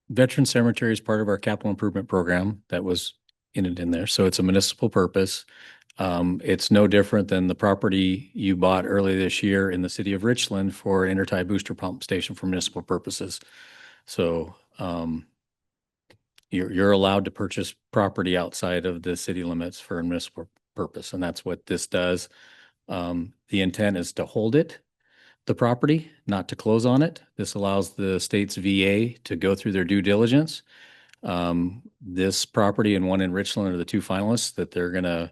Veteran Cemetery is part of our capital improvement program that was in there. So it's a municipal purpose. It's no different than the property you bought earlier this year in the city of Richland for an intertie booster pump station for municipal purposes. So you're allowed to purchase property outside of the city limits for a municipal purpose, and that's what this does. The intent is to hold the property, not to close on it. This allows the state's VA to go through their due diligence. This property and one in Richland are the two finalists that they're going to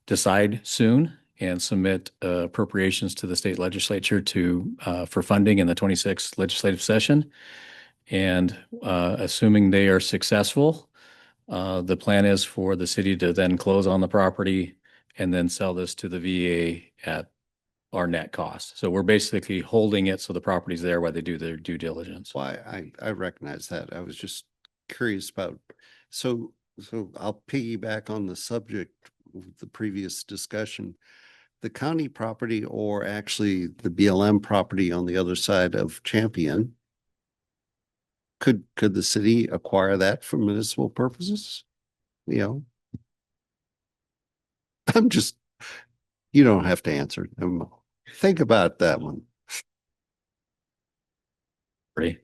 decide soon and submit appropriations to the state legislature for funding in the 26th legislative session. And assuming they are successful, the plan is for the city to then close on the property and then sell this to the VA at our net cost. So we're basically holding it so the property's there while they do their due diligence. Why, I recognize that. I was just curious about, so I'll piggyback on the subject of the previous discussion. The county property, or actually the BLM property on the other side of Champion, could the city acquire that for municipal purposes? You know, you don't have to answer. Think about that one. Ready?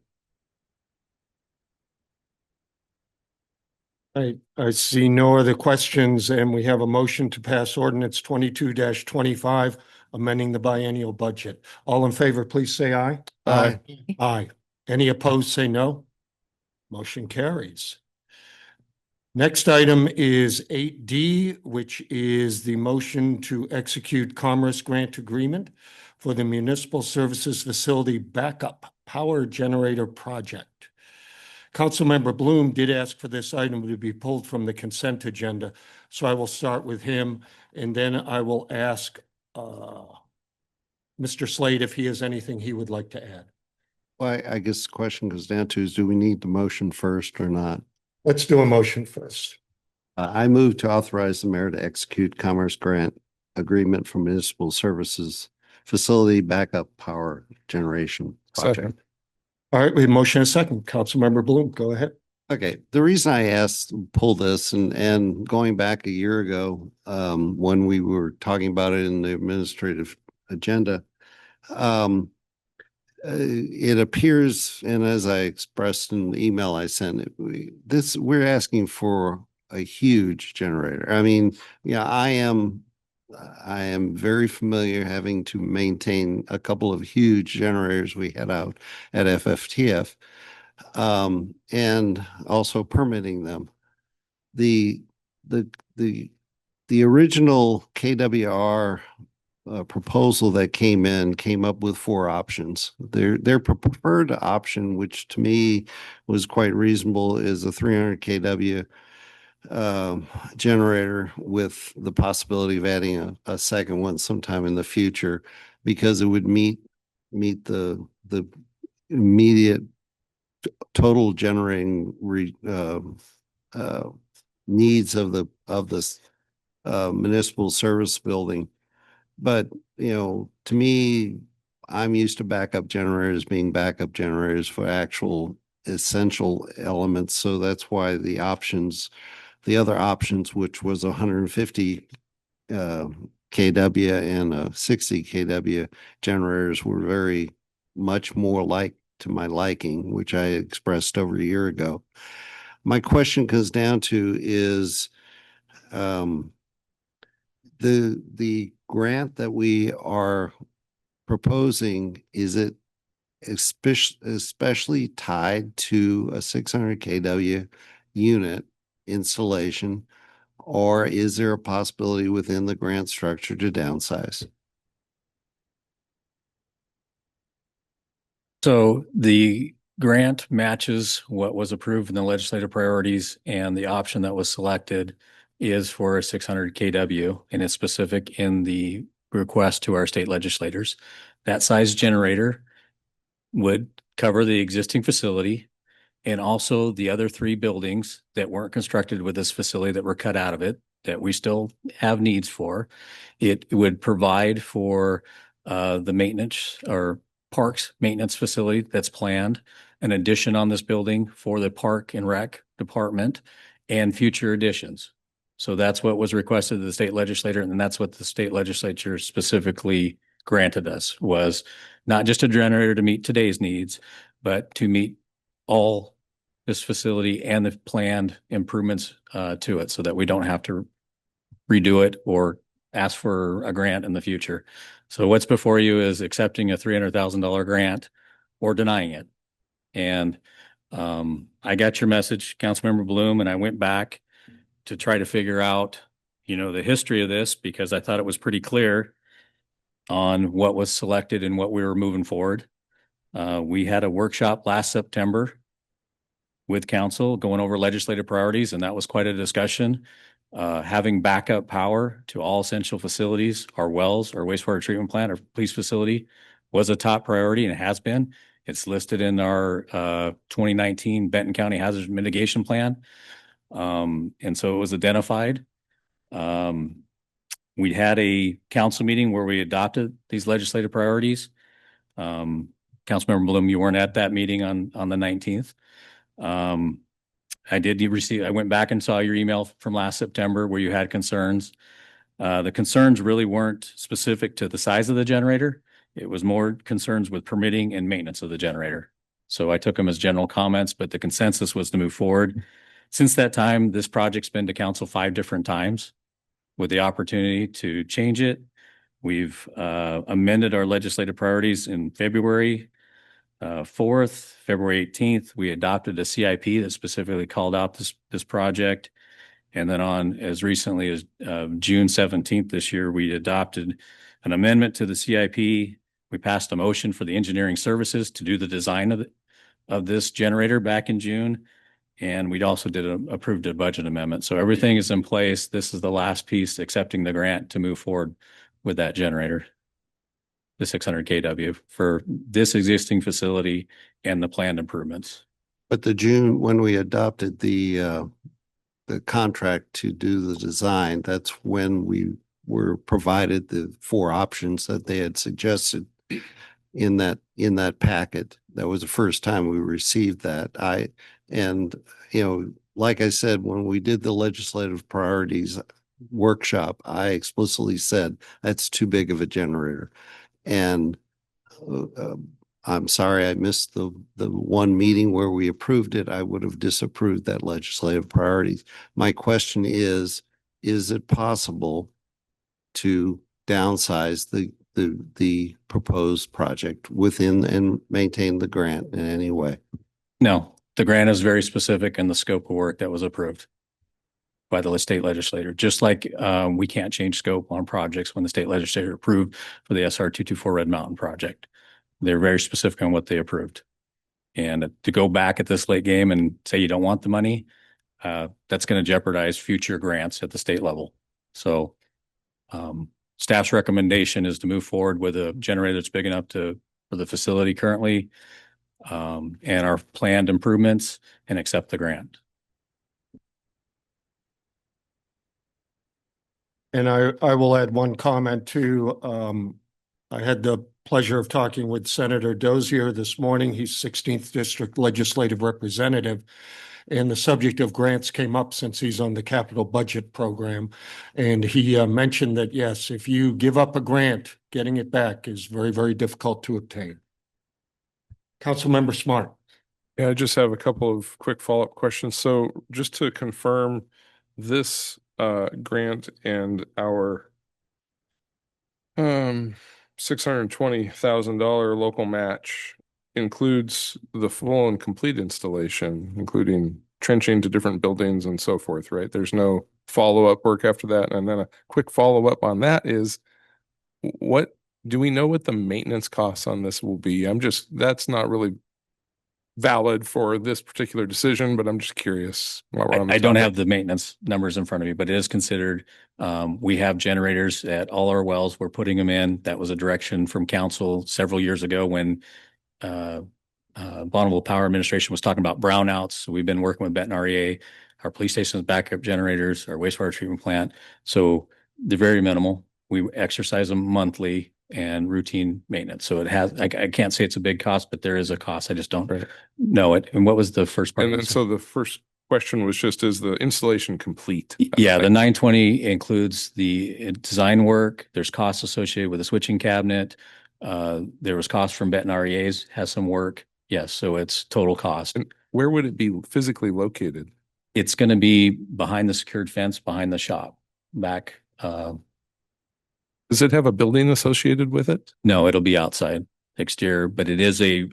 I see no other questions, and we have a motion to pass ordinance 22-25, amending the biennial budget. All in favor, please say aye. Aye. Aye. Any opposed, say no. Motion carries. Next item is 8D, which is the motion to execute Commerce Grant Agreement for the Municipal Services Facility Backup Power Generator Project. Councilmember Bloom did ask for this item to be pulled from the consent agenda, so I will start with him, and then I will ask Mr. Slade if he has anything he would like to add. Well, I guess the question goes down to is, do we need the motion first or not? Let's do a motion first. I move to authorize the mayor to execute Commerce Grant Agreement for Municipal Services Facility Backup Power Generation Project. Second. All right, we have motion and a second. Councilmember Bloom, go ahead. Okay, the reason I asked, pull this and going back a year ago, when we were talking about it in the administrative agenda, it appears, and as I expressed in the email I sent, we're asking for a huge generator. I mean, yeah, I am very familiar having to maintain a couple of huge generators we had out at FFTF, and also permitting them. The original KWR proposal that came up with 4 options. Their preferred option, which to me was quite reasonable, is a 300 kW generator with the possibility of adding a second one sometime in the future, because it would meet the immediate total generating needs of this municipal service building. But, you know, to me, I'm used to backup generators being backup generators for actual essential elements. So that's why the other options, which was 150 kW and a 60 kW generators, were very much more to my liking, which I expressed over a year ago. My question comes down to is the grant that we are proposing, is it especially tied to a 600 kW unit installation? Or is there a possibility within the grant structure to downsize? So the grant matches what was approved in the legislative priorities, and the option that was selected is for a 600 kW, and it's specific in the request to our state legislators. That size generator would cover the existing facility and also the other 3 buildings that weren't constructed with this facility that were cut out of it, that we still have needs for. It would provide for the maintenance or parks maintenance facility that's planned, an addition on this building for the park and rec department, and future additions. So that's what was requested of the state legislature, and that's what the state legislature specifically granted us, was not just a generator to meet today's needs, but to meet all this facility and the planned improvements to it, so that we don't have to redo it or ask for a grant in the future. So what's before you is accepting a $300,000 grant or denying it. And I got your message, Councilmember Bloom, and I went back to try to figure out, the history of this, because I thought it was pretty clear on what was selected and what we were moving forward. We had a workshop last September with council going over legislative priorities, and that was quite a discussion. Having backup power to all essential facilities, our wells, our wastewater treatment plant, our police facility, was a top priority, and it has been. It's listed in our 2019 Benton County Hazard Mitigation Plan. And so it was identified. We had a council meeting where we adopted these legislative priorities. Councilmember Bloom, you weren't at that meeting on the 19th. I went back and saw your email from last September where you had concerns. The concerns really weren't specific to the size of the generator. It was more concerns with permitting and maintenance of the generator. So I took them as general comments, but the consensus was to move forward. Since that time, this project's been to council 5 different times with the opportunity to change it. We've amended our legislative priorities in February 4th, February 18th. We adopted a CIP that specifically called out this project. And then on as recently as June 17th this year, we adopted an amendment to the CIP. We passed a motion for the engineering services to do the design of this generator back in June. And we'd also approved a budget amendment. So everything is in place. This is the last piece, accepting the grant to move forward with that generator, the 600 kW for this existing facility and the planned improvements. But when we adopted the contract to do the design, that's when we were provided the 4 options that they had suggested in that packet. That was the first time we received that. Like I said, when we did the legislative priorities workshop, I explicitly said that's too big of a generator. And I'm sorry I missed the one meeting where we approved it. I would have disapproved that legislative priorities. My question is it possible to downsize the proposed project within and maintain the grant in any way? No, the grant is very specific in the scope of work that was approved by the state legislature. Just like we can't change scope on projects when the state legislature approved for the SR 224 Red Mountain project. They're very specific on what they approved. And to go back at this late game and say you don't want the money, that's going to jeopardize future grants at the state level. So staff's recommendation is to move forward with a generator that's big enough for the facility currently, and our planned improvements, and accept the grant. And I will add one comment too. I had the pleasure of talking with Senator Dozier this morning. He's 16th District Legislative Representative. And the subject of grants came up since he's on the capital budget program. And he mentioned that, yes, if you give up a grant, getting it back is very, very difficult to obtain. Councilmember Smart. Yeah, I just have a couple of quick follow-up questions. So just to confirm, this grant and our $620,000 local match includes the full and complete installation, including trenching to different buildings and so forth, right? There's no follow-up work after that. And then a quick follow-up on that is, what do we know what the maintenance costs on this will be? That's not really valid for this particular decision, but I'm just curious while we're on the I don't topic. have the maintenance numbers in front of me, but it is considered. We have generators at all our wells. We're putting them in. That was a direction from council several years ago when Bonneville Power Administration was talking about brownouts. So we've been working with Benton REA, our police station's backup generators, our wastewater treatment plant. So they're very minimal. We exercise them monthly and routine maintenance. So it has, I can't say it's a big cost, but there is a cost. I just don't know it. And what was the first part? And then so the first question was just, is the installation complete? Yeah, the 920 includes the design work. There's costs associated with the switching cabinet. There was cost from Benton REA's, has some work. Yes, so it's total cost. And where would it be physically located? It's going to be behind the secured fence, behind the shop, back. Does it have a building associated with it? No, it'll be outside, exterior, but it is I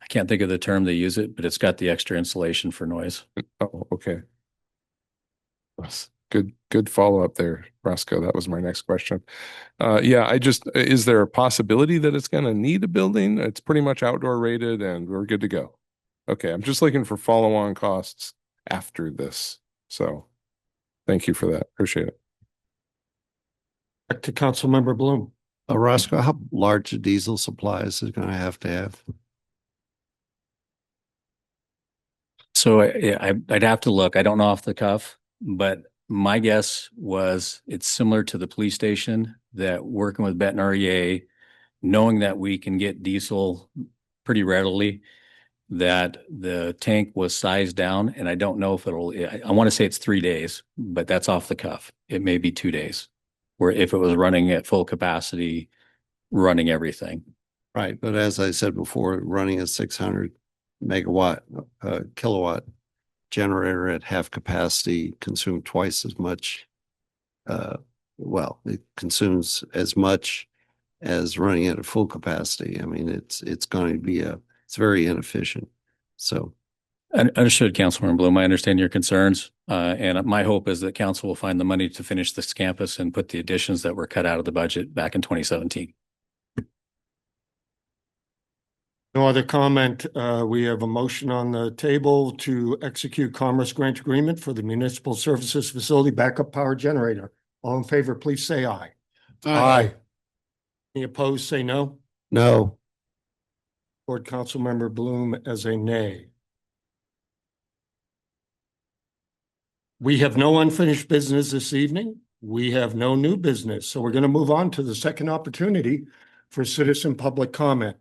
can't think of the term they use it, but it's got the extra insulation for noise. Oh, okay. Good follow-up there, Roscoe. That was my next question. Yeah, is there a possibility that it's going to need a building? It's pretty much outdoor rated and we're good to go. Okay, I'm just looking for follow-on costs after this. So thank you for that. Appreciate it. Back to Councilmember Bloom. Roscoe, how large a diesel supplies is going to have? So I'd have to look. I don't know off the cuff, but my guess was it's similar to the police station, that working with Benton REA, knowing that we can get diesel pretty readily, that the tank was sized down. And I don't know if I want to say it's 3 days, but that's off the cuff. It may be 2 days, where if it was running at full capacity, running everything. Right. But as I said before, running a 600 megawatt kilowatt generator at half capacity consumed twice as much. It consumes as much as running it at full capacity. I mean, it's going to be it's very inefficient. So. Understood, Councilman Bloom. I understand your concerns. And my hope is that council will find the money to finish this campus and put the additions that were cut out of the budget back in 2017. No other comment. We have a motion on the table to execute Commerce Grant Agreement for the Municipal Services Facility Backup Power Generator. All in favor, please say aye. Aye. Any opposed, say no. No. Board Councilmember Bloom as a nay. We have no unfinished business this evening. We have no new business. So we're going to move on to the second opportunity for citizen public comment.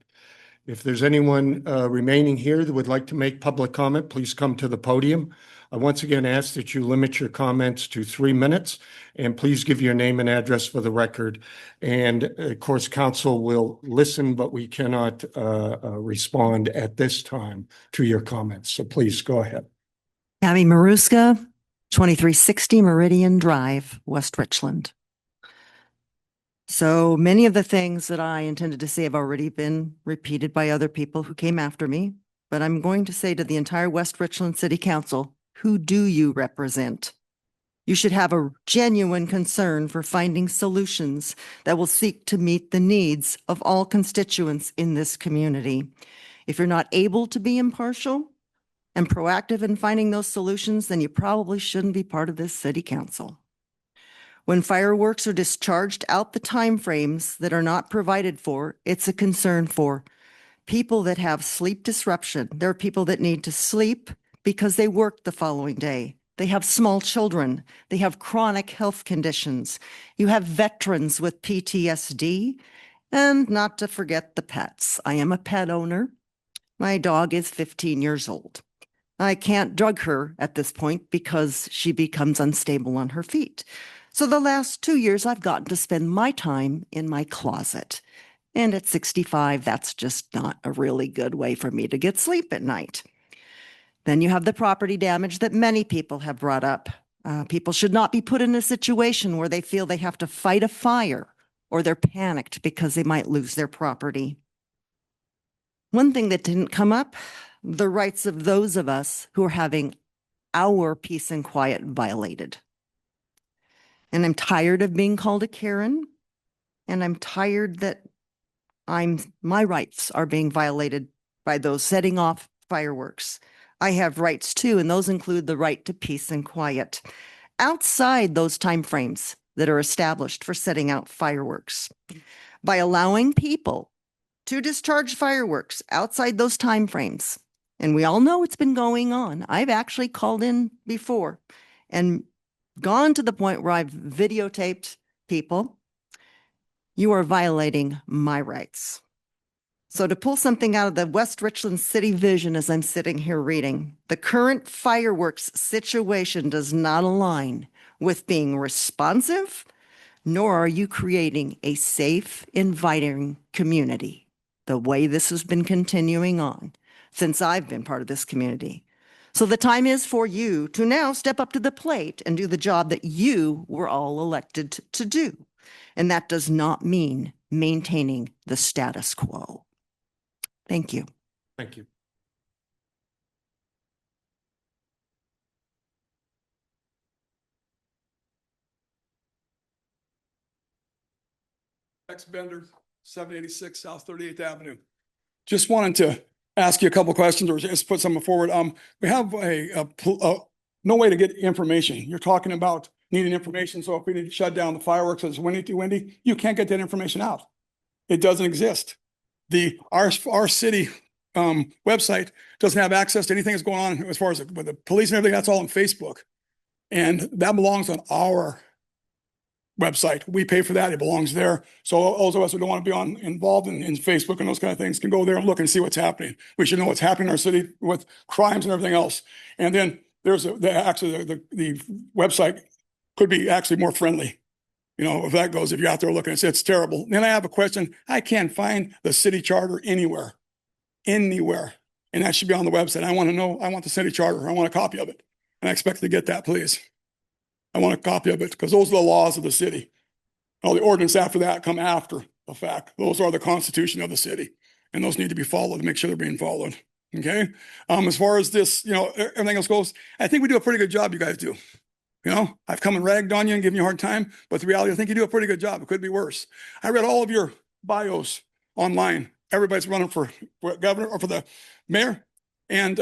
If there's anyone remaining here that would like to make public comment, please come to the podium. I once again ask that you limit your comments to 3 minutes, and please give your name and address for the record. And of course, council will listen, but we cannot respond at this time to your comments. So please go ahead. Abby Maruska, 2360 Meridian Drive, West Richland. So many of the things that I intended to say have already been repeated by other people who came after me, but I'm going to say to the entire West Richland City Council, who do you represent? You should have a genuine concern for finding solutions that will seek to meet the needs of all constituents in this community. If you're not able to be impartial and proactive in finding those solutions, then you probably shouldn't be part of this city council. When fireworks are discharged out the timeframes that are not provided for, it's a concern for people that have sleep disruption. There are people that need to sleep because they work the following day. They have small children. They have chronic health conditions. You have veterans with PTSD, and not to forget the pets. I am a pet owner. My dog is 15 years old. I can't drug her at this point because she becomes unstable on her feet. So the last 2 years, I've gotten to spend my time in my closet. And at 65, that's just not a really good way for me to get sleep at night. Then you have the property damage that many people have brought up. People should not be put in a situation where they feel they have to fight a fire or they're panicked because they might lose their property. One thing that didn't come up, the rights of those of us who are having our peace and quiet violated. And I'm tired of being called a Karen, and I'm tired that my rights are being violated by those setting off fireworks. I have rights too, and those include the right to peace and quiet outside those timeframes that are established for setting out fireworks. By allowing people to discharge fireworks outside those timeframes, and we all know it's been going on. I've actually called in before and gone to the point where I've videotaped people. You are violating my rights. So to pull something out of the West Richland City Vision as I'm sitting here reading, the current fireworks situation does not align with being responsive, nor are you creating a safe, inviting community the way this has been continuing on since I've been part of this community. So the time is for you to now step up to the plate and do the job that you were all elected to do. And that does not mean maintaining the status quo. Thank you. Thank you. Tex Bender, 786 South 38th Avenue. Just wanted to ask you a couple questions or just put something forward. We have no way to get information. You're talking about needing information. So if we need to shut down the fireworks, it's windy too windy, you can't get that information out. It doesn't exist. Our city website doesn't have access to anything that's going on as far as with the police and everything. That's all on Facebook. And that belongs on our website. We pay for that. It belongs there. So all of us who don't want to be involved in Facebook and those kind of things can go there and look and see what's happening. We should know what's happening in our city with crimes and everything else. And then there's the website could be actually more friendly. You know, if that goes, if you're out there looking, it's terrible. Then I have a question. I can't find the city charter anywhere. And that should be on the website. I want to know, I want the city charter. I want a copy of it. And I expect to get that, please. I want a copy of it because those are the laws of the city. All the ordinance after that come after the fact. Those are the constitution of the city. And those need to be followed to make sure they're being followed. Okay. As far as this, you know, everything else goes, I think we do a pretty good job, you guys do. You know, I've come and ragged on you and given you a hard time, but the reality, I think you do a pretty good job. It could be worse. I read all of your bios online. Everybody's running for governor or for the mayor. And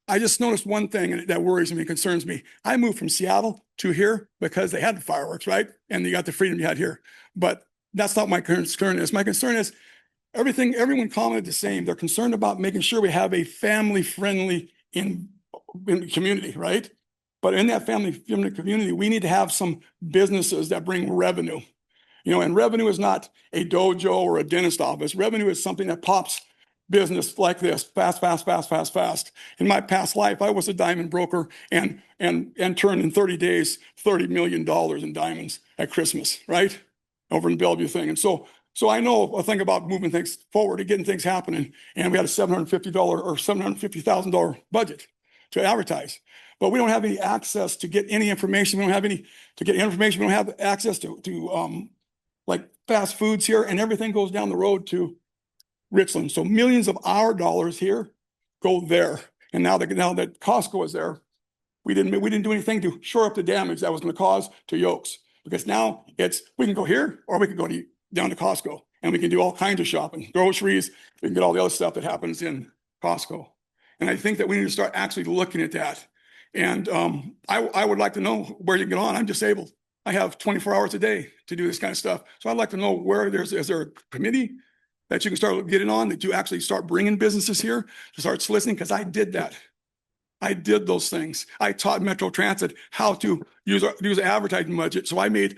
I just noticed one thing that worries me, concerns me. I moved from Seattle to here because they had the fireworks, right? And you got the freedom you had here. But that's not my concern is. My concern is everyone commented the same. They're concerned about making sure we have a family-friendly in community, right? But in that family-friendly community, we need to have some businesses that bring revenue. You know, and revenue is not a dojo or a dentist office. Revenue is something that pops business like this, fast. In my past life, I was a diamond broker and turned in 30 days, $30 million in diamonds at Christmas, right? Over in Bellevue thing. And so I know a thing about moving things forward and getting things happening. And we had a $750 or $750,000 budget to advertise. But we don't have any access to get any information. We don't have any to get information. We don't have access to like fast foods here, and everything goes down the road to Richland. So millions of our dollars here go there. And now that Costco is there, we didn't do anything to shore up the damage that was going to cause to Yokes. Because now we can go here or we can go down to Costco and we can do all kinds of shopping, groceries, we can get all the other stuff that happens in Costco. And I think that we need to start actually looking at that. And I would like to know where you get on. I'm disabled. I have 24 hours a day to do this kind of stuff. So I'd like to know where is there a committee that you can start getting on, that you actually start bringing businesses here to start soliciting? Because I did that. I did those things. I taught Metro Transit how to use an advertising budget. So I made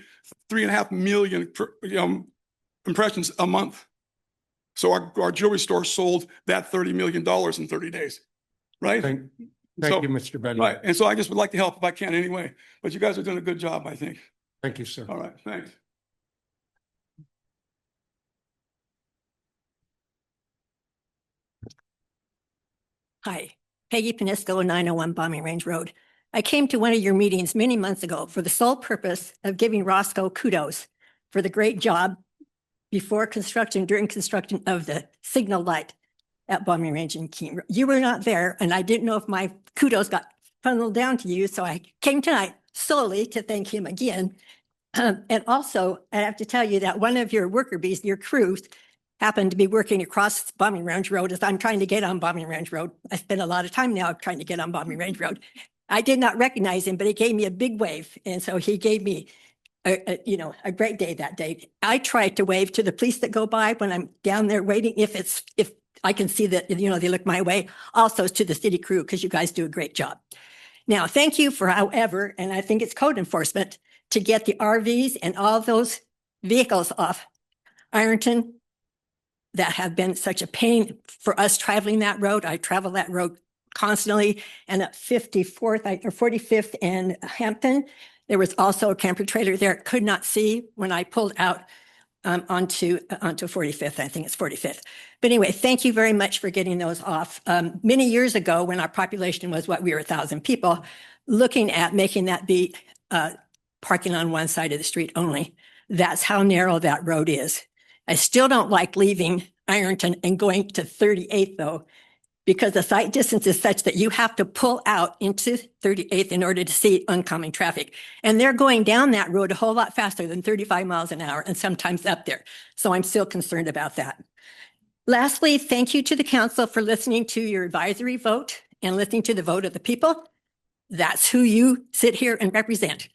3.5 million impressions a month. So our jewelry store sold that $30 million in 30 days, right? Thank you, Mr. Bender. Right. And so I just would like to help if I can anyway. But you guys are doing a good job, I think. Thank you, sir. All right. Thanks. Hi, Peggy Panisco, 901 Bombing Range Road. I came to one of your meetings many months ago for the sole purpose of giving Roscoe kudos for the great job before construction, during construction of the signal light at Bombing Range in Keene. You were not there, and I didn't know if my kudos got funneled down to you, so I came tonight solely to thank him again. And also, I have to tell you that one of your worker bees, your crews, happened to be working across Bombing Range Road as I'm trying to get on Bombing Range Road. I spend a lot of time now trying to get on Bombing Range Road. I did not recognize him, but he gave me a big wave, and so he gave me a great day that day. I try to wave to the police that go by when I'm down there waiting, if I can see that, they look my way, also to the city crew, because you guys do a great job. Now, thank you for however, and I think it's code enforcement, to get the RVs and all those vehicles off Ironton that have been such a pain for us traveling that road. I travel that road constantly, and at 54th or 45th and Hampton, there was also a camper trailer there. Could not see when I pulled out onto 45th. I think it's 45th. But anyway, thank you very much for getting those off. Many years ago, when our population was we were 1,000 people, looking at making that be parking on one side of the street only. That's how narrow that road is. I still don't like leaving Ironton and going to 38th though, because the sight distance is such that you have to pull out into 38th in order to see oncoming traffic. And they're going down that road a whole lot faster than 35 miles an hour and sometimes up there. So I'm still concerned about that. Lastly, thank you to the council for listening to your advisory vote and listening to the vote of the people. That's who you sit here and represent.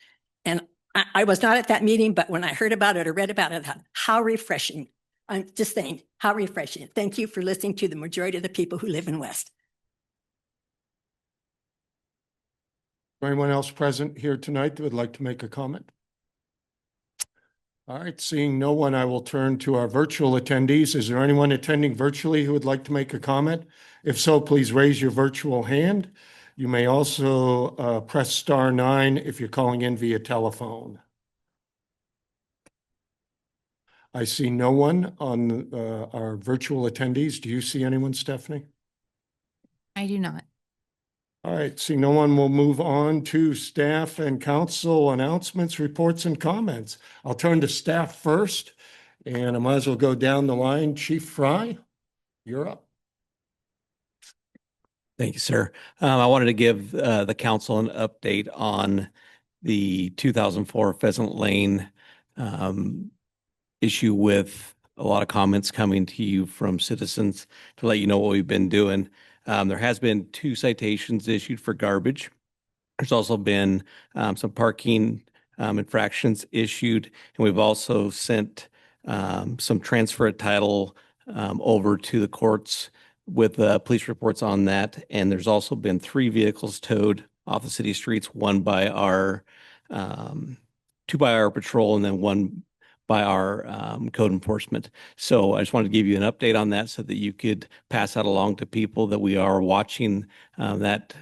And I was not at that meeting, but when I heard about it or read about it, I thought, how refreshing. I'm just saying, how refreshing. Thank you for listening to the majority of the people who live in West. Anyone else present here tonight that would like to make a comment? All right, seeing no one, I will turn to our virtual attendees. Is there anyone attending virtually who would like to make a comment? If so, please raise your virtual hand. You may also press *9 if you're calling in via telephone. I see no one on our virtual attendees. Do you see anyone, Stephanie? I do not. All right, seeing no one, we'll move on to staff and council announcements, reports, and comments. I'll turn to staff first, and I might as well go down the line. Chief Fry, you're up. Thank you, sir. I wanted to give the council an update on the 2004 Pheasant Lane issue, with a lot of comments coming to you from citizens to let you know what we've been doing. There has been 2 citations issued for garbage. There's also been some parking infractions issued, and we've also sent some transfer of title over to the courts with police reports on that. And there's also been 3 vehicles towed off the city streets, 2 by our patrol and then 1 by our code enforcement. So I just wanted to give you an update on that so that you could pass that along to people that we are watching that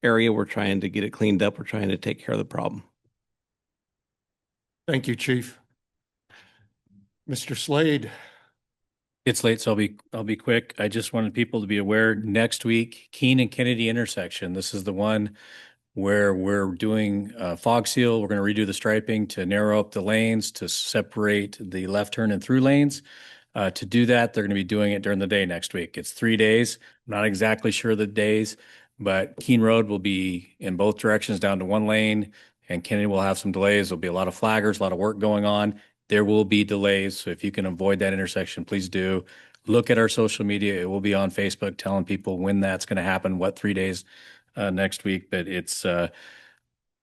area. We're trying to get it cleaned up. We're trying to take care of the problem. Thank you, Chief. Mr. Slade. It's late, so I'll be quick. I just wanted people to be aware, next week, Keene and Kennedy intersection. This is the one where we're doing fog seal. We're going to redo the striping to narrow up the lanes, to separate the left turn and through lanes. To do that, they're going to be doing it during the day next week. It's 3 days. I'm not exactly sure the days, but Keene Road will be in both directions down to 1 lane, and Kennedy will have some delays. There'll be a lot of flaggers, a lot of work going on. There will be delays, so if you can avoid that intersection, please do. Look at our social media. It will be on Facebook telling people when that's going to happen, what 3 days next week. But it's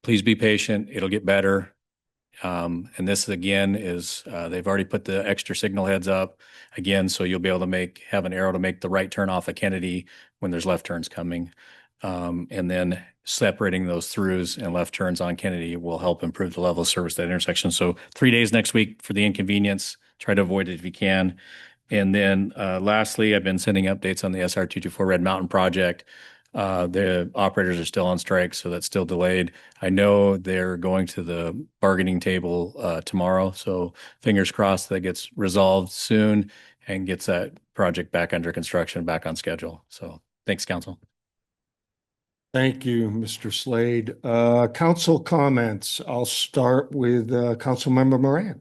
please be patient. It'll get better. And this again is they've already put the extra signal heads up again, so you'll be able to have an arrow to make the right turn off of Kennedy when there's left turns coming. And then separating those throughs and left turns on Kennedy will help improve the level of service at that intersection. So 3 days next week for the inconvenience. Try to avoid it if you can. And then lastly, I've been sending updates on the SR 224 Red Mountain project. The operators are still on strike, so that's still delayed. I know they're going to the bargaining table tomorrow, so fingers crossed that gets resolved soon and gets that project back under construction, back on schedule. So thanks, council. Thank you, Mr. Slade. Council comments. I'll start with Councilmember Moran.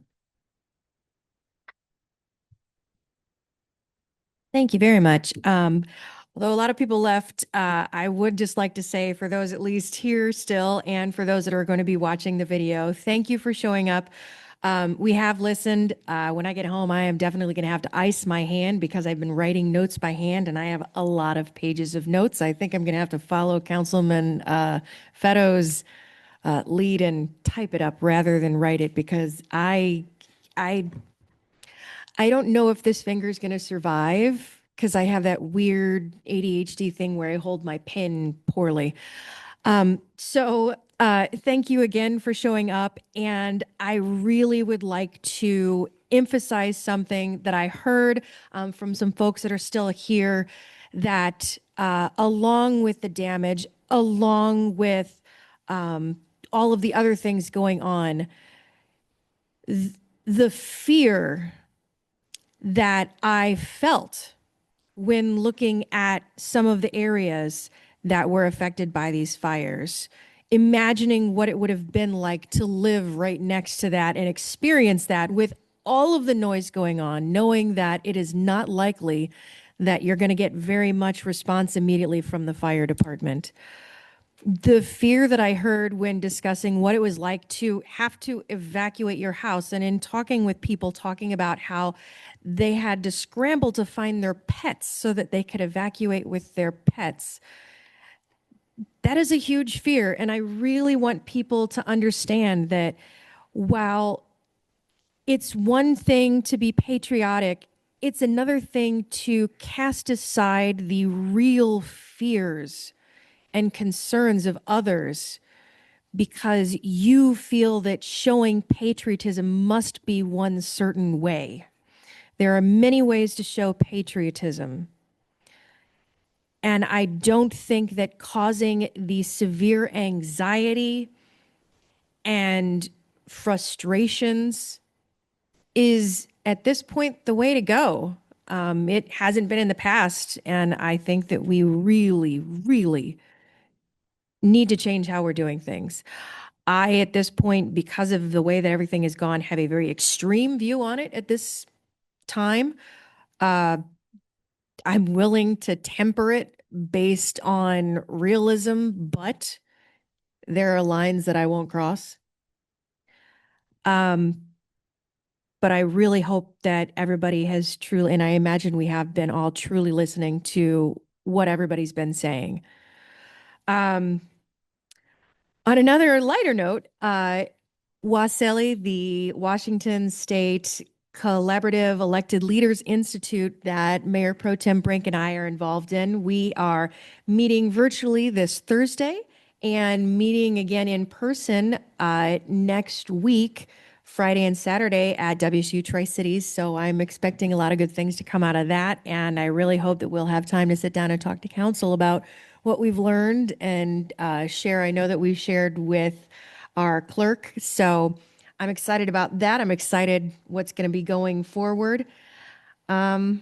Thank you very much. Although a lot of people left, I would just like to say for those at least here still, and for those that are going to be watching the video, thank you for showing up. We have listened. When I get home, I am definitely going to have to ice my hand because I've been writing notes by hand and I have a lot of pages of notes. I think I'm going to have to follow Councilman Feto's lead and type it up rather than write it because I don't know if this finger is going to survive because I have that weird ADHD thing where I hold my pen poorly. Thank you again for showing up. And I really would like to emphasize something that I heard from some folks that are still here, that along with the damage, along with all of the other things going on, the fear that I felt when looking at some of the areas that were affected by these fires, imagining what it would have been like to live right next to that and experience that with all of the noise going on, knowing that it is not likely that you're going to get very much response immediately from the fire department. The fear that I heard when discussing what it was like to have to evacuate your house, and in talking with people talking about how they had to scramble to find their pets so that they could evacuate with their pets. That is a huge fear. And I really want people to understand that while it's one thing to be patriotic, it's another thing to cast aside the real fears and concerns of others because you feel that showing patriotism must be one certain way. There are many ways to show patriotism. And I don't think that causing the severe anxiety and frustrations is at this point the way to go. It hasn't been in the past. And I think that we really, really need to change how we're doing things. I, at this point, because of the way that everything has gone, have a very extreme view on it at this time. I'm willing to temper it based on realism, but there are lines that I won't cross. But I really hope that everybody has truly, and I imagine we have been all truly listening to what everybody's been saying. On another lighter note, WASELI, the Washington State Collaborative Elected Leaders Institute that Mayor Pro Tem Brink and I are involved in, we are meeting virtually this Thursday and meeting again in person next week, Friday and Saturday at WSU Tri-Cities. So I'm expecting a lot of good things to come out of that. And I really hope that we'll have time to sit down and talk to council about what we've learned and share. I know that we've shared with our clerk. So I'm excited about that. I'm excited what's going to be going forward. And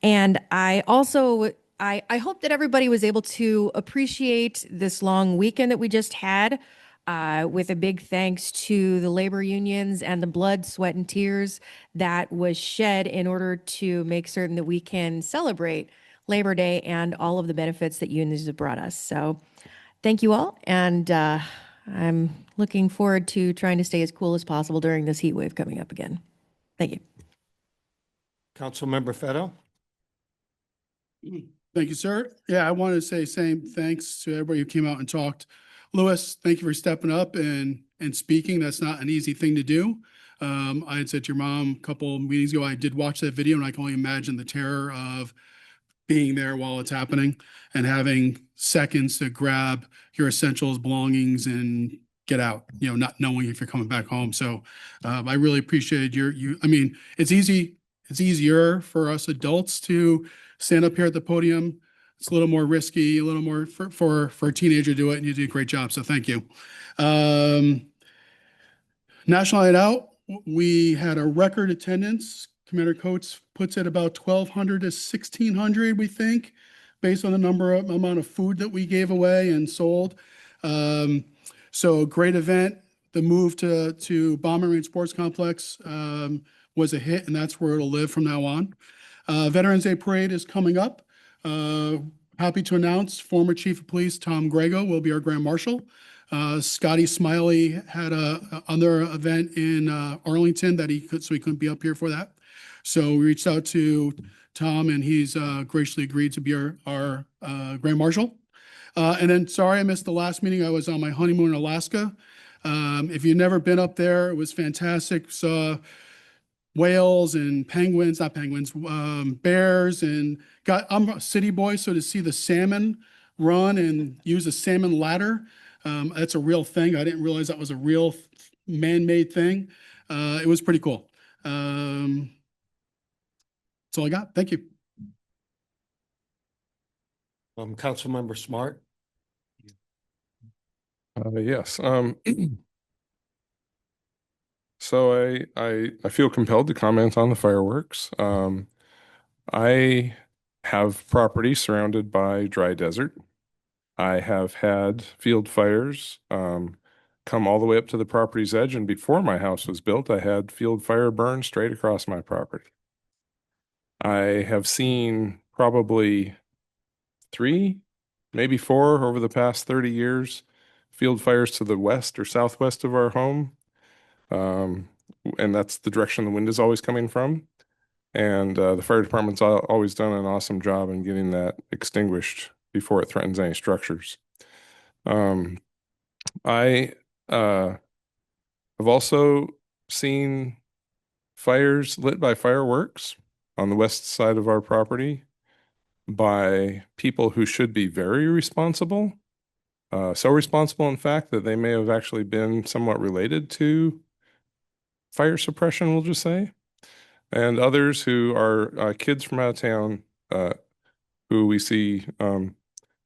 I also, I hope that everybody was able to appreciate this long weekend that we just had, with a big thanks to the labor unions and the blood, sweat, and tears that was shed in order to make certain that we can celebrate Labor Day and all of the benefits that unions have brought us. So thank you all. And I'm looking forward to trying to stay as cool as possible during this heat wave coming up again. Thank you. Councilmember Feto? Thank you, sir. Yeah, I want to say same thanks to everybody who came out and talked. Louis, thank you for stepping up and speaking. That's not an easy thing to do. I had said to your mom a couple meetings ago, I did watch that video and I can only imagine the terror of being there while it's happening and having seconds to grab your essentials, belongings, and get out, you know, not knowing if you're coming back home. So I really appreciated I mean, it's easier for us adults to stand up here at the podium. It's a little more risky, a little more for a teenager to do it, and you did a great job. So thank you. National Night Out, we had a record attendance. Commander Coates puts it about 1,200 to 1,600, we think, based on the amount of food that we gave away and sold. So great event. The move to Bomber Range Sports Complex was a hit, and that's where it'll live from now on. Veterans Day Parade is coming up. Happy to announce former Chief of Police Tom Grego will be our Grand Marshal. Scotty Smiley had a other event in Arlington that he couldn't be up here for that. So we reached out to Tom and he's graciously agreed to be our Grand Marshal. And then, sorry, I missed the last meeting. I was on my honeymoon in Alaska. If you've never been up there, it was fantastic. Saw whales and penguins, not penguins, bears, and I'm a city boy, so to see the salmon run and use a salmon ladder, that's a real thing. I didn't realize that was a real man-made thing. It was pretty cool. That's all I got. Thank you. Councilmember Smart. Yes. So I feel compelled to comment on the fireworks. I have property surrounded by dry desert. I have had field fires come all the way up to the property's edge, and before my house was built, I had field fire burn straight across my property. I have seen probably 3, maybe 4 over the past 30 years, field fires to the west or southwest of our home. And that's the direction the wind is always coming from. And the fire department's always done an awesome job in getting that extinguished before it threatens any structures. I have also seen fires lit by fireworks on the west side of our property by people who should be very responsible. So responsible, in fact, that they may have actually been somewhat related to fire suppression, we'll just say. And others who are kids from out of town who we see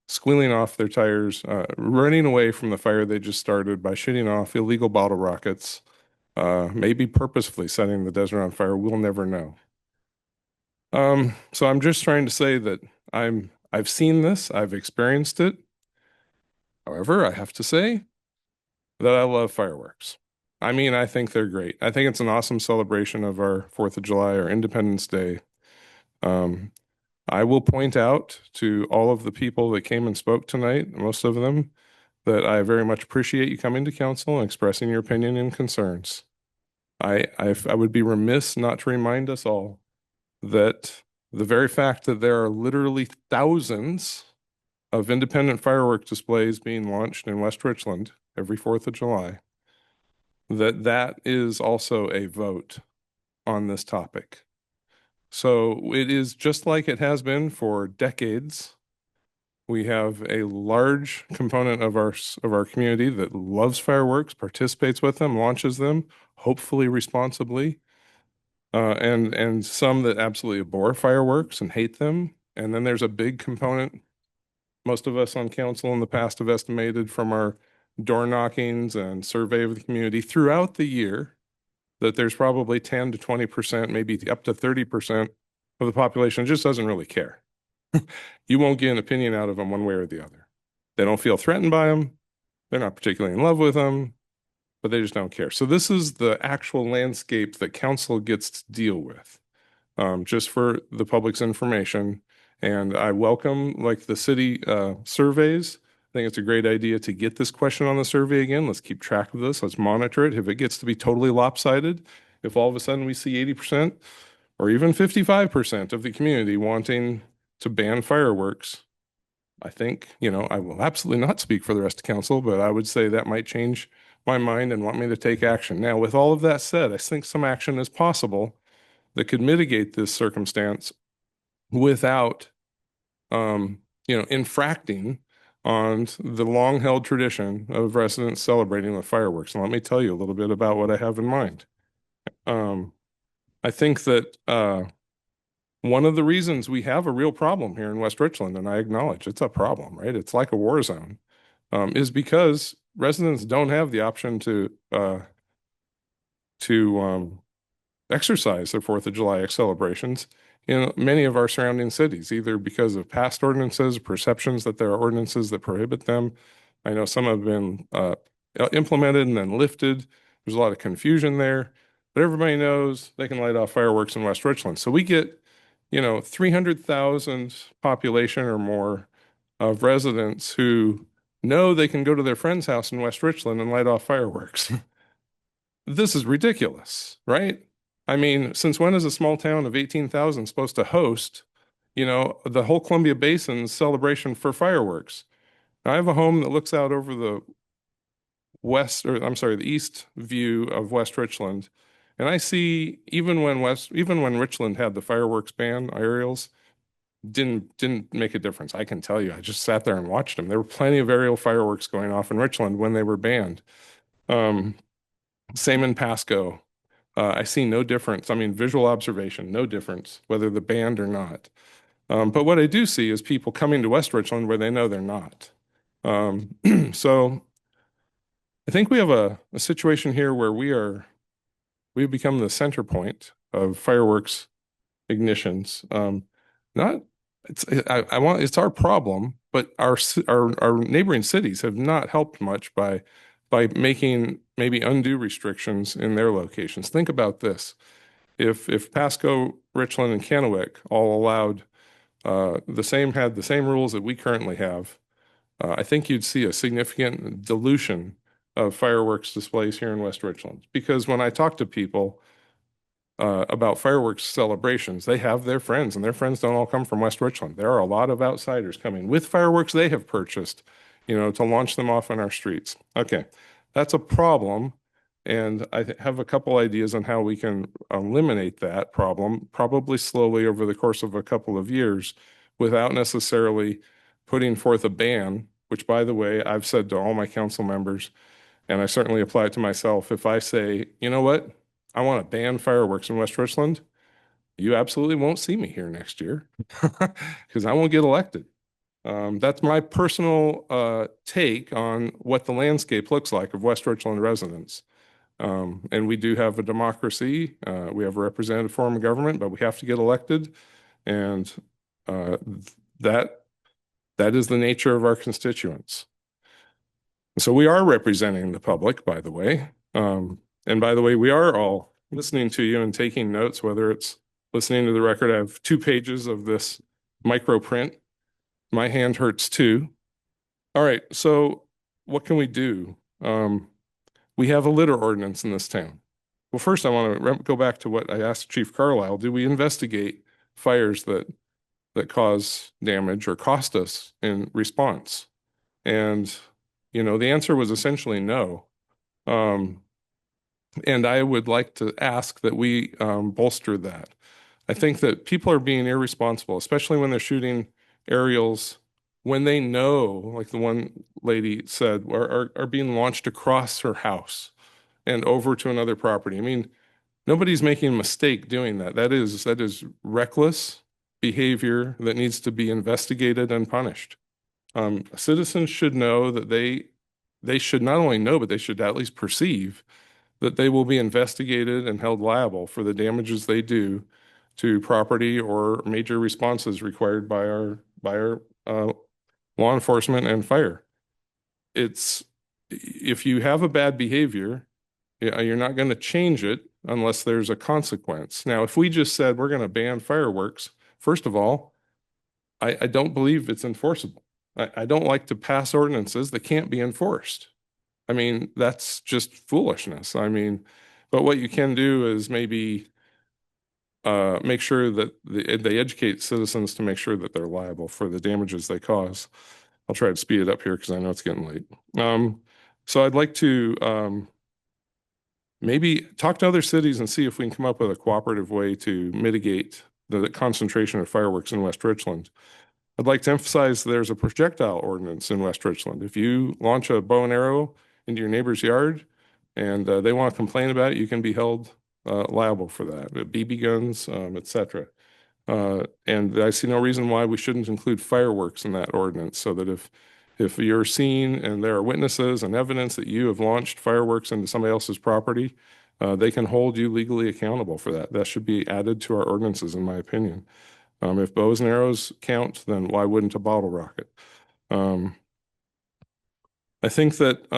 squealing off their tires, running away from the fire they just started by shooting off illegal bottle rockets, maybe purposefully setting the desert on fire. We'll never know. So I'm just trying to say that I've seen this, I've experienced it. However, I have to say that I love fireworks. I mean, I think they're great. I think it's an awesome celebration of our 4th of July, our Independence Day. I will point out to all of the people that came and spoke tonight, most of them, that I very much appreciate you coming to council and expressing your opinion and concerns. I would be remiss not to remind us all that the very fact that there are literally thousands of independent firework displays being launched in West Richland every 4th of July, that is also a vote on this topic. So it is just like it has been for decades. We have a large component of our community that loves fireworks, participates with them, launches them, hopefully responsibly, and some that absolutely abhor fireworks and hate them. And then there's a big component, most of us on council in the past have estimated from our door knockings and survey of the community throughout the year, that there's probably 10 to 20%, maybe up to 30% of the population just doesn't really care. You won't get an opinion out of them one way or the other. They don't feel threatened by them. They're not particularly in love with them, but they just don't care. So this is the actual landscape that council gets to deal with, just for the public's information. And I welcome, like, the city surveys. I think it's a great idea to get this question on the survey again. Let's keep track of this. Let's monitor it. If it gets to be totally lopsided, if all of a sudden we see 80% or even 55% of the community wanting to ban fireworks, I think, I will absolutely not speak for the rest of council, but I would say that might change my mind and want me to take action. Now, with all of that said, I think some action is possible that could mitigate this circumstance without, infracting on the long-held tradition of residents celebrating with fireworks. And let me tell you a little bit about what I have in mind. I think that one of the reasons we have a real problem here in West Richland, and I acknowledge it's a problem, right? It's like a war zone, is because residents don't have the option to exercise their 4th of July celebrations in many of our surrounding cities, either because of past ordinances, perceptions that there are ordinances that prohibit them. I know some have been implemented and then lifted. There's a lot of confusion there, but everybody knows they can light off fireworks in West Richland. So we get 300,000 population or more of residents who know they can go to their friend's house in West Richland and light off fireworks. This is ridiculous, right? I mean, since when is a small town of 18,000 supposed to host, the whole Columbia Basin's celebration for fireworks? Now, I have a home that looks out over the the east view of West Richland. And I see even when Richland had the fireworks ban, aerials didn't make a difference. I can tell you, I just sat there and watched them. There were plenty of aerial fireworks going off in Richland when they were banned. Same in Pasco. I see no difference. I mean, visual observation, no difference, whether they're banned or not. But what I do see is people coming to West Richland where they know they're not. So I think we have a situation here where we've become the center point of fireworks ignitions. It's our problem, but our neighboring cities have not helped much by making maybe undue restrictions in their locations. Think about this. If Pasco, Richland, and Kennewick all allowed had the same rules that we currently have, I think you'd see a significant dilution of fireworks displays here in West Richland. Because when I talk to people about fireworks celebrations, they have their friends, and their friends don't all come from West Richland. There are a lot of outsiders coming with fireworks they have purchased, to launch them off on our streets. Okay, that's a problem. And I have a couple ideas on how we can eliminate that problem, probably slowly over the course of a couple of years, without necessarily putting forth a ban, which, by the way, I've said to all my council members, and I certainly apply it to myself. If I say, you know what, I want to ban fireworks in West Richland, you absolutely won't see me here next year because I won't get elected. That's my personal take on what the landscape looks like of West Richland residents. And we do have a democracy. We have a representative form of government, but we have to get elected. And that is the nature of our constituents. So we are representing the public, by the way. And by the way, we are all listening to you and taking notes, whether it's listening to the record. I have 2 pages of this micro print. My hand hurts too. All right, so what can we do? We have a litter ordinance in this town. Well, first I want to go back to what I asked Chief Carlisle. Do we investigate fires that cause damage or cost us in response? And, the answer was essentially no. And I would like to ask that we bolster that. I think that people are being irresponsible, especially when they're shooting aerials, when they know, like the one lady said, are being launched across her house and over to another property. I mean, nobody's making a mistake doing that. That is reckless behavior that needs to be investigated and punished. Citizens should know that they should not only know, but they should at least perceive that they will be investigated and held liable for the damages they do to property or major responses required by our law enforcement and fire. If you have a bad behavior, you're not going to change it unless there's a consequence. Now, if we just said we're going to ban fireworks, first of all, I don't believe it's enforceable. I don't like to pass ordinances that can't be enforced. I mean, that's just foolishness. I mean, but what you can do is maybe make sure that they educate citizens to make sure that they're liable for the damages they cause. I'll try to speed it up here because I know it's getting late. So I'd like to maybe talk to other cities and see if we can come up with a cooperative way to mitigate the concentration of fireworks in West Richland. I'd like to emphasize there's a projectile ordinance in West Richland. If you launch a bow and arrow into your neighbor's yard and they want to complain about it, you can be held liable for that. BB guns, etc. And I see no reason why we shouldn't include fireworks in that ordinance, so that if you're seen and there are witnesses and evidence that you have launched fireworks into somebody else's property, they can hold you legally accountable for that. That should be added to our ordinances, in my opinion. If bows and arrows count, then why wouldn't a bottle rocket? I think that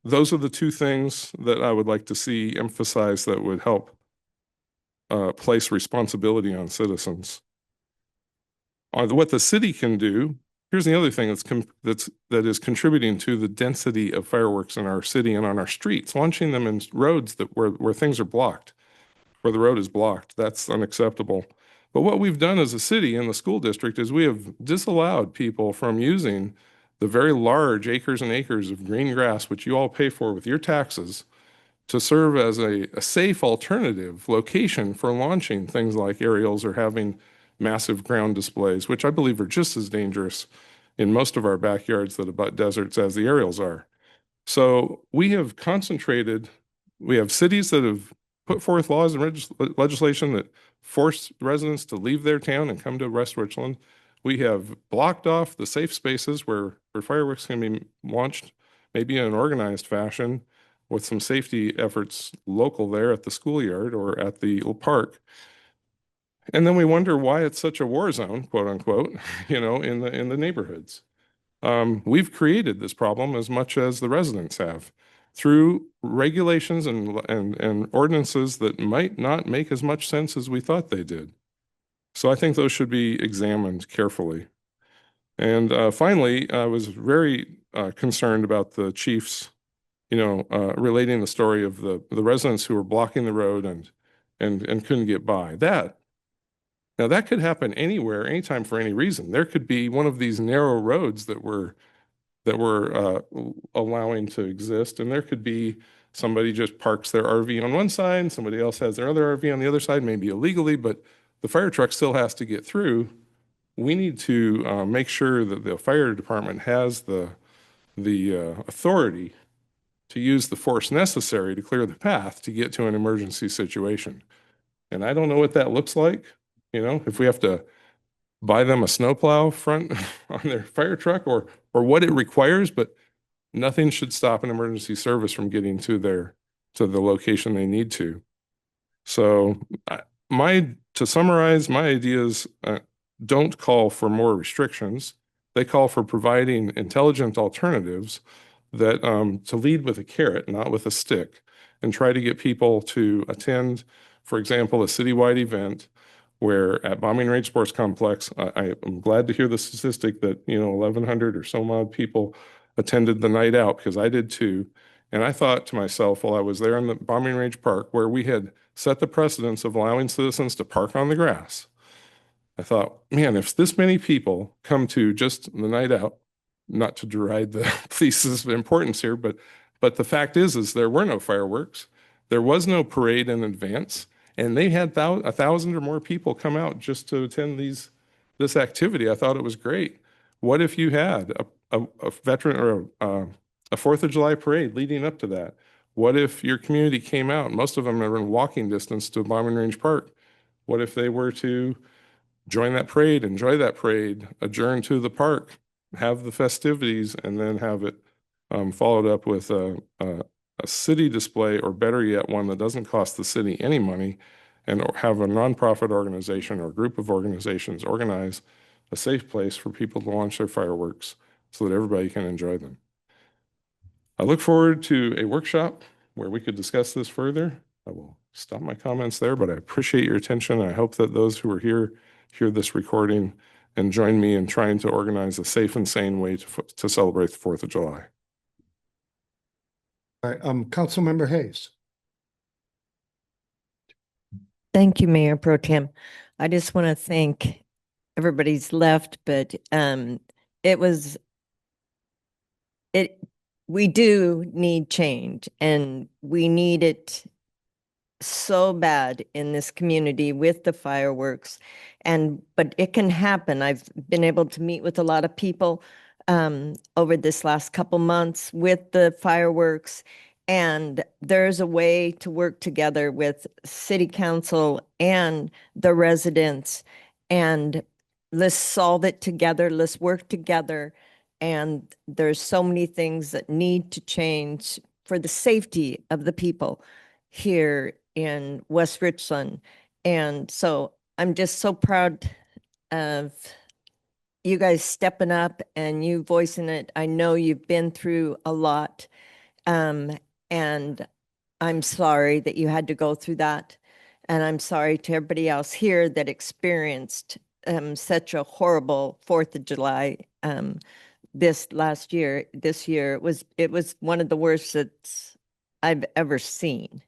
those are the 2 things that I would like to see emphasized that would help place responsibility on citizens. what the city can do. Here's the other thing that is contributing to the density of fireworks in our city and on our streets, launching them in roads where things are blocked, where the road is blocked. That's unacceptable. But what we've done as a city and the school district is we have disallowed people from using the very large acres and acres of green grass, which you all pay for with your taxes, to serve as a safe alternative location for launching things like aerials or having massive ground displays, which I believe are just as dangerous in most of our backyards that abut deserts as the aerials are. So we have concentrated, we have cities that have put forth laws and legislation that force residents to leave their town and come to West Richland. We have blocked off the safe spaces where fireworks can be launched, maybe in an organized fashion with some safety efforts local there at the schoolyard or at the park. And then we wonder why it's such a war zone, quote unquote, in the neighborhoods. We've created this problem as much as the residents have through regulations and ordinances that might not make as much sense as we thought they did. So I think those should be examined carefully. And finally, I was very concerned about the chiefs, relating the story of the residents who were blocking the road and couldn't get by. Now that could happen anywhere, anytime, for any reason. There could be one of these narrow roads that we're allowing to exist, and there could be somebody just parks their RV on one side, and somebody else has their other RV on the other side, maybe illegally, but the fire truck still has to get through. We need to make sure that the fire department has the authority to use the force necessary to clear the path to get to an emergency situation. And I don't know what that looks like. If we have to buy them a snowplow front on their fire truck or what it requires, but nothing should stop an emergency service from getting to the location they need to. So to summarize, my ideas don't call for more restrictions. They call for providing intelligent alternatives that to lead with a carrot, not with a stick, and try to get people to attend, for example, a citywide event where at Bombing Range Sports Complex, I am glad to hear the statistic that, 1,100 or so odd people attended the night out, because I did too. And I thought to myself while I was there in the Bombing Range Park, where we had set the precedence of allowing citizens to park on the grass, I thought, man, if this many people come to just the night out, not to deride the police's importance here, but the fact is there were no fireworks. There was no parade in advance. And they had 1,000 or more people come out just to attend this activity. I thought it was great. What if you had a veteran or a 4th of July parade leading up to that? What if your community came out? Most of them are in walking distance to Bombing Range Park. What if they were to join that parade, enjoy that parade, adjourn to the park, have the festivities, and then have it followed up with a city display, or better yet, one that doesn't cost the city any money, and have a nonprofit organization or group of organizations organize a safe place for people to launch their fireworks so that everybody can enjoy them. I look forward to a workshop where we could discuss this further. I will stop my comments there, but I appreciate your attention. I hope that those who are here hear this recording and join me in trying to organize a safe and sane way to celebrate the 4th of July. All right, Councilmember Hayes. Thank you, Mayor Pro Tem. I just want to thank everybody's left, but we do need change, and we need it so bad in this community with the fireworks. But it can happen. I've been able to meet with a lot of people over this last couple months with the fireworks, and there's a way to work together with city council and the residents, and let's solve it together. Let's work together. And there's so many things that need to change for the safety of the people here in West Richland. And so I'm just so proud of you guys stepping up and you voicing it. I know you've been through a lot, and I'm sorry that you had to go through that. And I'm sorry to everybody else here that experienced such a horrible 4th of July this year it was one of the worst that I've ever seen.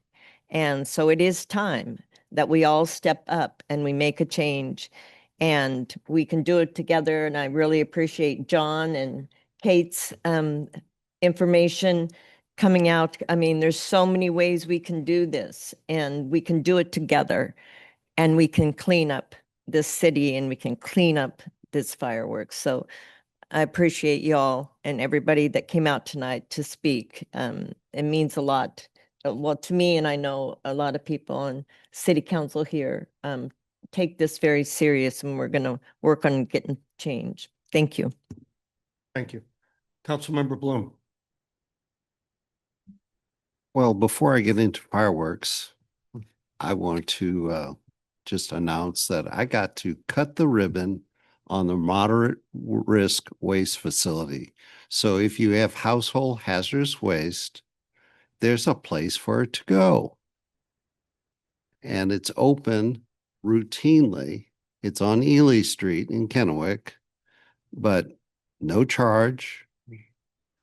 And so it is time that we all step up and we make a change, and we can do it together. And I really appreciate John and Kate's information coming out. I mean, there's so many ways we can do this, and we can do it together, and we can clean up this city, and we can clean up this fireworks. So I appreciate y'all and everybody that came out tonight to speak. It means a lot. Well, to me, and I know a lot of people on city council here take this very serious, and we're going to work on getting change. Thank you. Thank you. Councilmember Bloom. Well, before I get into fireworks, I want to just announce that I got to cut the ribbon on the moderate risk waste facility. So if you have household hazardous waste, there's a place for it to go. And it's open routinely. It's on Ely Street in Kennewick, but no charge.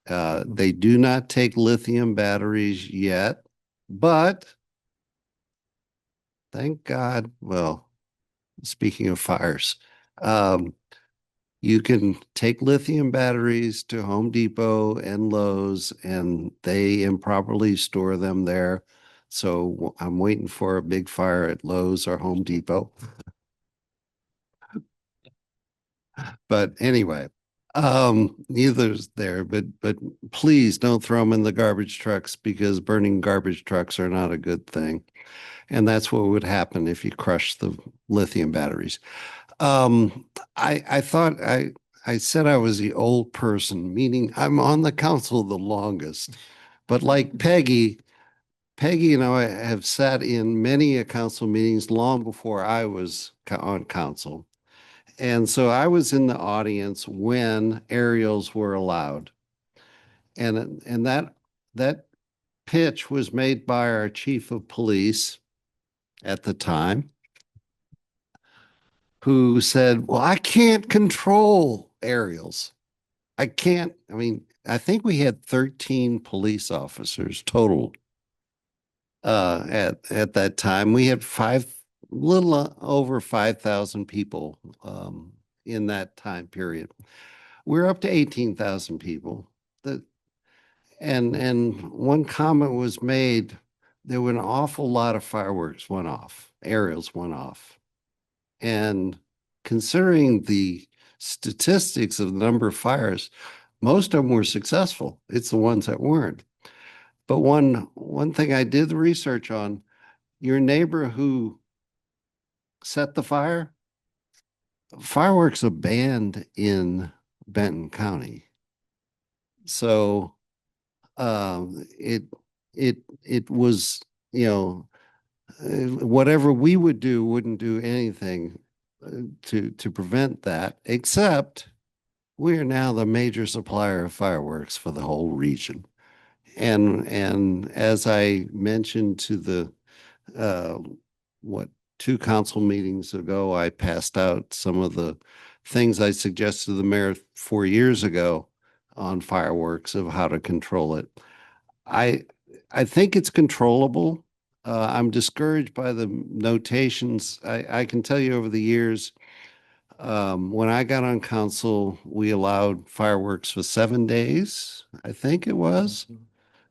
They do not take lithium batteries yet, but thank God, well, speaking of fires, you can take lithium batteries to Home Depot and Lowe's, and they improperly store them there. So I'm waiting for a big fire at Lowe's or Home Depot. But anyway, neither's there, but please don't throw them in the garbage trucks, because burning garbage trucks are not a good thing. And that's what would happen if you crush the lithium batteries. I thought I said I was the old person, meaning I'm on the council the longest. But like Peggy and I have sat in many council meetings long before I was on council. And so I was in the audience when aerials were allowed. And that pitch was made by our chief of police at the time, who said, well, I can't control aerials. I think we had 13 police officers total at that time. We had little over 5,000 people in that time period. We're up to 18,000 people. And one comment was made, there were an awful lot of fireworks went off, aerials went off. And considering the statistics of the number of fires, most of them were successful. It's the ones that weren't. But one thing I did the research on, your neighbor who set the fire, fireworks are banned in Benton County. So it was, whatever we would do wouldn't do anything to prevent that, except we are now the major supplier of fireworks for the whole region. And as I mentioned to the 2 council meetings ago, I passed out some of the things I suggested to the mayor 4 years ago on fireworks, of how to control it. I think it's controllable. I'm discouraged by the notations. I can tell you over the years, when I got on council, we allowed fireworks for 7 days, I think it was,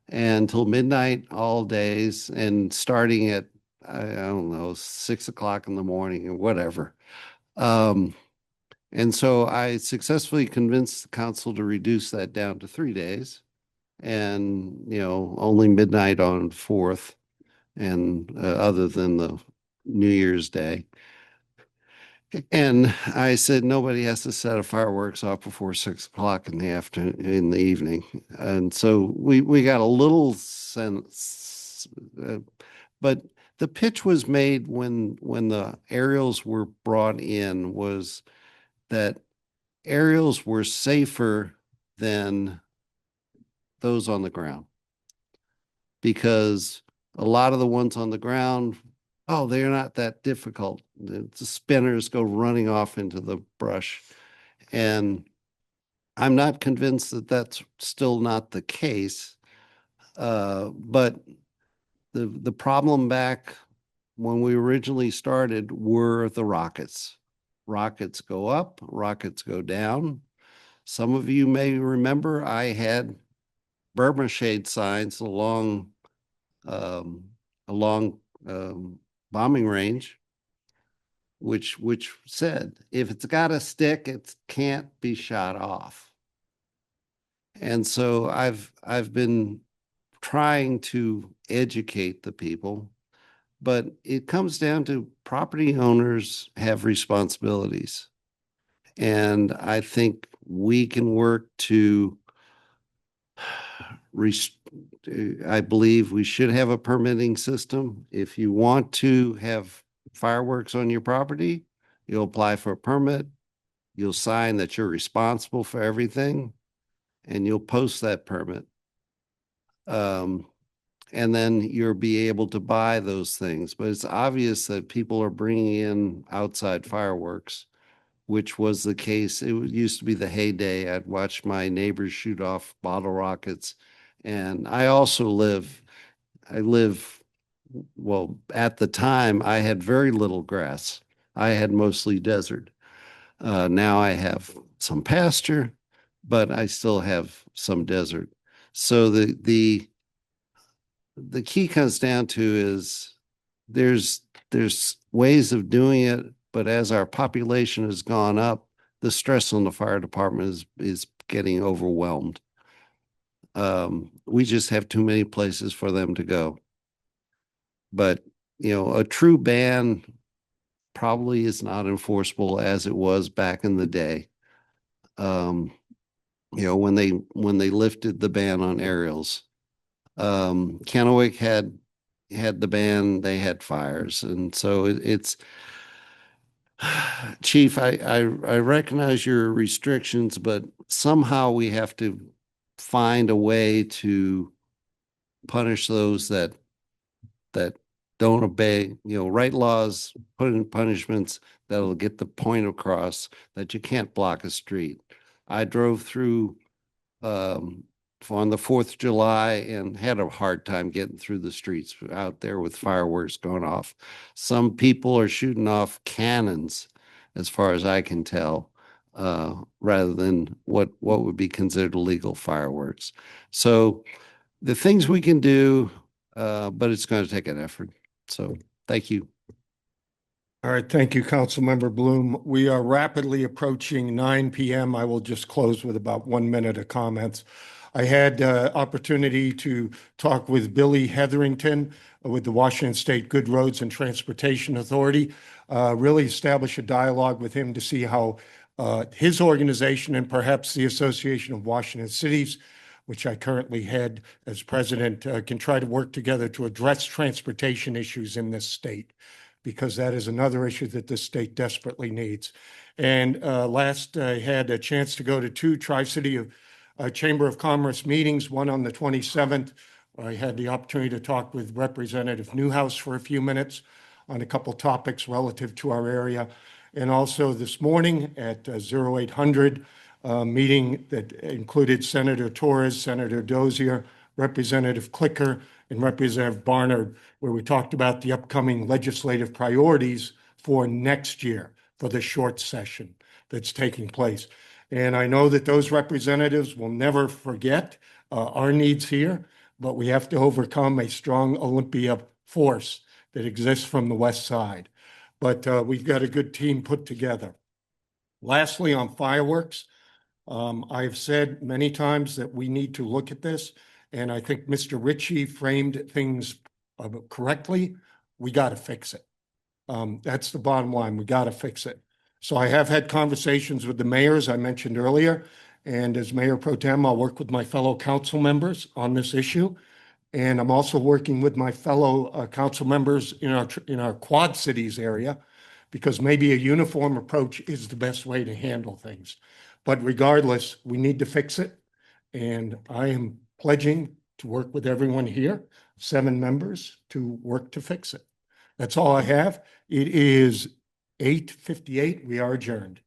until midnight all days, and starting at, I don't know, 6 o'clock in the morning or whatever. And so I successfully convinced the council to reduce that down to 3 days, and, only midnight on 4th, and other than the New Year's Day. And I said, nobody has to set a fireworks off before 6 o'clock in the afternoon, in the evening. And so we got a little sense, but the pitch was made when the aerials were brought in, was that aerials were safer than those on the ground, because a lot of the ones on the ground Oh, they're not that difficult. The spinners go running off into the brush. And I'm not convinced that that's still not the case. But the problem back when we originally started were the rockets. Rockets go up, rockets go down. Some of you may remember I had Burma shade signs along bombing range, which said if it's got a stick, it can't be shot off. And so I've been trying to educate the people, but it comes down to property owners have responsibilities. And I think we can work to I believe we should have a permitting system. If you want to have fireworks on your property, you'll apply for a permit. You'll sign that you're responsible for everything, and you'll post that permit. And then you'll be able to buy those things. But it's obvious that people are bringing in outside fireworks, which was the case. It used to be the heyday. I'd watch my neighbors shoot off bottle rockets. And I live, well, at the time, I had very little grass. I had mostly desert. Now I have some pasture, but I still have some desert. So the key comes down to is there's ways of doing it, but as our population has gone up, the stress on the fire department is getting overwhelmed. We just have too many places for them to go. But, you know, a true ban probably is not enforceable as it was back in the day. You know, when they lifted the ban on aerials. Kennewick had the ban, they had fires. And so it's Chief, I recognize your restrictions, but somehow we have to find a way to punish those that don't obey, you know, write laws, put in punishments that'll get the point across that you can't block a street. I drove through on the 4th of July and had a hard time getting through the streets out there with fireworks going off. Some people are shooting off cannons, as far as I can tell, rather than what would be considered illegal fireworks. So the things we can do, but it's going to take an effort. So thank you. All right, thank you, Councilmember Bloom. We are rapidly approaching 9 p.m. I will just close with about 1 minute of comments. I had opportunity to talk with Billy Hetherington with the Washington State Good Roads and Transportation Authority, really establish a dialogue with him to see how his organization and perhaps the Association of Washington Cities, which I currently head as president, can try to work together to address transportation issues in this state, because that is another issue that this state desperately needs. And last, I had a chance to go to 2 Tri-City Chamber of Commerce meetings, one on the 27th. I had the opportunity to talk with Representative Newhouse for a few minutes on a couple topics relative to our area. And also this morning at 0800, meeting that included Senator Torres, Senator Dozier, Representative Clicker, and Representative Barnard, where we talked about the upcoming legislative priorities for next year for the short session that's taking place. And I know that those representatives will never forget our needs here, but we have to overcome a strong Olympia force that exists from the west side. But we've got a good team put together. Lastly, on fireworks, I've said many times that we need to look at this, and I think Mr. Ritchie framed things correctly. We got to fix it. That's the bottom line. We got to fix it. So I have had conversations with the mayors I mentioned earlier, and as Mayor Pro Tem, I'll work with my fellow council members on this issue. And I'm also working with my fellow council members in our Quad Cities area, because maybe a uniform approach is the best way to handle things. But regardless, we need to fix it. And I am pledging to work with everyone here, 7 members, to work to fix it. That's all I have. It is 8:58. We are adjourned.